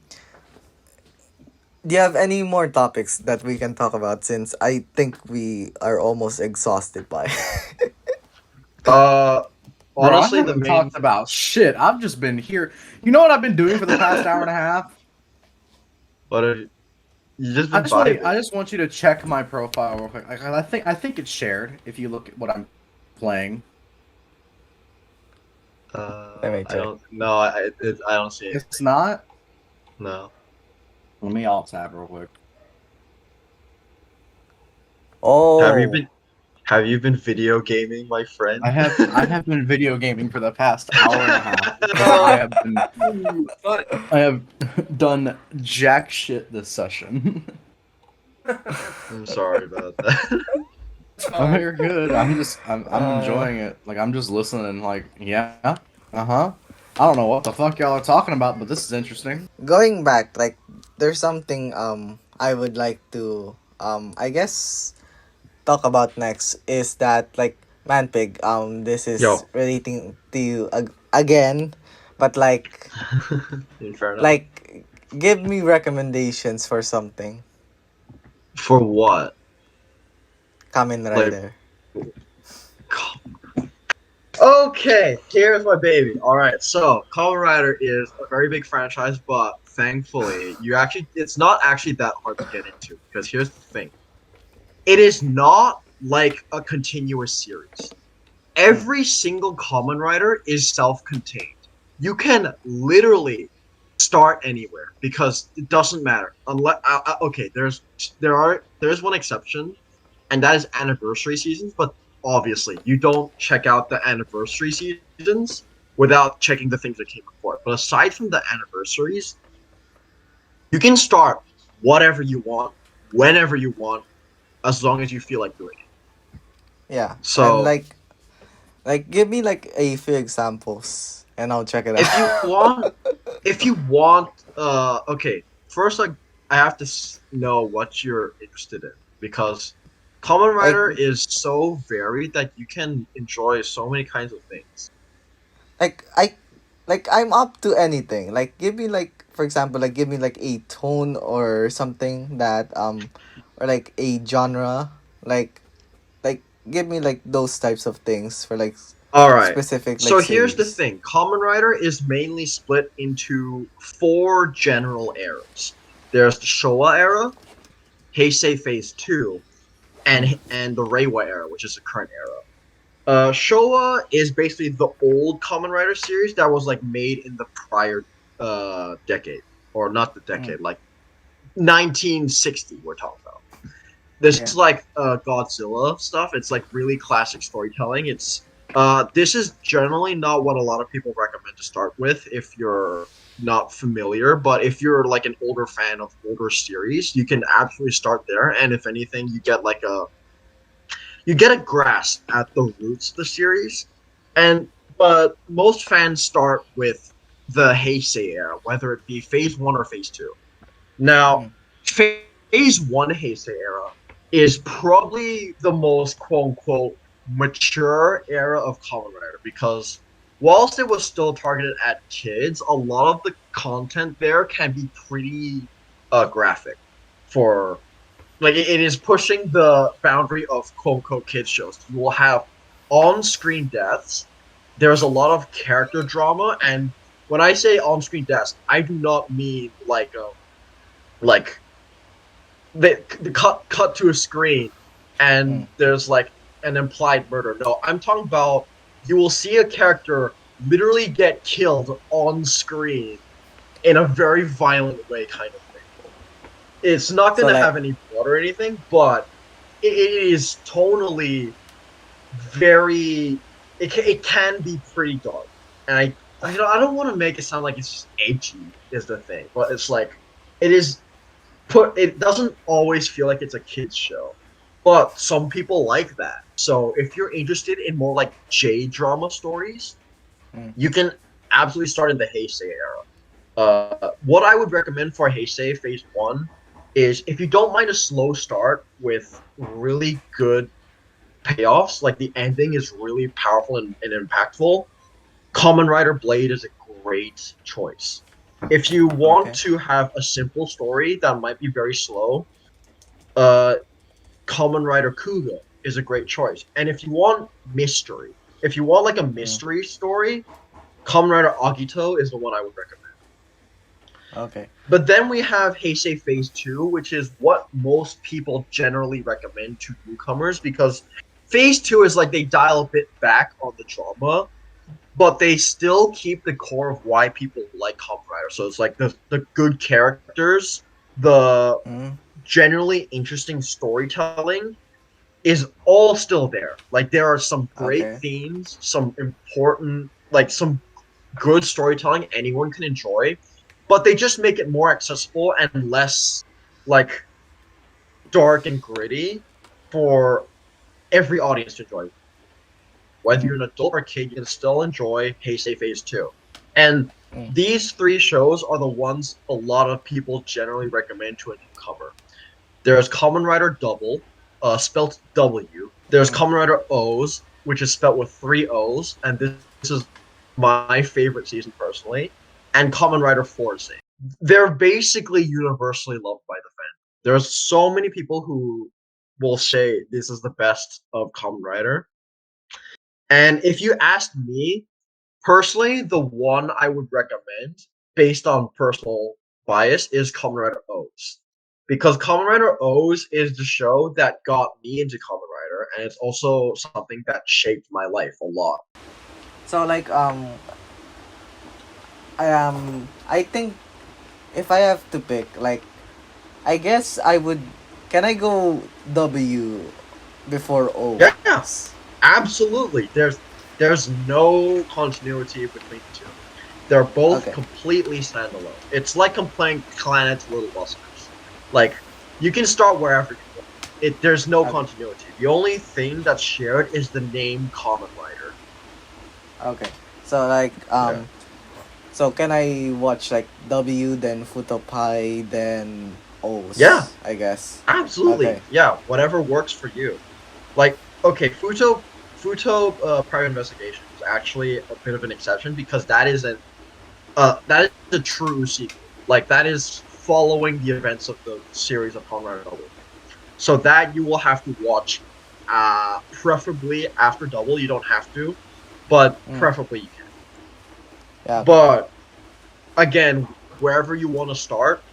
do you have any more topics that we can talk about since I think we are almost exhausted by Uh, Bro, I honestly, the haven't main talked about shit. I've just been here. You know what I've been doing for the past hour and a half? what have you just been I vibing? just want you to check my profile real quick. I think it's shared if you look at what I'm playing. Let me I check. don't. No, I don't see It's anything. not. No. Let me alt tab real quick. Have you Oh, been Have you been video gaming, my friend? I have been video gaming for the past hour and a half because No, but I have done jack shit this session. I'm sorry about that. it's Oh, fine. you're good. I'm uh, enjoying it. Like I'm just listening. Like yeah, uh-huh. I don't know what the fuck y'all are talking about, but this is interesting. going back, like there's something I would like to I guess talk about next is that like Manpig, this is Yo, relating to you again, but fair enough. like give me recommendations for something. For what? Kamen Like, Rider. okay, here's my baby. All right, so Kamen Rider is a very big franchise, but thankfully, it's not actually that hard to get into because here's the thing: it is not like a continuous series. Mm. Every single Kamen Rider is self-contained. You can literally start anywhere because it doesn't matter. Unless okay, there's one exception, and that is anniversary seasons. But obviously, you don't check out the anniversary seasons without checking the things that came before. But aside from the anniversaries, you can start whatever you want, whenever you want, as long as you feel like doing it. Yeah. And So like give me like a few examples and I'll check it if you out. want, okay, first I have to know what you're interested in because Kamen like Rider is so varied that you can enjoy so many kinds of things. like I I'm up to anything. Like give me like for example, like give me like a tone or something that or like a genre. Like like give me like those types of things for like All right. specific like So here's the series. thing. Kamen Rider is mainly split into four general eras. There's the Showa era, Heisei Phase 2, Mm. and the Reiwa era, which is the current era. Showa is basically the old Kamen Rider series that was like made in the prior decade, or not the Mm. decade, like 1960 we're talking about. This Yeah. is like Godzilla stuff. It's like really classic storytelling. This is generally not what a lot of people recommend to start with if you're not familiar, but if you're like an older fan of older series, you can absolutely start there. And if anything, you get a grasp at the roots of the series. But most fans start with the Heisei era, whether it be Phase One or Phase Two. Now, Mm. Phase One Heisei era is probably the most quote unquote mature era of Kamen Rider because whilst it was still targeted at kids, a lot of the content there can be pretty graphic for like it is pushing the boundary of quote unquote kids shows. You will have on screen deaths. There's a lot of character drama, and when I say on screen deaths, I do not mean like the cut to a screen and Mm. there's like an implied murder. No, I'm talking about you will see a character literally get killed on screen in a very violent way, kind of thing. It's not So going to like have any blood or anything, but it is tonally very. It can be pretty dark, and I don't want to make it sound like it's just edgy is the thing, but it's like it is it doesn't always feel like it's a kids show, but some people like that. So if you're interested in more like J drama stories, mm. you can absolutely start in the Heisei era. What I would recommend for Heisei Phase One is if you don't mind a slow start with really good payoffs, like the ending is really powerful and impactful. Kamen Rider Blade is a great choice. If you want Okay. to have a simple story that might be very slow, uh, Kamen Rider Kuga is a great choice. And if you want mystery, if you want like a Mm. mystery story, Kamen Rider Agito is the one I would recommend. Okay. But then we have Heisei Phase 2, which is what most people generally recommend to newcomers because Phase 2 is like they dial a bit back on the drama, but they still keep the core of why people like Kamen Rider. So it's like the good characters, the Mm. generally interesting storytelling is all still there. Like there are some great Okay. themes, some important, like some good storytelling anyone can enjoy, but they just make it more accessible and less like dark and gritty for every audience to enjoy. Whether you're Mm. an adult or a kid, you can still enjoy Heisei Phase 2. And Mm. these three shows are the ones a lot of people generally recommend to a newcomer. There's Kamen Rider Double, spelled W. There's Mm. Kamen Rider O's, which is spelled with three O's, and this is my favorite season personally. And Kamen Rider Force. They're basically universally loved by the fan. There's so many people who will say this is the best of Kamen Rider. And if you asked me personally, the one I would recommend based on personal bias is Kamen Rider O's. Because Kamen Rider O's is the show that got me into Kamen Rider, and it's also something that shaped my life a lot. So like I think if I have to pick, like I guess I would, can I go W before O? Yeah, absolutely. There's no continuity between the two. They're both Okay. completely standalone. It's like comparing Planet's Little Busters. Like you can start wherever you want. There's no Okay. continuity. The only thing that's shared is the name Kamen Rider. Okay. So like Yeah. so can I watch like W then Futopai then Yeah, O's, I guess. absolutely. Okay. Yeah, whatever works for you. Like, okay, Futo Private Investigation is actually a bit of an exception because that is a true sequel. Like that is following the events of the series of Kamen Rider Double. So that you will have to watch preferably after Double. You don't have to, but Mm. preferably you can. Yeah, okay. But again, wherever you want to start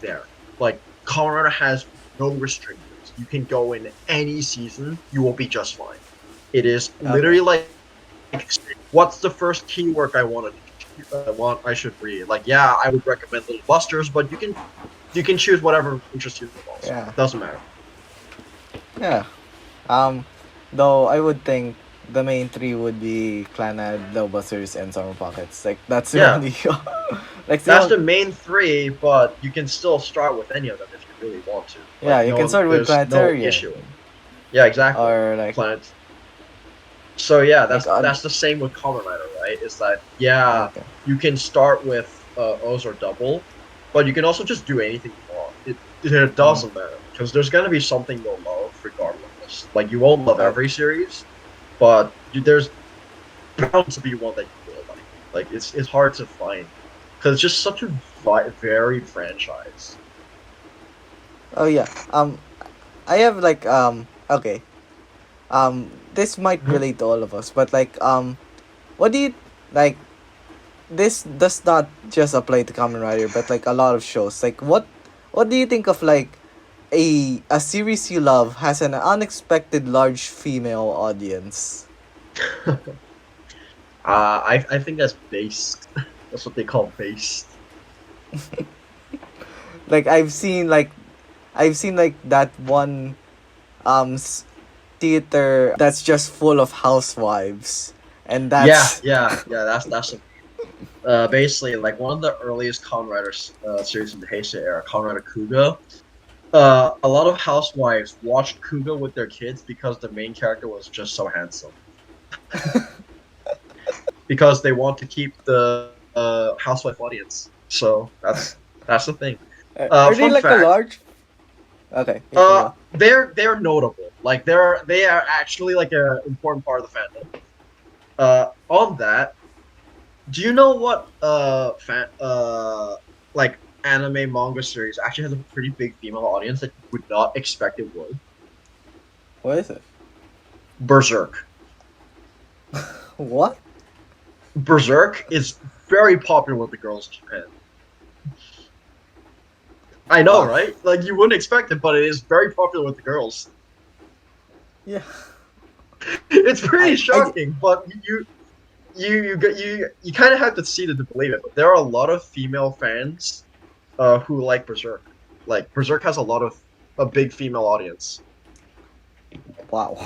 there. Like Kamen Rider has no restrictions. You can go in any season, you will be just fine. It is Okay. literally like what's the first keyword I should read? Like, yeah, I would recommend Little Busters, but you can you can choose whatever interests you the most. Yeah. Doesn't matter. Yeah. Though I would think the main three would be Clannad, Lobusters, and Summer Pockets. Like that's the Yeah. only. Like That's the main three, but you can still start with any of them if you really want to. Yeah, you can start with there's no Planetarian. issue. Yeah, exactly. Or like Planet. So yeah, that's Like, that's the same with Kamen Rider, right? Is that okay. you can start with O's or double, but you can also just do anything you want. It doesn't matter because there's gonna be something you'll love regardless. Like you won't love every series, but there's bound to be one that you will like. Like it's hard to find because it's just such a varied franchise. Oh yeah. I have like okay. This might relate to all of us, but like what do you like? This does not just apply to Kamen Rider, but like a lot of shows. Like what do you think of like a series you love has an unexpected large female audience? I think that's based. That's what they call based. Like I've seen like that one theater that's just full of housewives, and that's Yeah. That's basically like one of the earliest Kamen Rider series in the Heisei era, Kamen Rider Kuga. A lot of housewives watched Kuga with their kids because the main character was just so handsome. Because they want to keep the housewife audience. So that's the thing. Are they fun like fact, a large? Okay. you can go. they're notable. Like they are actually like an important part of the fandom. On that, do you know what like anime manga series actually has a pretty big female audience that you would not expect it would? What is it? Berserk. What? Berserk is very popular with the girls in Japan. I know, Wow. right? Like you wouldn't expect it, but it is very popular with the girls. Yeah. It's pretty I- shocking, but you kind of have to see it to believe it. But there are a lot of female fans who like Berserk. Like Berserk has a big female audience. Wow.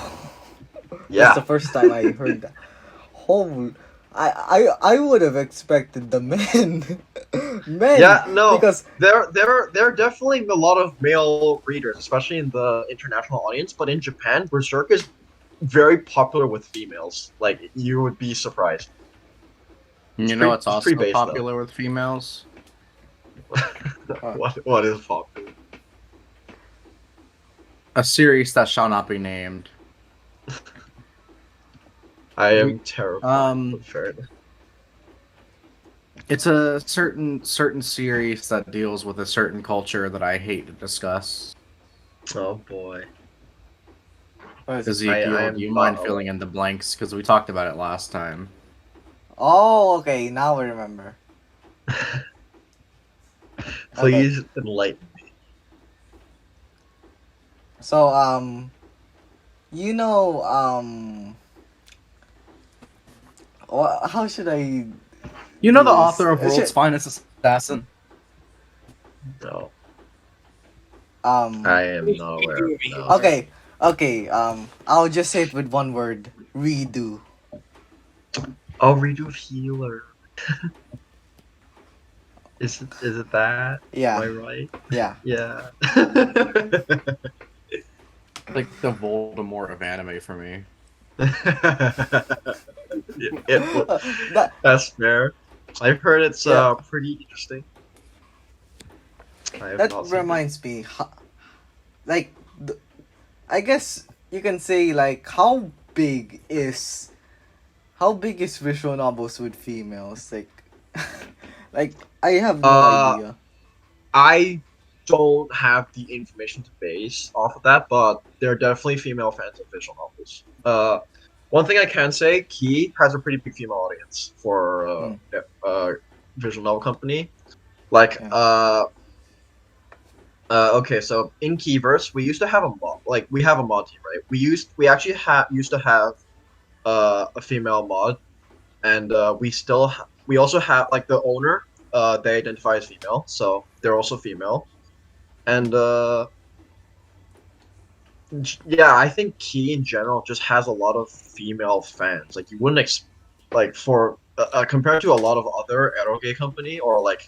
Yeah. That's the first time I heard that. Holy. I would have expected the men. Men. Yeah, no, Because there are definitely a lot of male readers, especially in the international audience. But in Japan, Berserk is very popular with females. Like you would be surprised. You know what's it's also pretty based, popular with females? What is popular? A series that shall not be named. I am terrified. But fair enough. It's a certain series that deals with a certain culture that I hate to discuss. Oh boy. what is it? Ezekiel, I am do you not mind aware. filling in the blanks? Because we talked about it last time. Oh, okay. Now I remember. Please enlighten me. So you know how should I? You know the Yes. author of World's Finest Assassin? No, Um. I am not aware. No. Okay. I'll just say it with one word: redo. I'll redo healer. Is it that? Yeah. Am I right? Yeah. Yeah. Like the Voldemort of anime for me. That's fair. I've heard it's Yeah. pretty interesting. I have That not seen it. reminds me, like, I guess you can say like how big is visual novels with females? Like, like I have no idea. I don't have the information to base off of that, but there are definitely female fans of visual novels. One thing I can say, Key has a pretty big female audience for visual novel company. Like, okay, so in Keyverse, we used to have a mod. Like, we have a mod team, right? We used to have a female mod, and we also have like the owner. They identify as female, so they're also female. And yeah, I think Key in general just has a lot of female fans. Like you wouldn't like for compared to a lot of other eroge company or like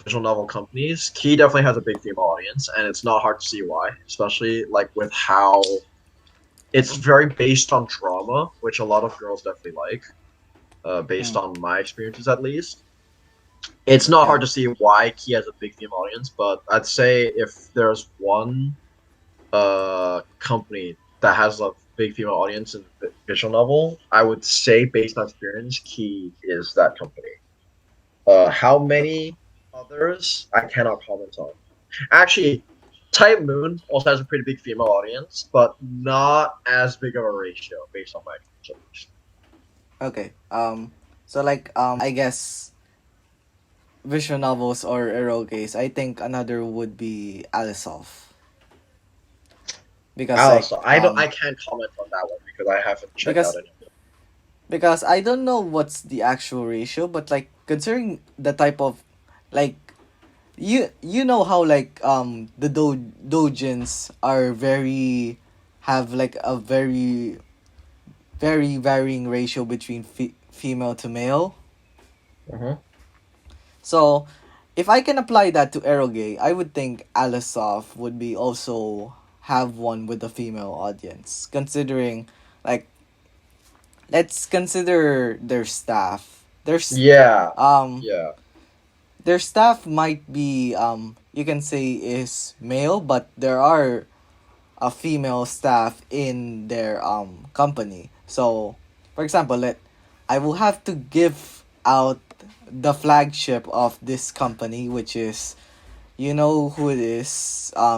visual novel companies, Key definitely has a big female audience, and it's not hard to see why. Especially like with how it's very based on drama, which a lot of girls definitely like. Based Mm. on my experiences at least. It's not Yeah. hard to see why Key has a big female audience, but I'd say if there's one company that has a big female audience in visual novel, I would say based on experience, Key is that company. How many others I cannot comment on. Actually, Type Moon also has a pretty big female audience, but not as big of a ratio based on my experience. Okay. So like I guess visual novels or eroges. I think another would be Alisov. Because like So I can't comment on that one because I haven't checked out because any of it. because I don't know what's the actual ratio, but like considering the type of like you know how like the dojins are very have like a very varying ratio between female to male. Uh-huh. So if I can apply that to eroge, I would think Alisov would be also have one with a female audience, considering like let's consider their staff. Yeah, Um yeah. their staff might be you can say is male, but there are a female staff in their company. So for example, I will have to give out the flagship of this company, which is you know who it is. I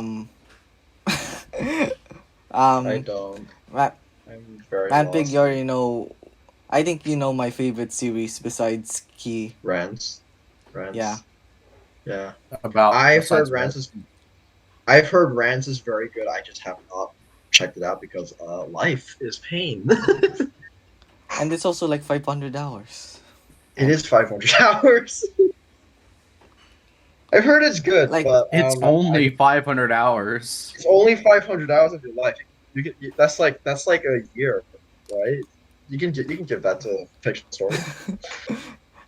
um don't. Ma- I'm very Manpig, lost. you're you know I think you know my favorite series besides Key. Rance. Yeah. Rance. Yeah. About I've heard besides Rance what? is I've heard Rance is very good. I just have not checked it out because life is pain. And it's also like 500 hours. It is 500 hours. I've heard it's good, Like but It's only 500 hours. it's only 500 hours of your life. That's like a year, right? You can give that to a fiction story.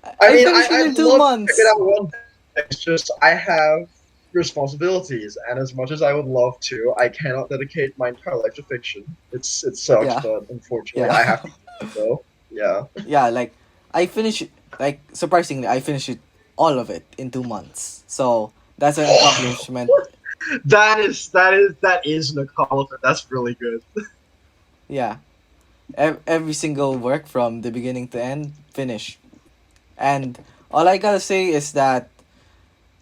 I I mean, finished it in I'd two love to check it months. out one day. It's just I have responsibilities, and as much as I would love to, I cannot dedicate my entire life to fiction. It sucks, Yeah. but unfortunately, Yeah. I have to. So yeah, Yeah, like I finished it, like surprisingly I finished it all of it in 2 months. So that's an accomplishment. that is an accomplishment. That's really good. Yeah. Every single work from the beginning to end finish. And all I gotta say is that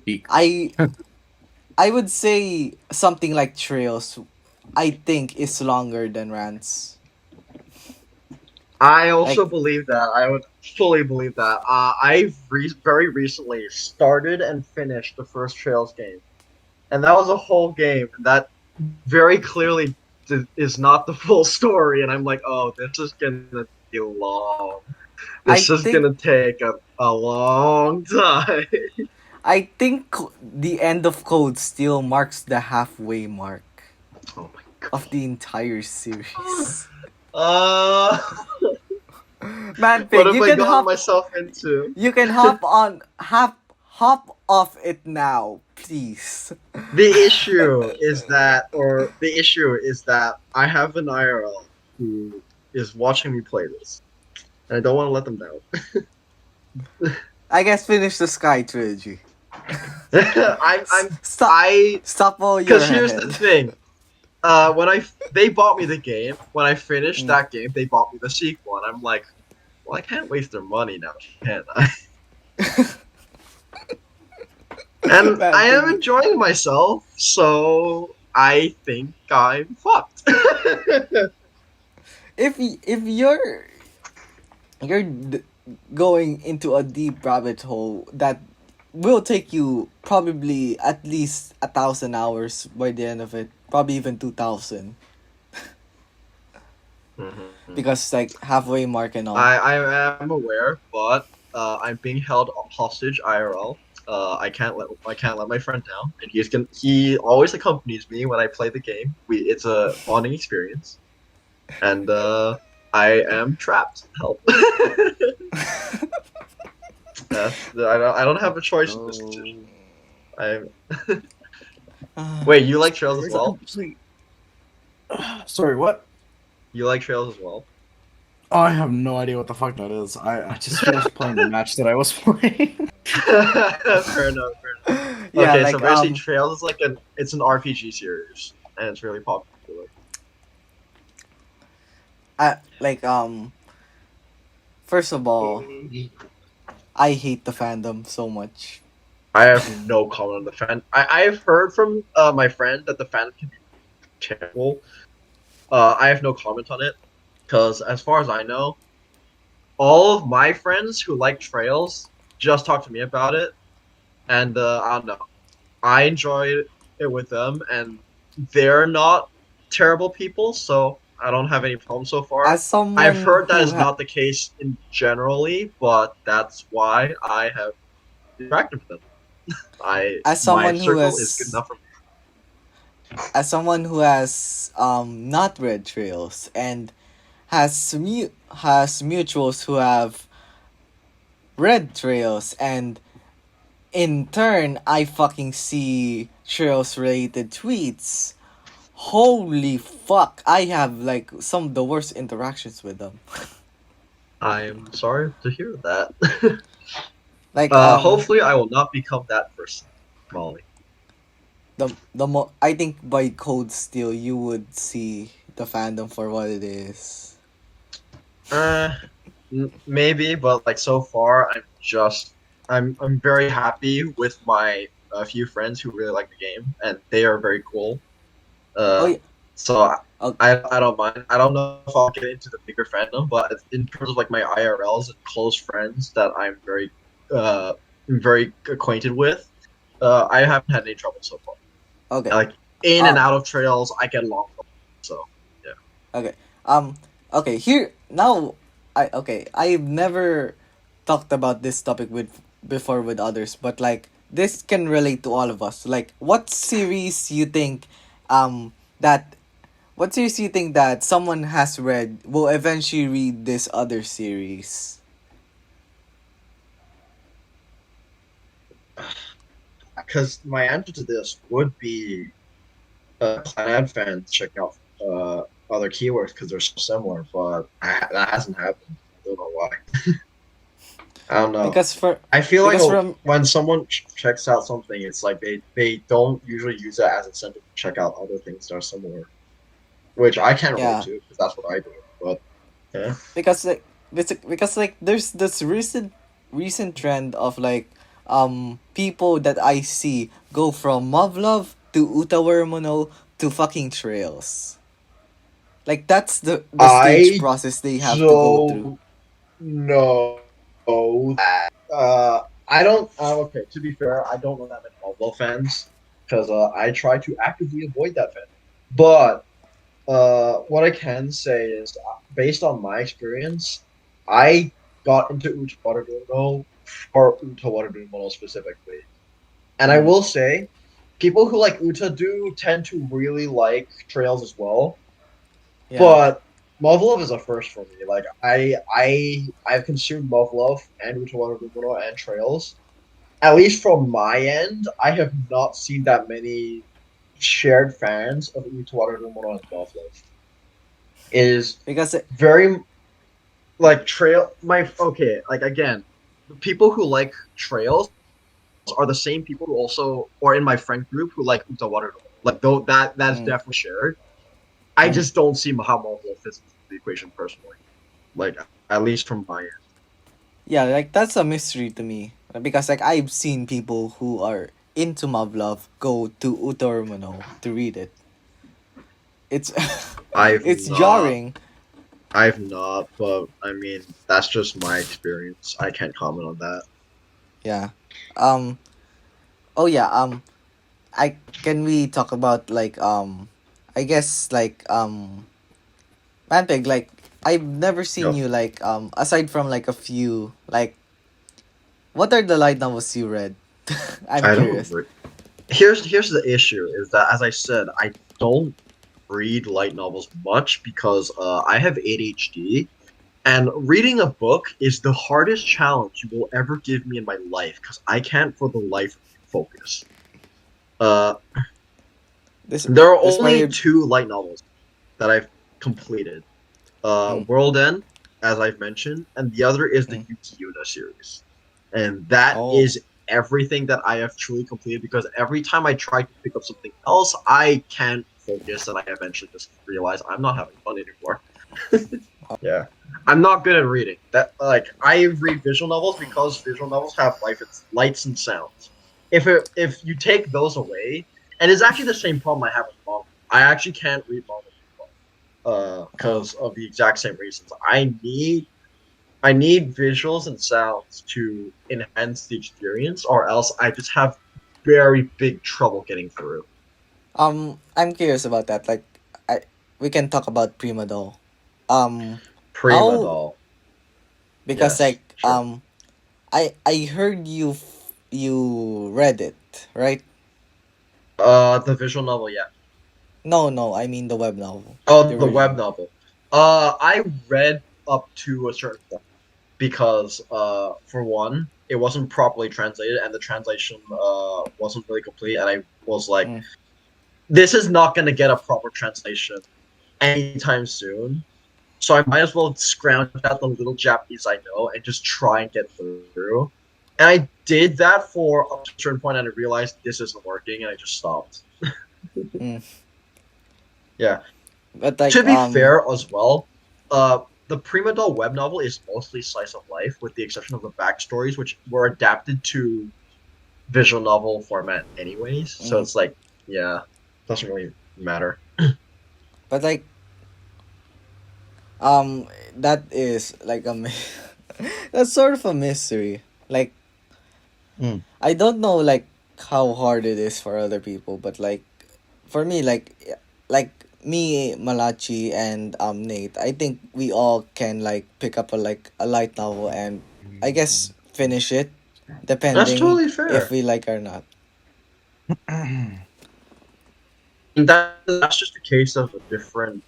Peak. I I would say something like Trails I think is longer than Rants. I also Like believe that. I would fully believe that. Very recently started and finished the first Trails game, and that was a whole game. And that very clearly is not the full story. And I'm like, oh, this is gonna be long. I This is think gonna take a long time. I think the end of Code still marks the halfway mark Oh my god. of the entire series. Uh, Man, what Pig, have I gotten myself into? you can hop off it now, please. The issue is that I have an IRL who is watching me play this, and I don't want to let them down. I guess finish the Sky trilogy. Stop all your because here's the thing. They bought me the game. When I finished that game, they bought me the sequel, and I'm like, well, I can't waste their money now, can I? And Man, I am Pig. enjoying myself, so I think I'm fucked. If you're going into a deep rabbit hole that will take you probably at least 1,000 hours by the end of it, probably even 2,000, because like halfway mark and all. I am aware, but I'm being held hostage IRL. I can't let my friend down, and he always accompanies me when I play the game. It's a bonding experience, and I am trapped. Help! I don't have a choice in this decision. I Wait, you like trails as well? Sorry, what? You like trails as well? Oh, I have no idea what the fuck that is. I just finished playing the match that I was playing. Fair enough. Yeah, Okay, like so basically, Trails is like it's an RPG series, and it's really popular. like first of all, I hate the fandom so much. I have no comment on the fan. I've heard from my friend that the fandom can be terrible. I have no comment on it because, as far as I know, all of my friends who like Trails just talk to me about it, and I don't know. I enjoyed it with them, and they're not terrible people, so I don't have any problems so far. As I've someone heard that who is not the case in generally, but that's why I have interacted with them. as My someone who circle is good has enough for me. as someone who has not read Trails and has mutuals who have read Trails, and in turn I fucking see Trails related tweets. Holy fuck, I have like some of the worst interactions with them. I'm sorry to hear that. Like Hopefully, I will not become that person, Molly. I think by Code Steel you would see the fandom for what it is. Uh, maybe, but like so far, I'm very happy with my few friends who really like the game, and they are very cool. Oh Uh, yeah. so Oh, I don't mind. I don't know if I'll get into the bigger fandom, but in terms of like my IRLs and close friends that I'm very acquainted with, I haven't had any trouble so far. okay. Like in and Um out of trails, I get along. So yeah. okay. Okay, here now I've never talked about this topic before with others, but like this can relate to all of us. Like that what series you think that someone has read will eventually read this other series? Because my answer to this would be Clan fans checking out other keywords because they're so similar, but that hasn't happened. I don't know why. I don't know. Because for I feel like because from when someone checks out something, it's like they don't usually use it as incentive to check out other things that are similar, which I can't relate yeah, to because that's what I do. But yeah, because like there's this recent trend of like people that I see go from Mavlov to Utawa to fucking Trails. Like that's the stage I process they have to go through. don't know that. I don't. Okay, to be fair, I don't know that many Marvel fans because I try to actively avoid that fan. But what I can say is, based on my experience, I got into Utawa for Utawa specifically, and I Mm, will say, people who like Uta do tend to really like Trails as well. yeah. But Love is a first for me. Like I've consumed Love and Utawa and Trails. At least from my end, I have not seen that many shared fans of Utawa and Love. It is Because very like trail my okay, like again, the people who like Trails are the same people who also or in my friend group who like Utawa. Like though that's mm, definitely shared. I mm. just don't see how Marvel fits into the equation personally. Like at least from my end. Yeah, like that's a mystery to me. Because like I've seen people who are into Mavlov go to Utawa to read it. It's I've it's not, jarring. I've not, but I mean that's just my experience. I can't comment on that. Yeah. Um. Oh yeah. I can we talk about like I guess like Manpig, like I've never seen Yep. you like aside from like a few, like what are the light novels you read? I'm I curious. don't. Here's the issue: is that, as I said, I don't read light novels much because I have ADHD, and reading a book is the hardest challenge you will ever give me in my life because I can't for the life of me focus. Uh, This there are this why only you're. 2 light novels that I've completed. Mm, World End, as I've mentioned, and the other is the mm. Yuki Yuna series. And that Oh. is everything that I have truly completed because every time I try to pick up something else, I can't focus and I eventually just realize I'm not having fun anymore. Yeah. I'm not good at reading. That I read visual novels because visual novels have lights and sounds. If you take those away, and it's actually the same problem I have with manga. I actually can't read manga Oh. because of the exact same reasons. I need visuals and sounds to enhance the experience, or else I just have very big trouble getting through. I'm curious about that. Like, I we can talk about Prima though. Um, Prima how doll, because yes, like sure. I heard you read it, right? The visual novel, yeah. No, I mean the web novel, Oh, the the web original. novel. I read up to a certain point because, for one, it wasn't properly translated, and the translation wasn't really complete, and I was like, Mm, this is not going to get a proper translation anytime soon. So I might as well scrounge out the little Japanese I know and just try and get through. And I did that for up to a certain point, and I realized this isn't working, and I just stopped. mm. Yeah. But To like be fair, as well, the Prima Doll web novel is mostly slice of life, with the exception of the backstories, which were adapted to visual novel format, anyways. So mm, it's like, yeah, doesn't really matter. but like um that is like that's sort of a mystery. Like Mm. I don't know like how hard it is for other people, but like for me like me Malachi and Nate, I think we all can like pick up a light novel and I guess finish it That's depending totally if fair. we like or not. And that's just a case of a different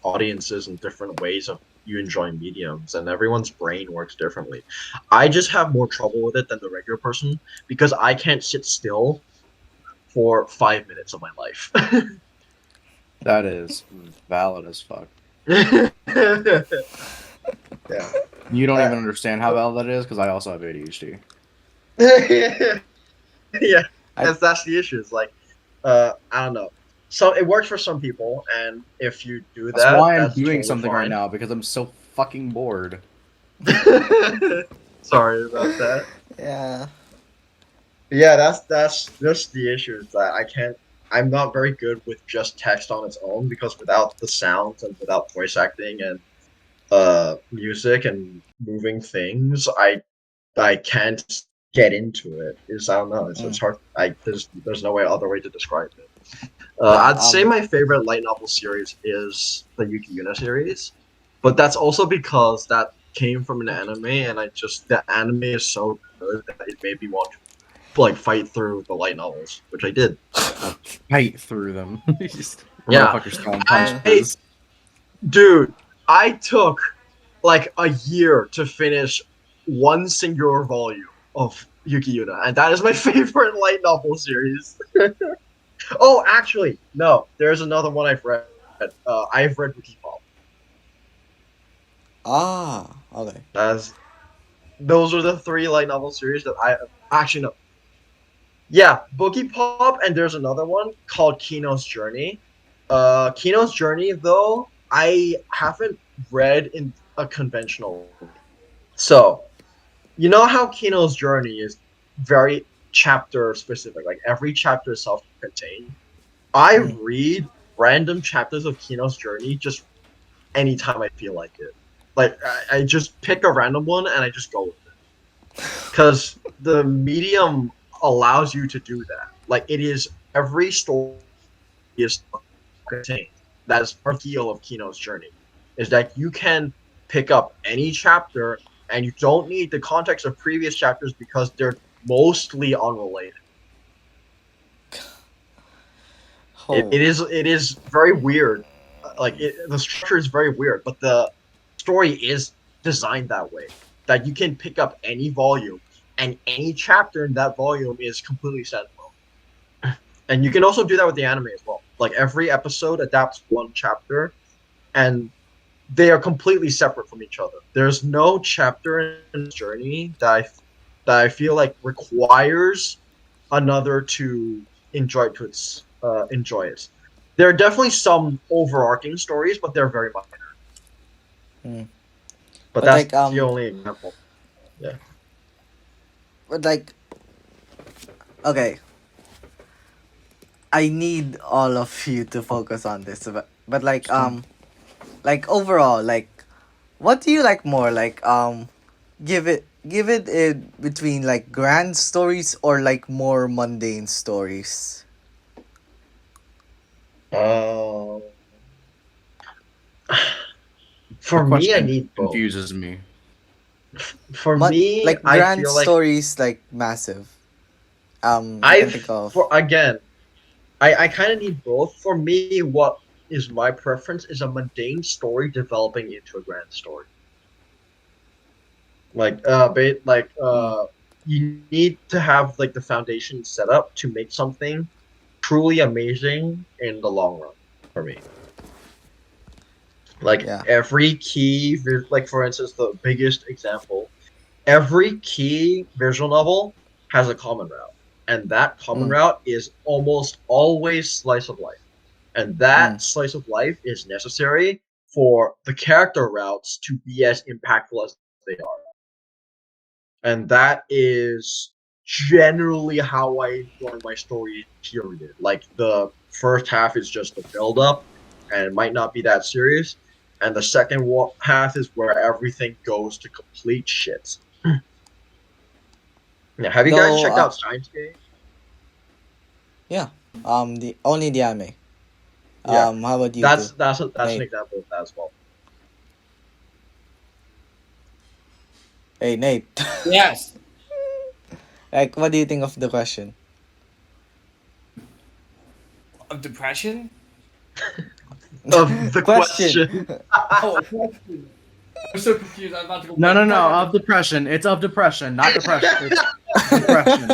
audiences and different ways of you enjoying mediums, and everyone's brain works differently. I just have more trouble with it than the regular person because I can't sit still for 5 minutes of my life. That is valid as fuck. Yeah. You don't Uh, even understand how valid that is because I also have ADHD. yeah, I that's the issue. It's like, I don't know. So it works for some people, and if you do That's that, why I'm that's doing totally something right fine. now because I'm so fucking bored. Sorry about that. yeah. Yeah, that's just the issue is that I can't. I'm not very good with just text on its own because without the sounds and without voice acting and music and moving things, I can't get into it. I don't know. It's Mm, hard. There's no other way to describe it. yeah. I'd say my favorite light novel series is the Yuki Yuna series, but that's also because that came from an anime, and the anime is so good that it made me want to like fight through the light novels, which I did. Fight through them. Just Yeah, motherfuckers throwing Uh, I punches. dude, I took like a year to finish one singular volume of Yuki Yuna, and that is my favorite light novel series. Oh, actually, no. There's another one I've read. I've read Wiki Pop. okay. As those are the 3 light novel series that I actually no. Yeah, Boogie Pop, and there's another one called Kino's Journey. Kino's Journey, though, I haven't read in a conventional way. So, you know how Kino's Journey is very chapter specific, like every chapter is self contained? I Mm, read random chapters of Kino's Journey just anytime I feel like it. Like, I just pick a random one and I just go with it. Because the medium allows you to do that. Like, it is every story is contained. That is part of the appeal of Kino's Journey, is that you can pick up any chapter and you don't need the context of previous chapters because they're mostly unrelated. Oh. It is very weird. The structure is very weird, but the story is designed that way that you can pick up any volume and any chapter in that volume is completely standalone. And you can also do that with the anime as well. Like every episode adapts one chapter, and they are completely separate from each other. There's no chapter in this journey that I feel like requires another to enjoy it. There are definitely some overarching stories, but they're very minor. Hmm. But But that's like the only example. Yeah. but like okay, I need all of you to focus on this. But like overall, like what do you like more? Like give it between like grand stories or like more mundane stories. Uh, The for me, I question need both. confuses me. For me, Like I grand feel like stories like massive. You I can think of for again, I kind of need both. For me, what is my preference is a mundane story developing into a grand story. Mm. You need to have like the foundation set up to make something truly amazing in the long run for me. Like Yeah. every like for instance, the biggest example, every key visual novel has a common route, and that common Mm. route is almost always slice of life, and Mm. that slice of life is necessary for the character routes to be as impactful as they are. And that is generally how I enjoy my story. Period. Like the first half is just a build up, and it might not be that serious, and the second half is where everything goes to complete shit. Yeah, have you guys Though checked out Steins Gate? yeah. The only the anime. Yeah, How about you two? that's an Nate. example of that as well. Hey Nate. Yes. Like what do you think of the question? Of depression? Of the Question. question. Oh, question. I'm so confused. I'm about to go. No, no, back. no. Of depression. It's of depression, not depression. It's depression.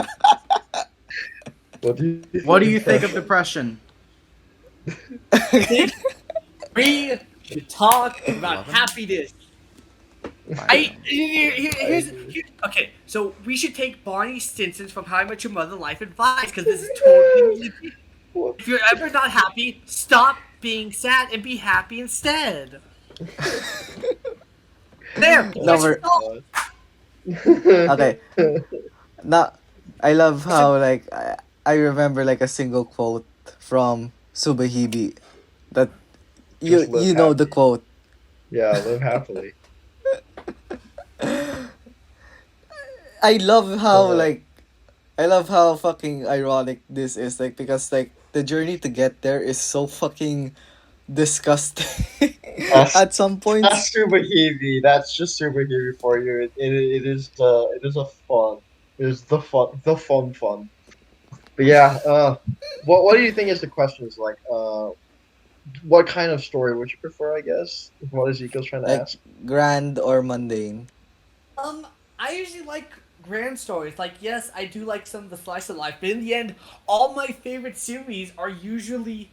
What do you think of depression? I think we should talk about 11? happiness. Okay. So we should take Barney Stinson from How I Met Your Mother Life Advice because this is totally. If you're ever not happy, stop being sad and be happy instead. There. Number okay. Now I love how like I remember like a single quote from Subahibi that Just live you know the happy. quote. Yeah, live happily. Uh, I love how fucking ironic this is like because like the journey to get there is so fucking disgusting That's at some points. that's super heavy. That's just super heavy for you. It is a fun. It is the fun. But yeah, what do you think is the question is like what kind of story would you prefer, I guess? Is what Ezekiel's trying to Like ask. grand or mundane. I usually like grand stories. Like, yes, I do like some of the slice of life, but in the end, all my favorite series are usually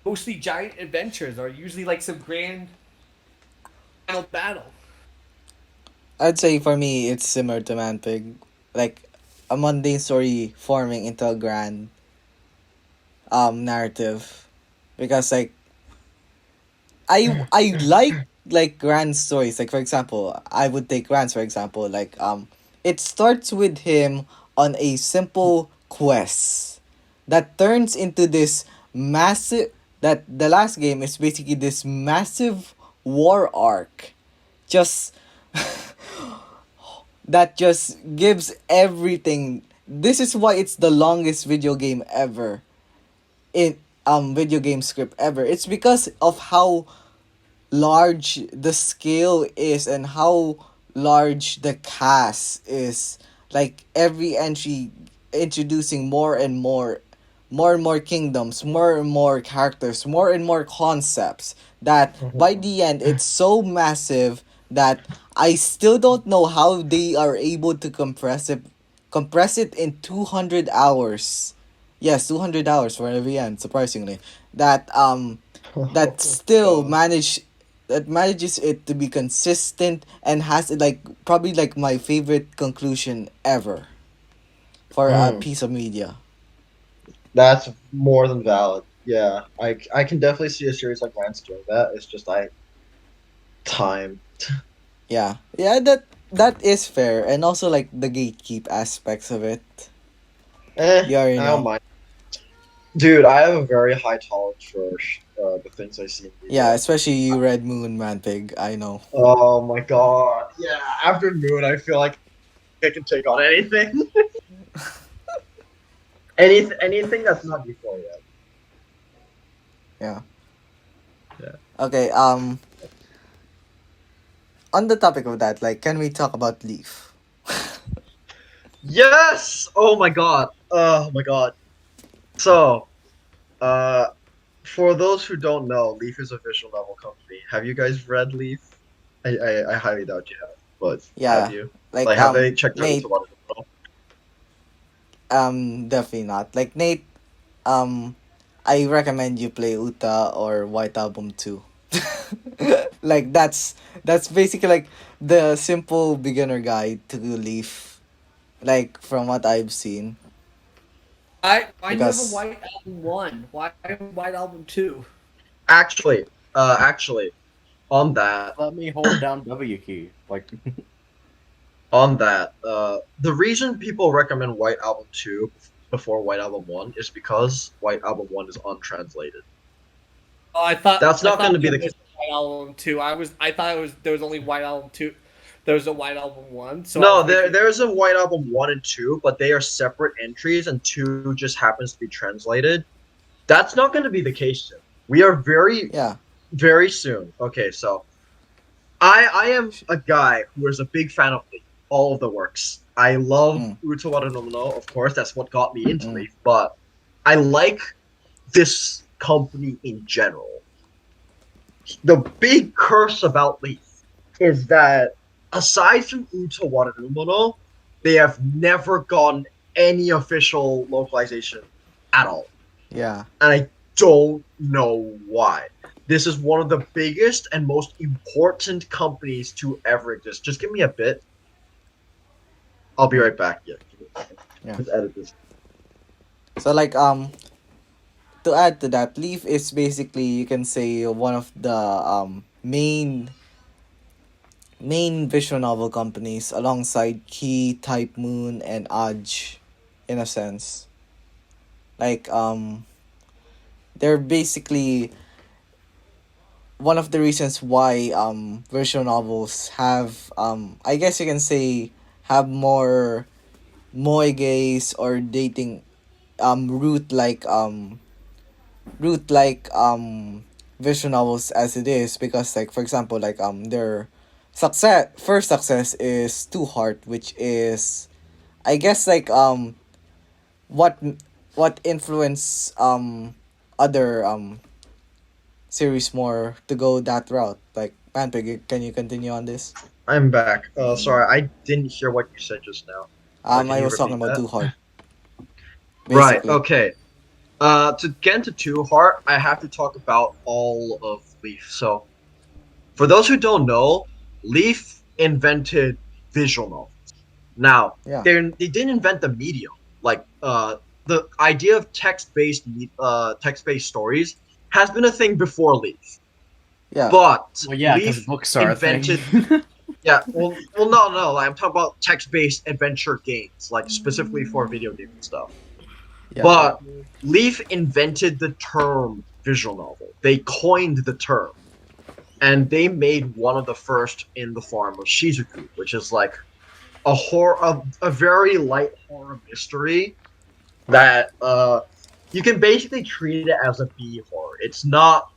mostly giant adventures, or usually like some grand final battle. I'd say for me it's similar to Manpig. Like a mundane story forming into a grand narrative. Because I like grand stories. Like for example, I would take Rance for example. Like it starts with him on a simple quest that turns into this massive that the last game is basically this massive war arc. Just that just gives everything. This is why it's the longest video game ever in video game script ever. It's because of how large the scale is and how large the cast is. like every entry introducing more and more kingdoms, more and more characters, more and more concepts, that by the end it's so massive that I still don't know how they are able to compress it in 200 hours. Yes, 200 hours for every end, surprisingly. That that still manages it to be consistent and has like probably like my favorite conclusion ever for a Hmm. piece of media. That's more than valid. Yeah, I can definitely see a series like Rance doing that. It's just time. Yeah. Yeah, that is fair. And also like the gatekeep aspects of it. You already I don't know. mind. Dude, I have a very high tolerance for the things I see in Yeah, media. especially you Red Moon Manpig, I know. Oh my god. Yeah, after Moon, I feel like I can take on anything. Anything that's not before yet. Yeah. Yeah. Okay, on the topic of that, like can we talk about Leaf? Yes! Oh my god. Oh my god. So, uh, for those who don't know, Leaf is a visual novel company. Have you guys read Leaf? I highly doubt you have, but have Yeah. you? Like Like, have they checked out Nate, Utawa? No? definitely not. Like Nate, um I recommend you play Uta or White Album 2. Like that's basically like the simple beginner guide to Leaf, like from what I've seen. Why do you have a Because White Album 1? Why have a White Album 2? Actually, on that, Let me hold down W key. Like, the reason people recommend White Album 2 before White Album 1 is because White Album 1 is untranslated. Oh, That's I not going thought to be there the was case. a White Album 2. I thought it was there was only White Album 2. There was a White Album 1, so I was No, thinking there's a White Album 1 and 2, but they are separate entries, and 2 just happens to be translated. That's not going to be the case soon. We are yeah. very soon. Okay, so I am a guy who is a big fan of Leaf, all of the works. I love Mm, Utawa no Mono, of course, that's what got me into mm, Leaf, but I like this company in general. The big curse about Leaf is that aside from Utawa no Mono, they have never gotten any official localization at all. yeah. And I don't know why. This is one of the biggest and most important companies to ever exist. Just give me a bit. I'll be Mm, right back. Yeah, yeah. let's edit this. So like to add to that, Leaf is basically you can say one of the main visual novel companies alongside Key, Type Moon, and Aj, in a sense. Like they're basically one of the reasons why visual novels have I guess you can say have more moigays or dating root like visual novels as it is, because like for example like their first success is Two Heart, which is I guess like what what influenced other series more to go that route. Like Manpig, can you continue on this? I'm back. Sorry, I didn't hear what you said just now. Can I you was talking repeat about that? Two Heart, Right. basically. Okay. To get into Two Heart, I have to talk about all of Leaf. So, for those who don't know, Leaf invented visual novels. Now, Yeah, they didn't invent the medium. Like the idea of text based stories has been a thing before Leaf, yeah. but well, yeah, because Leaf books are a thing. invented. Yeah, no. Like, I'm talking about text-based adventure games, like specifically for video games and stuff. Yeah. But Leaf invented the term visual novel. They coined the term, and they made one of the first in the form of Shizuku, which is like a very light horror mystery that you can basically treat it as a B horror. It's not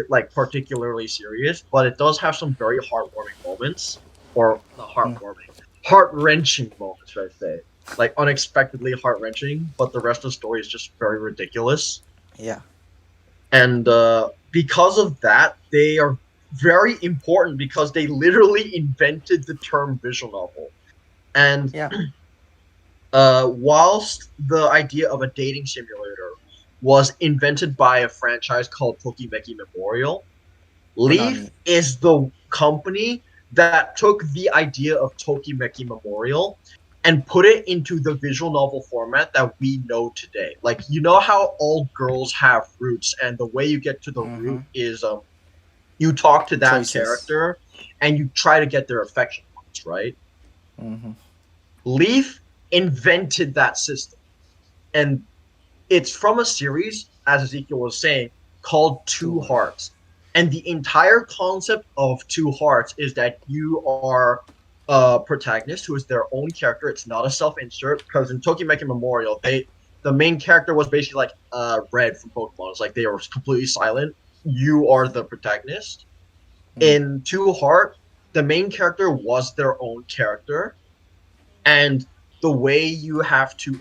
like particularly serious, but it does have some very heartwarming moments, or not Mm, heartwarming. heart-wrenching moments, should I say. Like, unexpectedly heart-wrenching, but the rest of the story is just very ridiculous. Yeah. And because of that, they are very important because they literally invented the term visual novel. And Yeah. whilst the idea of a dating simulator was invented by a franchise called Tokimeki Memorial, Leaf Konami. is the company that took the idea of Tokimeki Memorial and put it into the visual novel format that we know today. Like, you know how all girls have roots, and the way you get to the Mm-hmm. root is you talk to that Choices. character and you try to get their affection points, right? Mm-hmm. Leaf invented that system. And it's from a series, as Ezekiel was saying, called Two Two. Hearts. And the entire concept of Two Hearts is that you are a protagonist who is their own character. It's not a self-insert, because in Tokimeki Memorial, the main character was basically like Red from Pokemon. It's like they were completely silent. You are the protagonist. Mm. In Two Heart, the main character was their own character, and the way you have to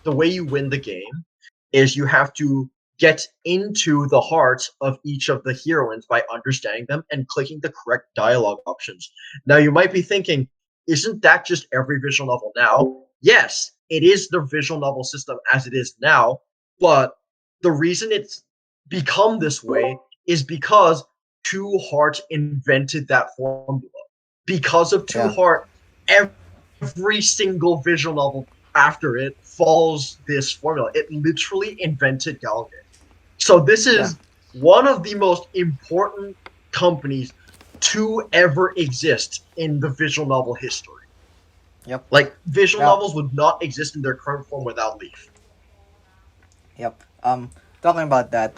the way you win the game is you have to get into the hearts of each of the heroines by understanding them and clicking the correct dialogue options. Now you might be thinking, isn't that just every visual novel now? Yes, it is the visual novel system as it is now, but the reason it's become this way is because Two Heart invented that formula. Because of Two Yeah. Heart, every single visual novel after it follows this formula. It literally invented Galgame. So this Yeah. is one of the most important companies to ever exist in the visual novel history. Yep. Like, visual Now. novels would not exist in their current form without Leaf. Yep. Talking about that.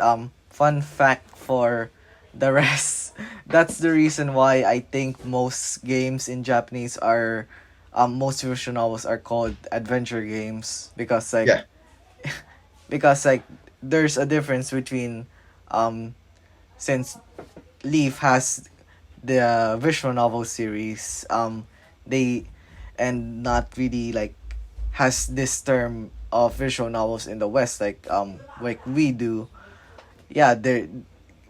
Fun fact for the rest. That's the reason why I think most games in Japanese are, most visual novels are called adventure games, because Yeah, like there's a difference between, um since Leaf has the visual novel series, they and not really like has this term of visual novels in the West, like we do. Yeah, there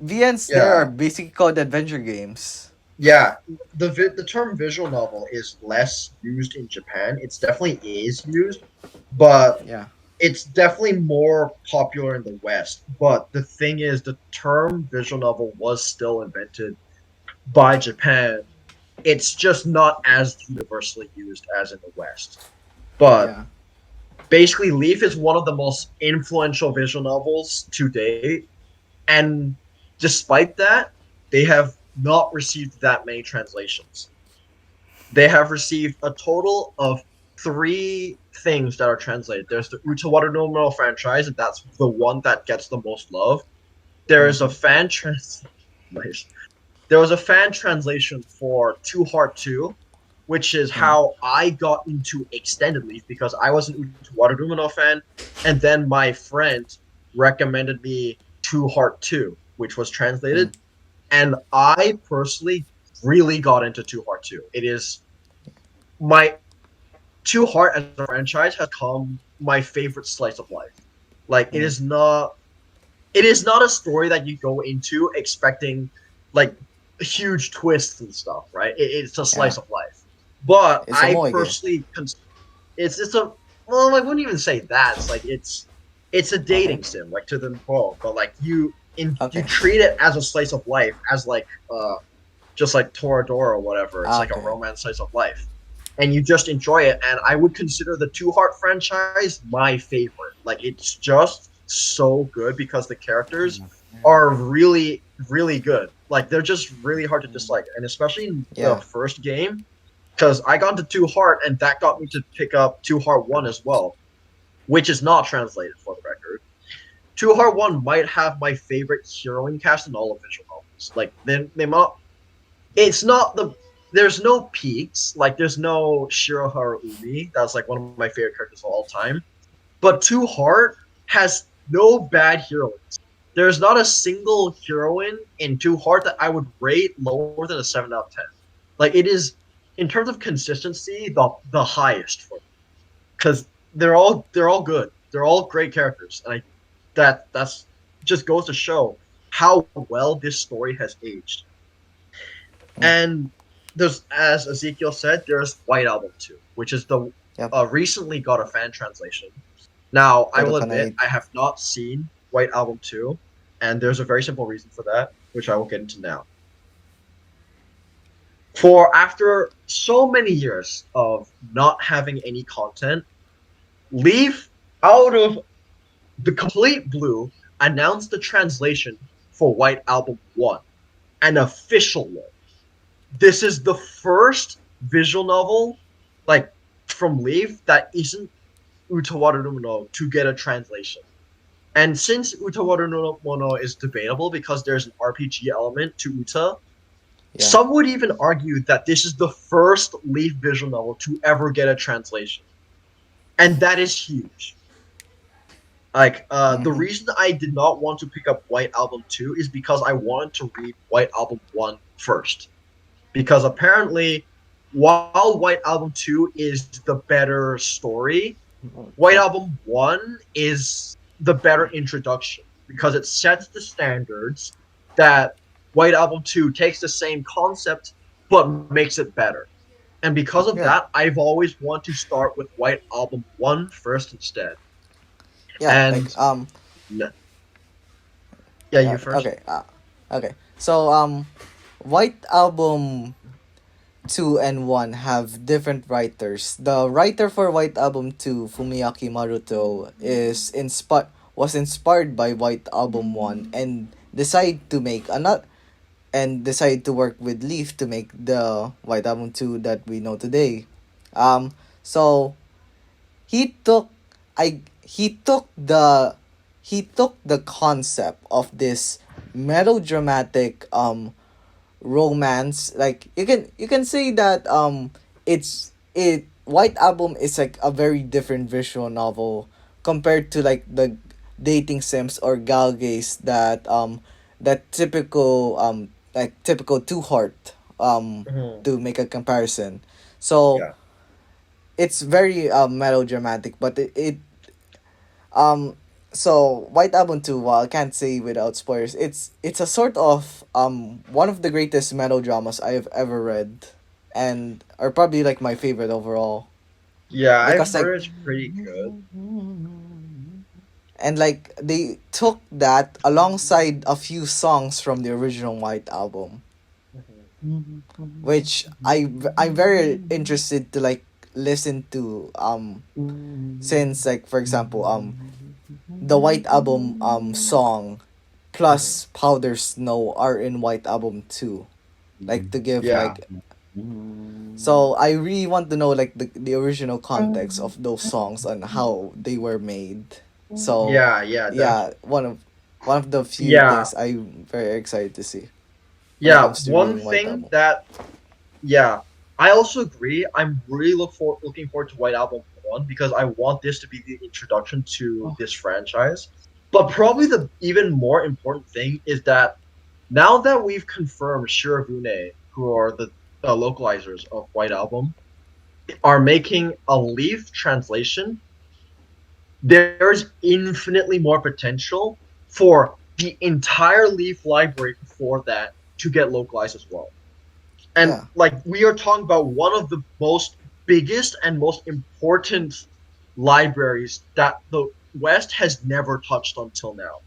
VNs there are yeah, basically called adventure games. yeah. The term visual novel is less used in Japan. It's definitely is used, but Yeah. it's definitely more popular in the West. But the thing is, the term visual novel was still invented by Japan. It's just not as universally used as in the West. But Yeah. basically, Leaf is one of the most influential visual novels to date. And despite that, they have not received that many translations. They have received a total of three things that are translated. There's the Utawa no franchise, and that's the one that gets the most love. There is a Mm-hmm. fan trans nice. There was a fan translation for Two Heart 2, which is Mm. how I got into Extended Leaf because I was an Utawa fan, and then my friend recommended me Two Heart 2, which was Mm. translated, and I personally really got into Two Heart 2. It is my Two Heart as a franchise has become my favorite slice of life. Like, Mm. it is not a story that you go into expecting like huge twists and stuff, right? It's a Yeah. slice of life. But It's a I moige. personally it's a well, I wouldn't even say that. It's like it's a Okay. dating sim, like to them both, but like you Okay. treat it as a slice of life, as like just like Toradora or whatever. It's like a Okay. romance slice of life. And you just enjoy it. And I would consider the Two Heart franchise my favorite. Like, it's just so good because the characters are really, really good. Like, they're just really hard to dislike. And especially in the Yeah. first game, because I got into Two Heart and that got me to pick up Two Heart 1 as well, which is not translated for the record. Two Heart 1 might have my favorite heroine cast in all of visual novels. Like, they might it's not the there's no peaks, like there's no Shirohara Umi. That's like one of my favorite characters of all time. But Two Heart has no bad heroines. There's not a single heroine in Two Heart that I would rate lower than a 7 out of 10. Like, it is in terms of consistency, the highest for me, because they're all good. They're all great characters, and that's just goes to show how well this story has aged. Yeah. And there's, as Ezekiel said, there's White Album 2, which is the Yep. recently got a fan translation. Now, I will admit, Kodokanai. I have not seen White Album 2, and there's a very simple reason for that, which I will get into now. For after so many years of not having any content, Leaf, out of the complete blue, announced the translation for White Album 1, an official one. This is the first visual novel, like, from Leaf that isn't Utawa no to get a translation. And since Utawa no is debatable because there's an RPG element to Uta, Yeah. some would even argue that this is the first Leaf visual novel to ever get a translation. And that is huge. Like, the Mhm. reason I did not want to pick up White Album 2 is because I wanted to read White Album 1 first. Because apparently, while White Album 2 is the better story, White Album 1 is the better introduction because it sets the standards that White Album 2 takes the same concept but makes it better. And because of Yeah. that, I've always wanted to start with White Album 1 first instead. Yeah. And Like yeah, you first. okay. Okay. So White Album 2 and 1 have different writers. The writer for White Album 2, Fumiyaki Maruto, was inspired by White Album 1 and decided to work with Leaf to make the White Album 2 that we know today. So he took I he took the concept of this melodramatic romance. Like you can say that it White Album is like a very different visual novel compared to like the dating sims or galgays that typical two heart Mhm. to make a comparison. So Yeah. it's very melodramatic, but um so White Album 2, while I can't say without spoilers, it's a sort of one of the greatest melodramas I have ever read, and are probably like my favorite overall. Yeah, I've Because like heard it's pretty good. and like they took that alongside a few songs from the original White Album, which I'm very interested to like listen to, since like for example the White Album song plus Powder Snow are in White Album 2, like to give Yeah. like, so I really want to know like the original context of those songs and how they were made. So Yeah, yeah, definitely. one of the few Yeah. things I'm very excited to see when it Yeah, comes to one reading White thing Album. that yeah, I also agree. I'm really looking forward to White Album 1 because I want this to be the introduction to this franchise. But probably the even more important thing is that now that we've confirmed Shirobune, who are the localizers of White Album, are making a Leaf translation, there's infinitely more potential for the entire Leaf library before that to get localized as well. And Yeah, like, we are talking about one of the most biggest and most important libraries that the West has never touched until now.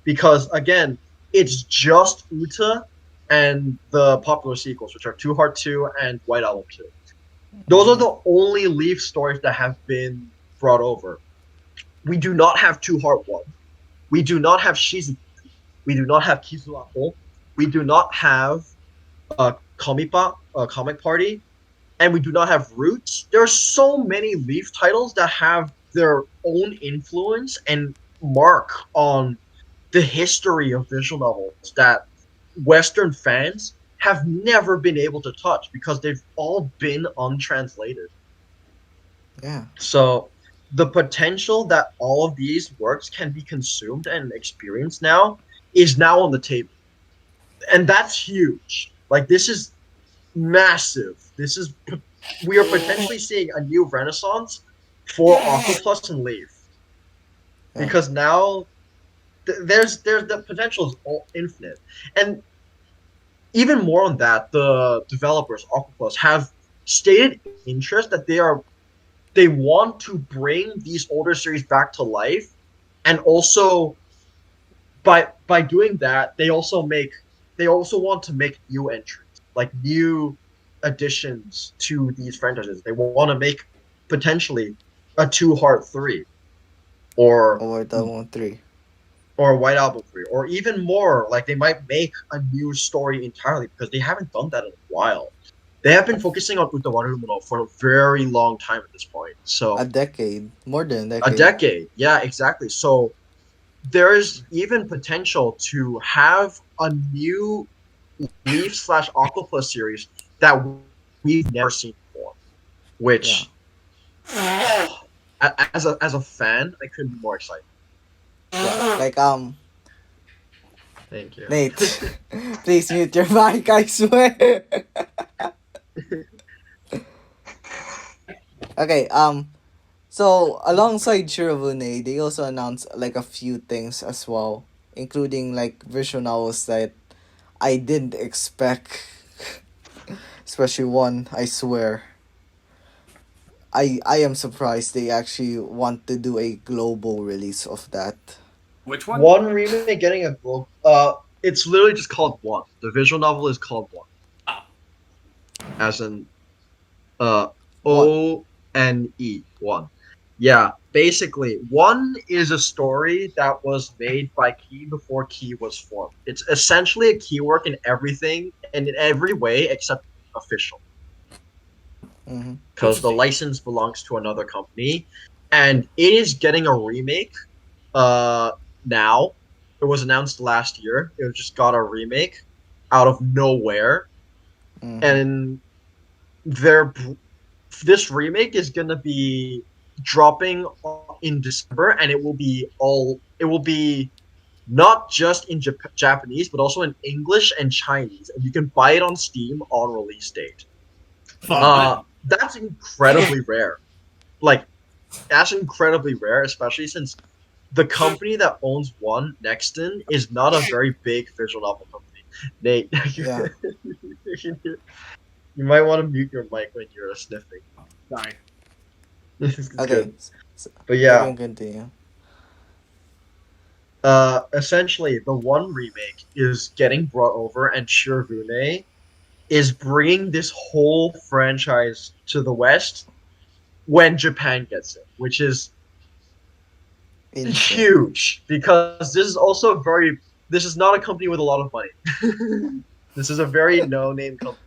Because again, it's just Uta and the popular sequels, which are Two Heart 2 and White Album 2. Those are mm-hmm. the only Leaf stories that have been brought over. We do not have Two Heart 1. We do not have Shizuku. We do not have Kizuako. We do not have Komipa, Comic Party, and we do not have Roots. There are so many Leaf titles that have their own influence and mark on the history of visual novels that Western fans have never been able to touch because they've all been untranslated. Yeah, So the potential that all of these works can be consumed and experienced now is now on the table. And that's huge. Like, this is massive. We are potentially seeing a new renaissance for Aquaplus and Leaf Yeah. because now there's the potential is all infinite, and even more on that, the developers Aquaplus have stated interest that they want to bring these older series back to life, and also by doing that, they also want to make new entries, like new additions to these franchises. They want to make potentially a Two Heart 3 or Or the 1-3. or White Album 3 or even more. Like they might make a new story entirely because they haven't done that in a while. They have been focusing on Utawa for a very long time at this point. A So decade. More than a a decade. decade, yeah, exactly. So there is even potential to have a new Leaf slash Aquaplus series that we've never seen before. Yeah. Which, as a fan, I couldn't be more excited. Yeah. Like Thank you. Nate, please mute your mic, I swear. Okay, so alongside Shirobune, they also announced like a few things as well, including like visual novels that I didn't expect. Especially one, I swear. I am surprised they actually want to do a global release of that. Which one? One remake getting a global. It's literally just called One. The visual novel is called One, Oh, as in uh One. ONE One. Yeah, basically, One is a story that was made by Key before Key was formed. It's essentially a Key work in everything and in every way except official, Mm-hmm. because the interesting. license belongs to another company, and it is getting a remake. Uh, Now it was announced last year. It just got a remake out of nowhere, Mm-hmm. and they're this remake is gonna be dropping in December, and it will be not just in Japanese, but also in English and Chinese, and you can buy it on Steam on release date. Fun. That's incredibly rare. Like that's incredibly rare, especially since the company that owns One, Nexton, is not a very big visual novel company. Nate, Yeah. you might want to mute your mic when you're sniffing. Sorry. This is Okay. good. So, But you yeah, can continue. essentially, the One remake is getting brought over, and Shirobune is bringing this whole franchise to the West when Japan gets it, which is Insane. huge because this is not a company with a lot of money. This is a very no-name company.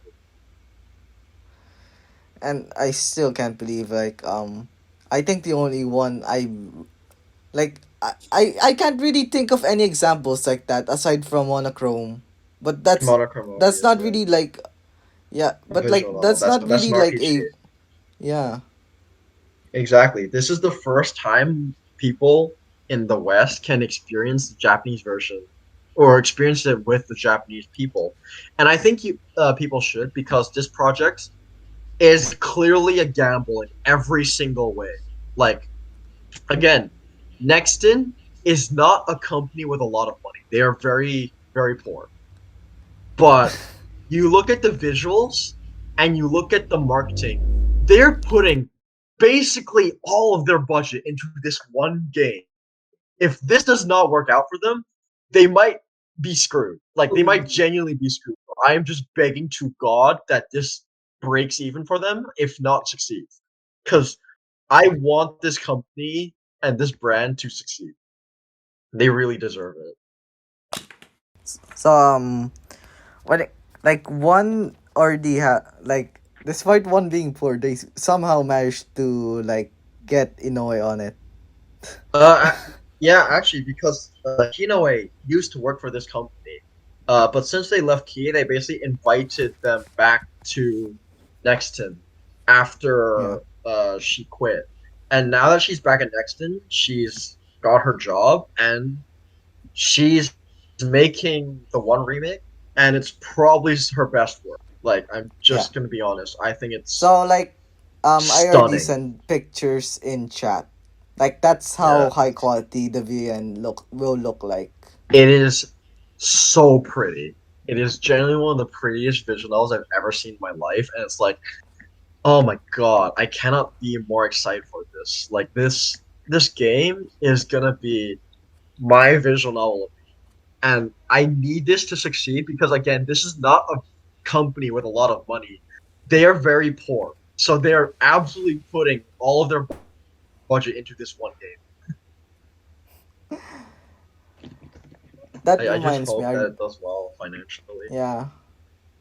And I still can't believe I think the only one I can't really think of any examples like that aside from Monochrome. But Monochrome that's obvious, not yeah. really like yeah, A but like visual novel. that's That's not that's really an like RPG. a yeah. Exactly. This is the first time people in the West can experience the Japanese version or experience it with the Japanese people. And I think people should because this project is clearly a gamble in every single way. Like again, Nexton is not a company with a lot of money. They are very very poor. But you look at the visuals and you look at the marketing, they're putting basically all of their budget into this one game. If this does not work out for them, they might be screwed. Like they might genuinely be screwed. I am just begging to God that this breaks even for them, if not succeeds. Because I want this company and this brand to succeed. They really deserve it. So when like one already like despite one being poor, they somehow managed to like get Inoue on it. Uh, yeah, actually, because Kinoe used to work for this company, but since they left Key, they basically invited them back to Nexton Yeah. after she quit. And now that she's back at Nexton, she's got her job and she's making the One remake, and it's probably her best work. Like, I'm Yeah. just gonna be honest. I think it's So like, I already stunning. sent pictures in chat. Like that's how Yeah. high quality the VN will look like. It is so pretty. It is genuinely one of the prettiest visual novels I've ever seen in my life, and it's like, oh my god, I cannot be more excited for this. Like this game is gonna be my visual novel, and I need this to succeed because again, this is not a company with a lot of money. They are very poor, so they are absolutely putting all of their budget into this one game. That I just reminds me, hope that it does well financially. yeah.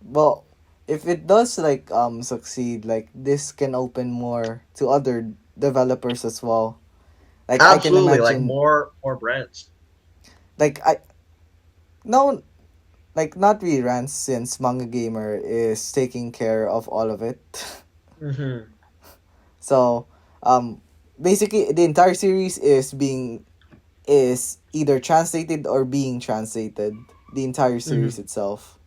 Well, if it does like succeed, like this can open more to other developers as well. Like I can Absolutely, like imagine, more brands. like I no, like not really Rance since Manga Gamer is taking care of all of it. Mm-hmm. So, basically the entire series is either translated or being translated. The entire series Mm-hmm. itself.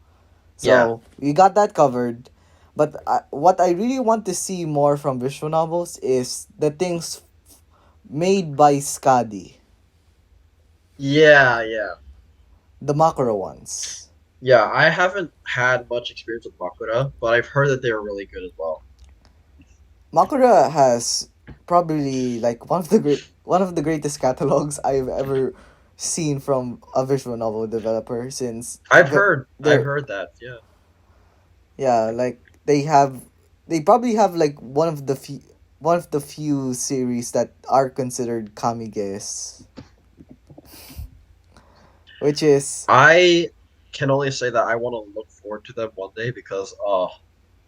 Yeah. So we got that covered. But what I really want to see more from visual novels is the things made by SCA-DI, Yeah. the Makura ones. Yeah, I haven't had much experience with Makura, but I've heard that they were really good as well. Makura has probably like one of the greatest catalogs I've ever seen from a visual novel developer since I've they're heard that. Yeah. yeah, like they probably have like one of the few series that are considered kamiges, which is I can only say that I want to look forward to them one day because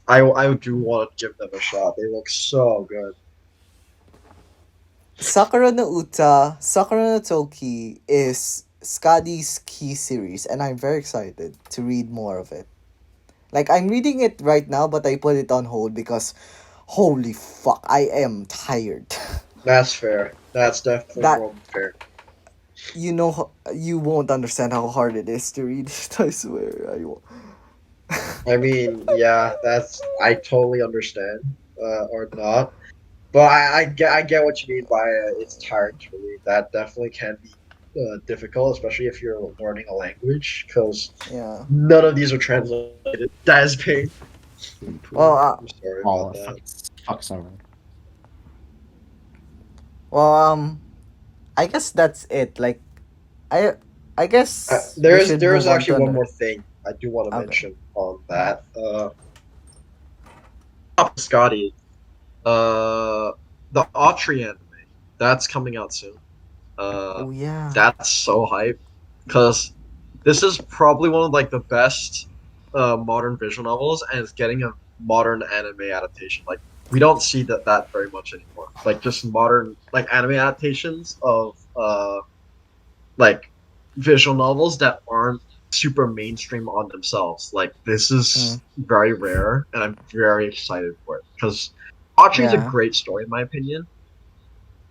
I do want to give them a shot. They look so good. Sakura no Uta, Sakura no Toki is SCA-DI's key series, and I'm very excited to read more of it. Like I'm reading it right now, but I put it on hold because holy fuck, I am tired. That's fair. That's definitely That more than fair. you won't understand how hard it is to read it. I swear, I won't. I mean, yeah, that's I totally understand, or not. But I get what you mean by it's tiring to read. That definitely can be difficult, especially if you're learning a language, because Yeah. none of these are translated. That is pain. Well, I'm sorry Oh, about that. fuck's over. well, I guess that's it. Like, I, I guess we should There's move on to actually one another. more thing I do want to Okay. mention on that. Scotty, the ATRI anime that's coming out soon. Uh, Oh yeah. that's so hype because this is probably one of like the best modern visual novels, and it's getting a modern anime adaptation. Like we don't see that very much anymore. Like just modern like anime adaptations of like visual novels that aren't super mainstream on themselves. Like this is Mm, very rare, and I'm very excited for it because Archie is a yeah. great story in my opinion,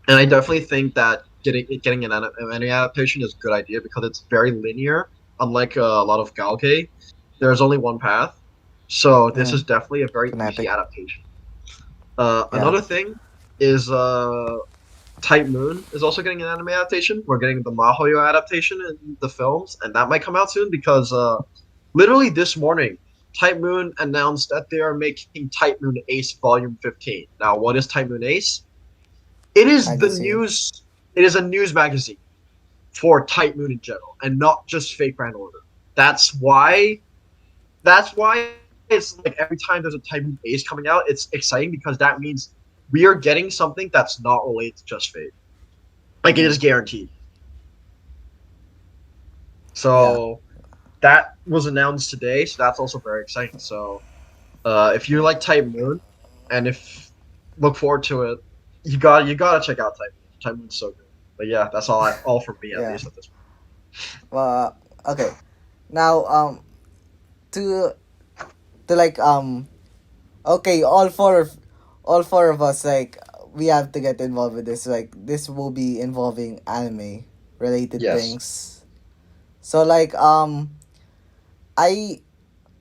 and I definitely think that getting an anime adaptation is a good idea because it's very linear. Unlike a lot of Galgame, there's only one path, so this is Mm, definitely a very easy Fanatic. adaptation. Yeah. Another thing is Type Moon is also getting an anime adaptation. We're getting the Mahoyo adaptation in the films, and that might come out soon because literally this morning, Type Moon announced that they are making Type Moon Ace Volume 15. Now, what is Type Moon Ace? It is the Magazine. news. It is a news magazine for Type Moon in general, and not just Fake Grand Order. That's why. That's why it's like every time there's a Type Moon Ace coming out, it's exciting because that means we are getting something that's not related to just Fate. Like it is Mm, guaranteed. yeah. So that was announced today, so that's also very exciting. So if you like Type Moon, and if look forward to it, you gotta check out Type Moon. Type Moon's so good. But yeah, that's all from me at Yeah. least at this point. Well, okay. Now, to to like okay, all four of us like we have to get involved with this. Like this will be involving anime related Yes. things. So like I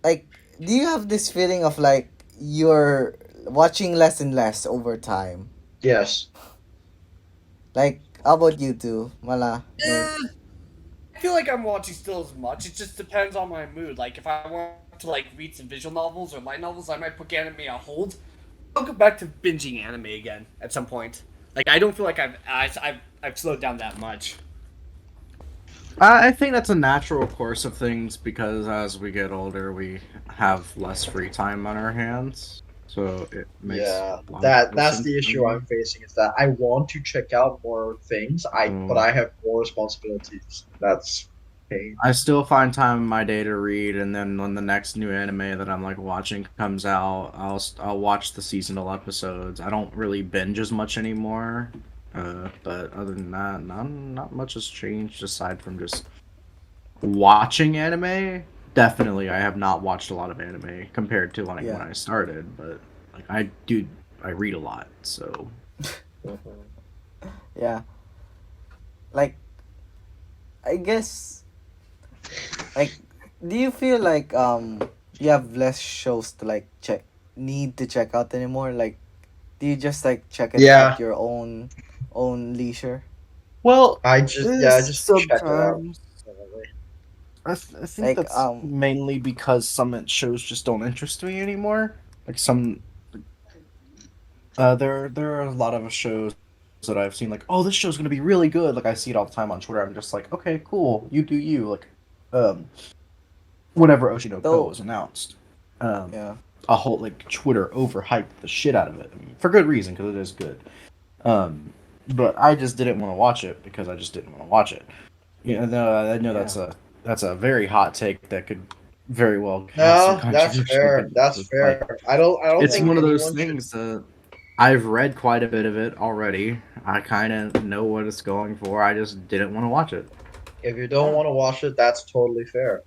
like do you have this feeling of like you're watching less and less over time? Yes. Like, how about you two, Mala, Nate? I feel like I'm watching still as much. It just depends on my mood. Like if I want to like read some visual novels or light novels, I might put anime on hold. I'll go back to binging anime again at some point. Like I don't feel like I've slowed down that much. I think that's a natural course of things because as we get older, we have less free time on our hands. So it makes Yeah, logical that's sense the to issue me. I'm facing is that I want to check out more things, but I have more responsibilities. That's pain. I still find time in my day to read, and then when the next new anime that I'm like watching comes out, I'll watch the seasonal episodes. I don't really binge as much anymore, but other than that, not much has changed aside from just watching anime. Definitely, I have not watched a lot of anime compared to like when Yeah. I started, but like I read a lot, so Yeah. Like, I guess, like, do you feel like you have less shows to like need to check out anymore? Like, do you just like check it Yeah, at your own leisure? well, I just check it out. sometimes. I think Like, that's mainly because some shows just don't interest me anymore. Like some, there are a lot of shows that I've seen like, oh, this show's gonna be really good. Like I see it all the time on Twitter. I'm just like, okay, cool, you do you. Like, whenever Oshinoko though, was announced, yeah. a whole like Twitter overhyped the shit out of it. I mean, for good reason because it is good. But I just didn't want to watch it because I just didn't want to watch it. Yeah, no, I know Yeah. that's a very hot take that could very well have some No, that's controversial fair. opinions. That's But like, fair. I don't it's think one of those anyone should. things that I've read quite a bit of it already. I kind of know what it's going for. I just didn't want to watch it. If you don't Yeah. want to watch it, that's totally fair.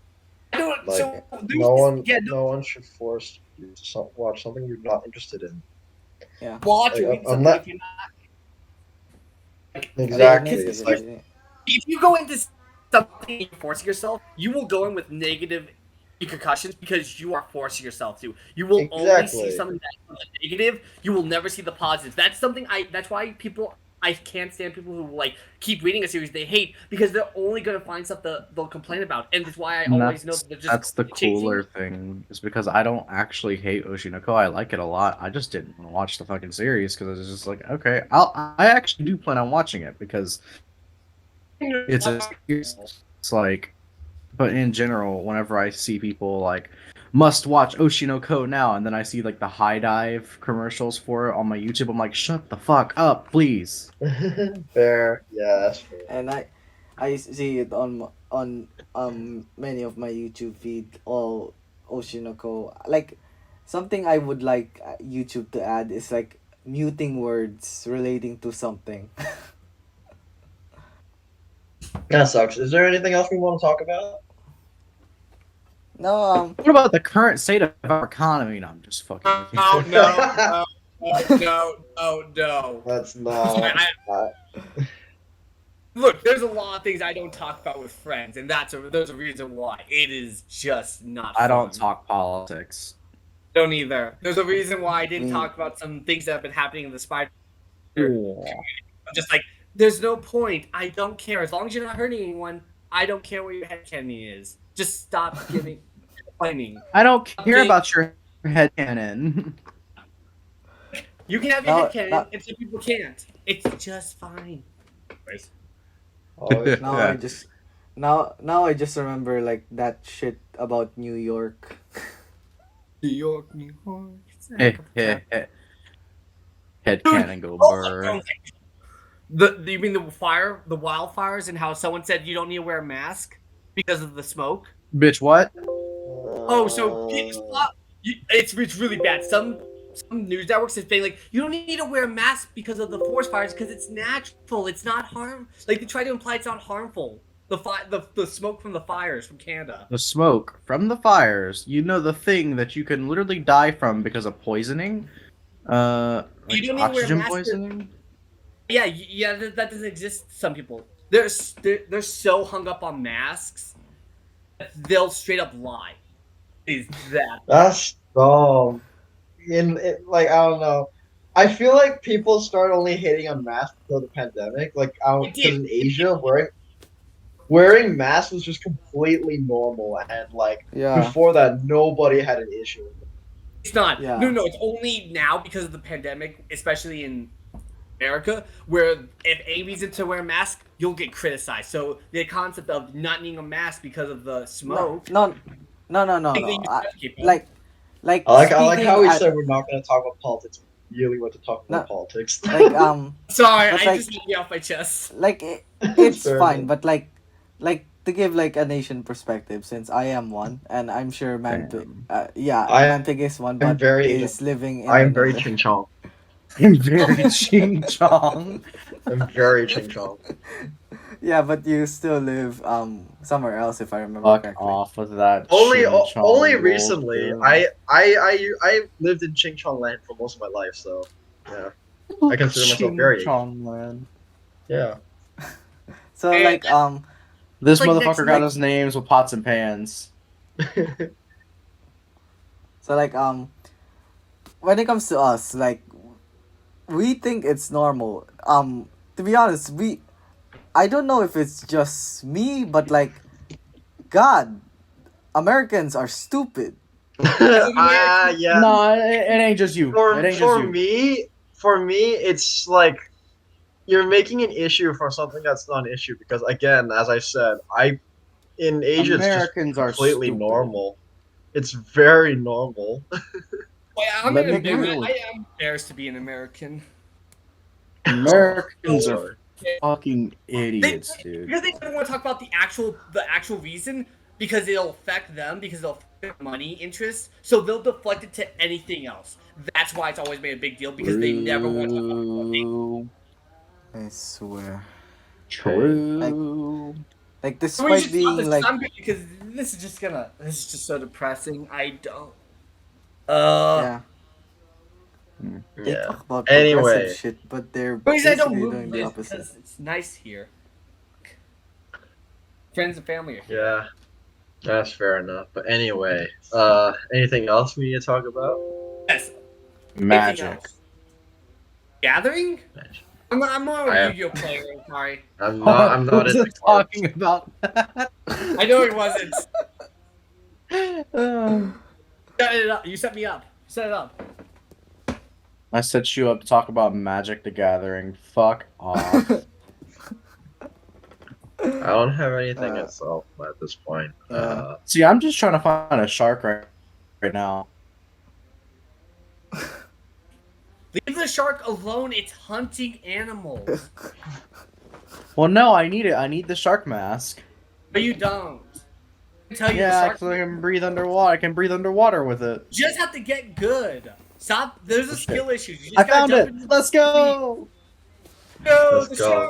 I don't. Like So there's this, yeah, no, no one should force you to watch something you're not interested in. Yeah. watch Like or read I'm something not if you're not like. Okay, exactly. Nate. It's like If you go into something and you're forcing yourself, you will go in with negative repercussions because you are forcing yourself to. You will only see exactly. something that's negative. You will never see the positives. That's something That's why people. I can't stand people who like keep reading a series they hate because they're only gonna find stuff that they'll complain about, and that's why I And always know that they're just that's the chasing. cooler thing is because I don't actually hate Oshinoko. I like it a lot. I just didn't want to watch the fucking series because I was just like, okay, I actually do plan on watching it because it's a series. It's like, but in general, whenever I see people like must watch Oshinoko now, and then I see like the high dive commercials for it on my YouTube, I'm like, shut the fuck up, please. fair. Yeah, that's fair. And I see it on many of my YouTube feed, all Oshinoko. Like, something I would like YouTube to add is like muting words relating to something. That sucks. Is there anything else we want to talk about? No, What about the current state of our economy? No, I'm just fucking with you. Oh no. That's not. Look, there's a lot of things I don't talk about with friends, and there's a reason why. It is just not. I don't fun. talk politics. Don't either. There's a reason why I didn't We- talk about some things that have been happening in the Spider. Yeah. I'm just like, there's no point. I don't care. As long as you're not hurting anyone, I don't care where your headcanon is. Just stop complaining. I don't care Okay. about your headcanon. You can have your No, headcanon, no. and some people can't. It's just fine. Always. now I just now I just remember like that shit about New York. New York. Headcanon go Oh, burr. you mean the wildfires, and how someone said you don't need to wear a mask because of the smoke? Bitch, what? Oh, so it's really bad. Some news networks are saying like you don't need to wear a mask because of the forest fires because it's natural. It's not harm. Like they try to imply it's not harmful. The smoke from the fires from Canada. The smoke from the fires. You know the thing that you can literally die from because of poisoning? You Like don't need to wear a oxygen mask. poisoning? Yeah, that doesn't exist to some people. They're so hung up on masks that they'll straight up lie. Is that? That's dumb. Like, I don't know. I feel like people started only hating on masks before the pandemic. Like, It because did. in Asia, wearing masks was just completely normal, and like Yeah. before that, nobody had an issue with it. It's not. Yeah. No. It's only now because of the pandemic, especially in America, where if a reason to wear a mask, you'll get criticized. So the concept of not needing a mask because of the smoke. No. Like I like how speaking we at, said we're not going to talk about politics. We really want to talk about No. politics. like Sorry, But I like- just need to get off my chest. like it's Fair fine, enough. but like to give like a nation perspective, since I am one, and I'm sure Manpig, Manpig is one, I'm but very- is living in. I'm very ching chong. I'm very ching chong. I'm very ching chong. Yeah, but you still live somewhere else, if I remember Fuck correctly. off with that. Only ching-chong only bullshit. recently. I lived in Ching Chong Land for most of my life, so yeah. I consider myself very Asian. Ching-chong, man. Yeah. So And- like This Like next motherfucker got week- his names with pots and pans. So like when it comes to us, like we think it's normal. To be honest, I don't know if it's just me, but like God, Americans are stupid. Yeah. No, it ain't just you. It ain't just you. For me, it's like you're making an issue for something that's not an issue because again, as I said, in Asia Americans are it's just completely stupid. normal. It's very normal. I'm Let me embarrassed. do- I am embarrassed to be an American. Americans are Lord. fucking idiots, dude. Because they don't want to talk about the actual reason, because it'll affect them, because it'll affect money interests. So they'll deflect it to anything else. That's why it's always made a big deal, because they never want to talk about money. True. I swear. True. Like So we despite should stop being this, like I'm good, because this is just so depressing. I don't. yeah. They Yeah. talk about Anyway. progressive shit, but they're The reason I don't basically move doing the is opposite. because it's nice here. Friends and family are here. Yeah. That's fair enough. But anyway, anything else we need to talk about? Yes. Anything Magic. else? Gathering? Magic. I'm not I a am- Yu-Gi-Oh player. Sorry. I'm not Was into it talking about that? I know it wasn't. Uh, Set it up. You set me up. Set it up. I set you up to talk about Magic the Gathering. Fuck off. I don't have anything itself at this point. See, I'm just trying to find a shark right now. Leave the shark alone. It's hunting animals. Well, no, I need it. I need the shark mask. But you don't. I tell you, Yeah, the shark. so I can breathe underwater. I can breathe underwater with it. You just have to get good. Stop. There's a Okay. skill issue. You just I gotta found jump it. into Let's the go. sea. No, Let's the go.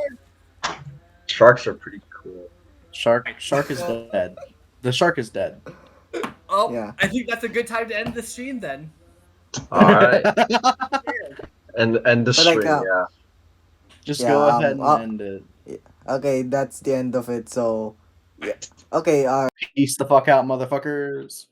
shark. Sharks are pretty cool. Shark is dead. The shark is dead. Oh, Yeah. I think that's a good time to end the stream then. All right, and the But, like, string, yeah. Just Yeah, go ahead and I'll- end it. Okay, that's the end of it. So yeah. Okay, Peace the fuck out, motherfuckers.